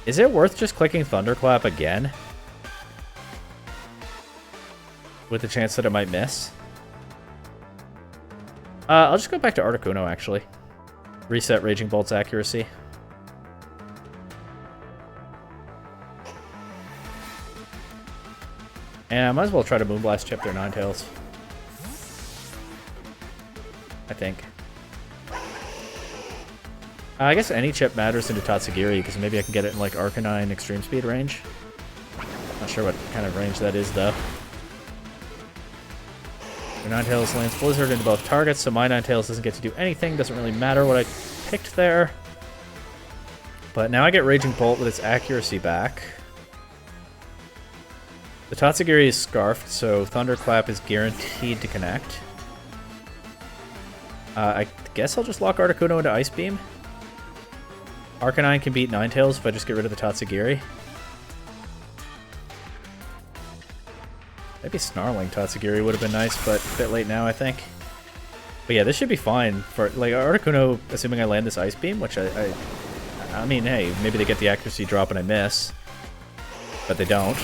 S1: Is it worth just clicking Thunderclap again? With the chance that it might miss? I'll just go back to Articuno, actually. Reset Raging Bolt's accuracy. And I might as well try to Moonblast chip their Ninetales. I think. I guess any chip matters into Tatsugiri, because maybe I can get it in, like, Arcanine Extreme Speed range. Not sure what kind of range that is, though. Your Ninetales lands Blizzard into both targets, so my Ninetales doesn't get to do anything. Doesn't really matter what I picked there. But now I get Raging Bolt with its accuracy back. The Tatsugiri is Scarfed, so Thunderclap is guaranteed to connect. I guess I'll just lock Articuno into Ice Beam. Arcanine can beat Ninetales if I just get rid of the Tatsugiri. Maybe Snarling Tatsugiri would have been nice, but a bit late now, I think. But yeah, this should be fine for, like, Articuno, assuming I land this Ice Beam, which I mean, hey, maybe they get the accuracy drop and I miss. But they don't.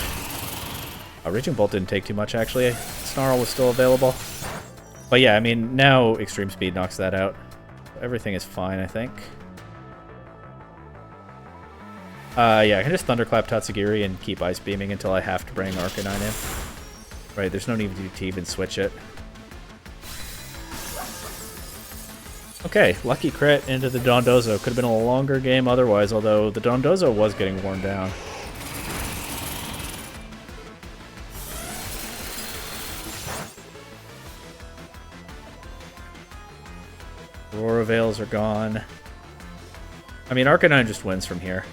S1: Raging Bolt didn't take too much, actually. Snarl was still available. But yeah, I mean, now Extreme Speed knocks that out. Everything is fine, I think. Yeah, I can just Thunderclap Tatsugiri and keep Ice Beaming until I have to bring Arcanine in. Right, there's no need to even switch it. Okay, lucky crit into the Dondozo. Could have been a longer game otherwise, although the Dondozo was getting worn down. Aurora Veils are gone. I mean, Arcanine just wins from here.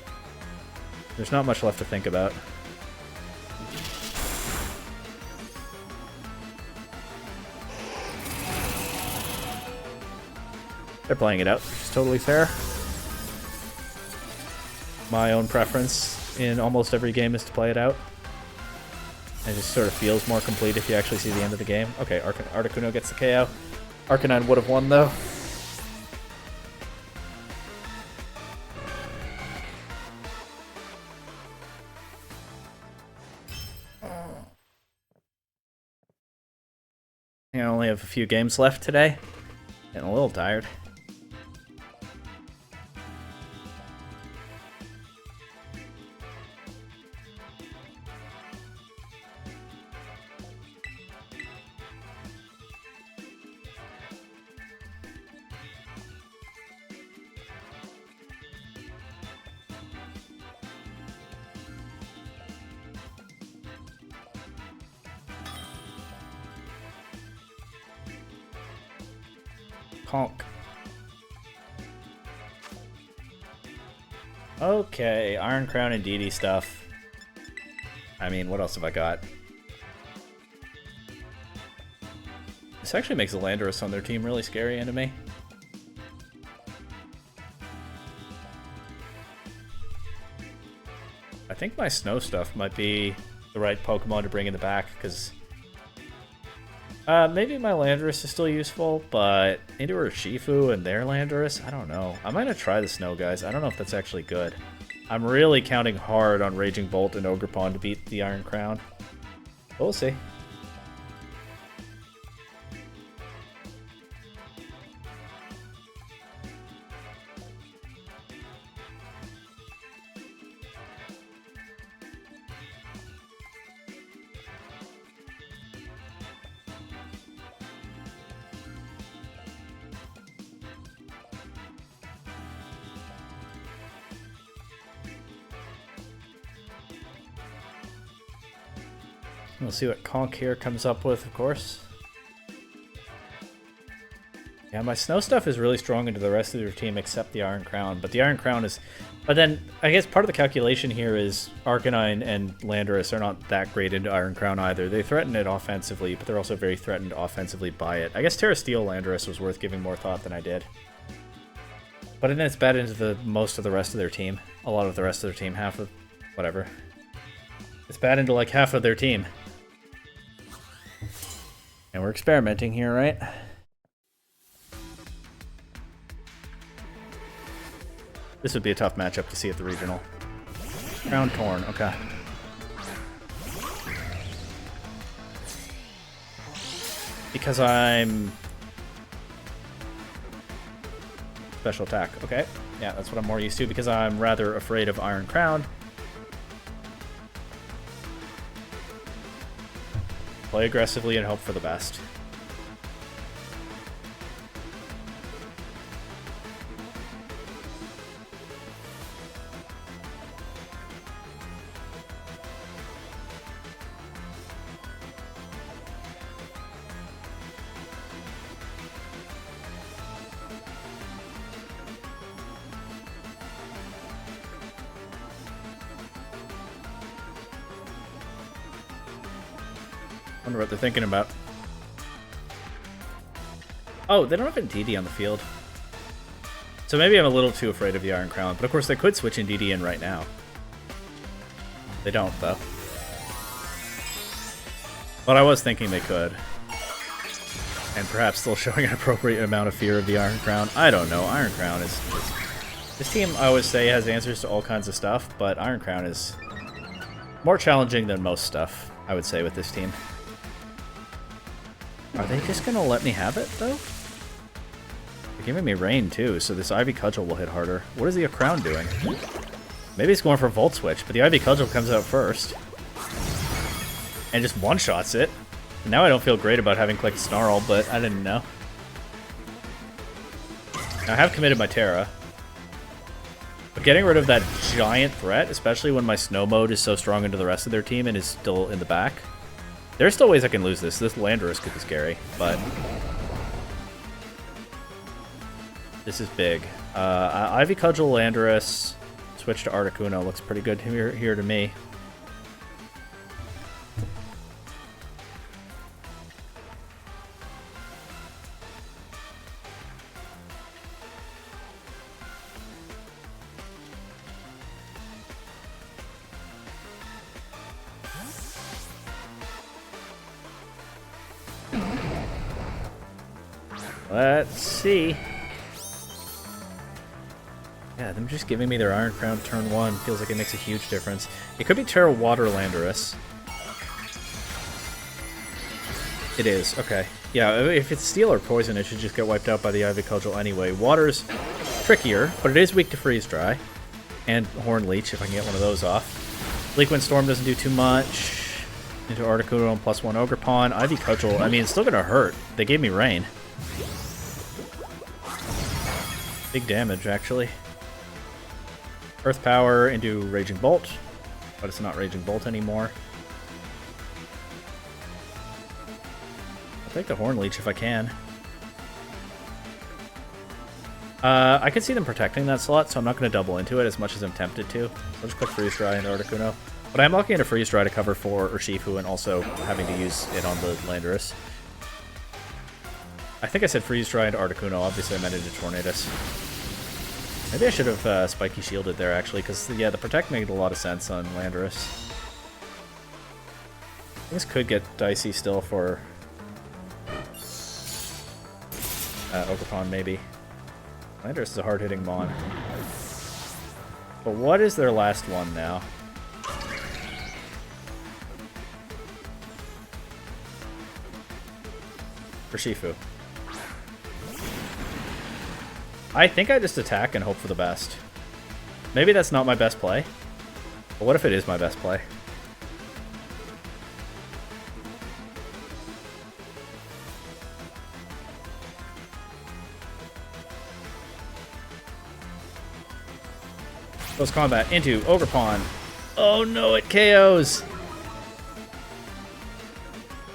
S1: There's not much left to think about. They're playing it out, which is totally fair. My own preference in almost every game is to play it out. It just sort of feels more complete if you actually see the end of the game. Okay, Articuno gets the KO. Arcanine would have won, though. I only have a few games left today. Getting a little tired. Conk. Okay, Iron Crown and DD stuff. I mean, what else have I got? This actually makes the Landorus on their team really scary into me. I think my snow stuff might be the right Pokemon to bring in the back, because maybe my Landorus is still useful, but into her Shifu and their Landorus, I don't know. I might not try the snow guys. I don't know if that's actually good. I'm really counting hard on Raging Bolt and Ogerpon to beat the Iron Crown. We'll see. We'll see what Conk here comes up with, of course. Yeah, my snow stuff is really strong into the rest of their team except the Iron Crown, but the Iron Crown is... But then, I guess part of the calculation here is Arcanine and Landorus are not that great into Iron Crown either. They threaten it offensively, but they're also very threatened offensively by it. I guess Terra Steel Landorus was worth giving more thought than I did. But then it's bad into most of the rest of their team. A lot of the rest of their team, half of... whatever. It's bad into like half of their team. And we're experimenting here, right? This would be a tough matchup to see at the regional. Crown Torn, okay. Because I'm... Special attack, okay. Yeah, that's what I'm more used to because I'm rather afraid of Iron Crown. Play aggressively and hope for the best. Wonder what they're thinking about. Oh, they don't have a DD on the field. So maybe I'm a little too afraid of the Iron Crown, but of course they could switch in DD in right now. They don't, though. But I was thinking they could. And perhaps still showing an appropriate amount of fear of the Iron Crown. I don't know. Iron Crown is... This team, I always say, has answers to all kinds of stuff, but Iron Crown is more challenging than most stuff, I would say, with this team. Are they just going to let me have it, though? They're giving me rain, too, so this Ivy Cudgel will hit harder. What is the Crown doing? Maybe it's going for Volt Switch, but the Ivy Cudgel comes out first. And just one-shots it. And now I don't feel great about having clicked Snarl, but I didn't know. Now, I have committed my Terra. But getting rid of that giant threat, especially when my Snow mode is so strong into the rest of their team and is still in the back... There's still ways I can lose this. This Landorus could be scary, but... This is big. Ivy Cudgel, Landorus, switch to Articuno. Looks pretty good here to me. Let's see. Yeah, them just giving me their Iron Crown turn 1 feels like it makes a huge difference. It could be Terra Water Landorus. It is, okay. Yeah, if it's Steel or Poison, it should just get wiped out by the Ivy Cudgel anyway. Water's trickier, but it is weak to Freeze Dry. And Horn Leech, if I can get one of those off. Bleak Wind Storm doesn't do too much. Into Articuno and +1 Ogerpon. Ivy Cudgel, I mean, it's still gonna hurt. They gave me Rain. Big damage, actually. Earth Power into Raging Bolt, but it's not Raging Bolt anymore. I'll take the Horn Leech if I can. I could see them protecting that slot, so I'm not going to double into it as much as I'm tempted to. I'll just click Freeze Dry into Articuno. But I'm locking into Freeze Dry to cover for Urshifu and also having to use it on the Landorus. I think I said Freeze Dry into Articuno. Obviously, I meant into Tornadus. Maybe I should have Spiky Shielded there, actually, because, yeah, the Protect made a lot of sense on Landorus. This could get dicey still for Ogerpon, maybe. Landorus is a hard-hitting Mon. But what is their last one now? Urshifu. I think I just attack and hope for the best. Maybe that's not my best play. But what if it is my best play? Close combat into Ogerpon. Oh no, it KOs!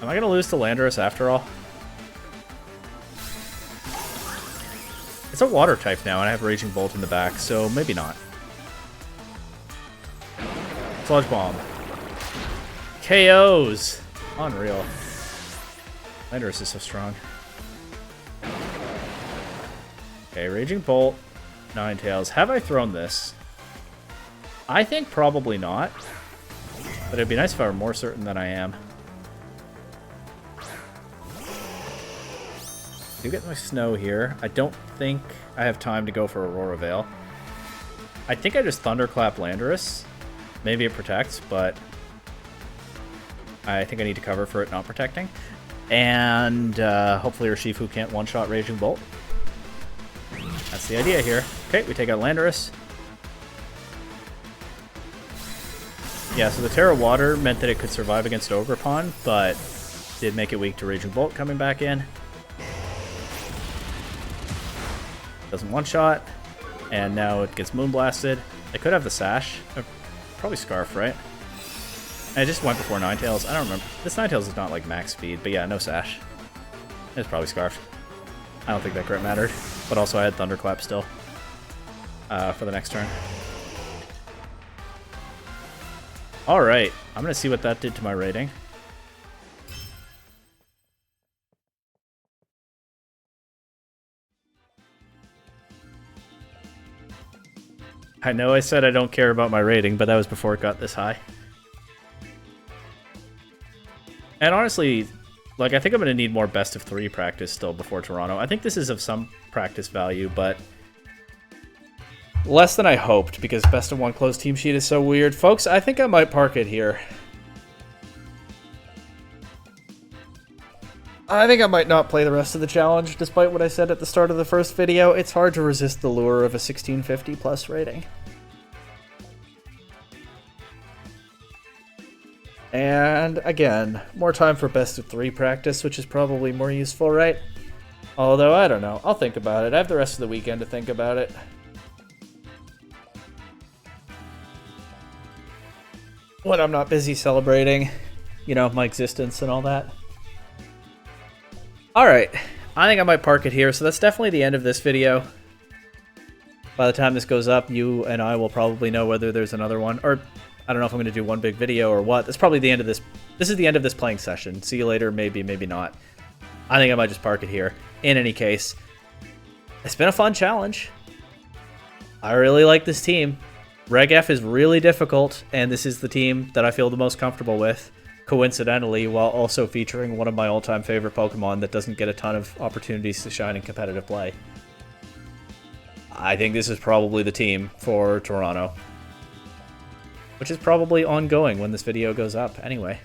S1: Am I gonna lose to Landorus after all? It's a water type now, and I have Raging Bolt in the back, so maybe not. Sludge Bomb. KOs! Unreal. Landorus is so strong. Okay, Raging Bolt, Ninetales. Have I thrown this? I think probably not, but it'd be nice if I were more certain than I am. I do get my Snow here. I don't think I have time to go for Aurora Veil. I think I just Thunderclap Landorus. Maybe it protects, but I think I need to cover for it not protecting. And hopefully Urshifu can't one-shot Raging Bolt. That's the idea here. Okay, we take out Landorus. Yeah, so the Terra Water meant that it could survive against Ogerpon, but did make it weak to Raging Bolt coming back in. Doesn't one-shot, and now it gets Moonblasted. They could have the Sash. Probably Scarf, right? And I just went before Ninetales. I don't remember. This Ninetales is not like max speed, but yeah, no Sash. It's probably Scarf. I don't think that crit mattered. But also I had Thunderclap still for the next turn. Alright, I'm going to see what that did to my rating. I know I said I don't care about my rating, but that was before it got this high. And honestly, like, I think I'm going to need more best of 3 practice still before Toronto. I think this is of some practice value, but less than I hoped, because best of 1 closed team sheet is so weird. Folks, I think I might park it here. I think I might not play the rest of the challenge, despite what I said at the start of the first video. It's hard to resist the lure of a 1650 plus rating. And again, more time for best of 3 practice, which is probably more useful, right? Although, I don't know. I'll think about it. I have the rest of the weekend to think about it. When I'm not busy celebrating, you know, my existence and all that. Alright, I think I might park it here, so that's definitely the end of this video. By the time this goes up, you and I will probably know whether there's another one, or I don't know if I'm going to do one big video or what. That's probably the end of this. This is the end of this playing session. See you later, maybe, maybe not. I think I might just park it here. In any case, it's been a fun challenge. I really like this team. Reg F is really difficult, and this is the team that I feel the most comfortable with, coincidentally, while also featuring one of my all-time favorite Pokemon that doesn't get a ton of opportunities to shine in competitive play. I think this is probably the team for Toronto, which is probably ongoing when this video goes up anyway.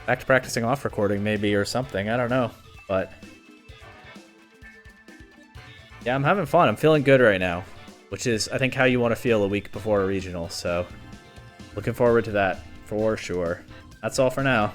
S1: Back to practicing off recording maybe or something, I don't know, but yeah, I'm having fun. I'm feeling good right now, which is, I think, how you want to feel a week before a regional, so looking forward to that for sure. That's all for now.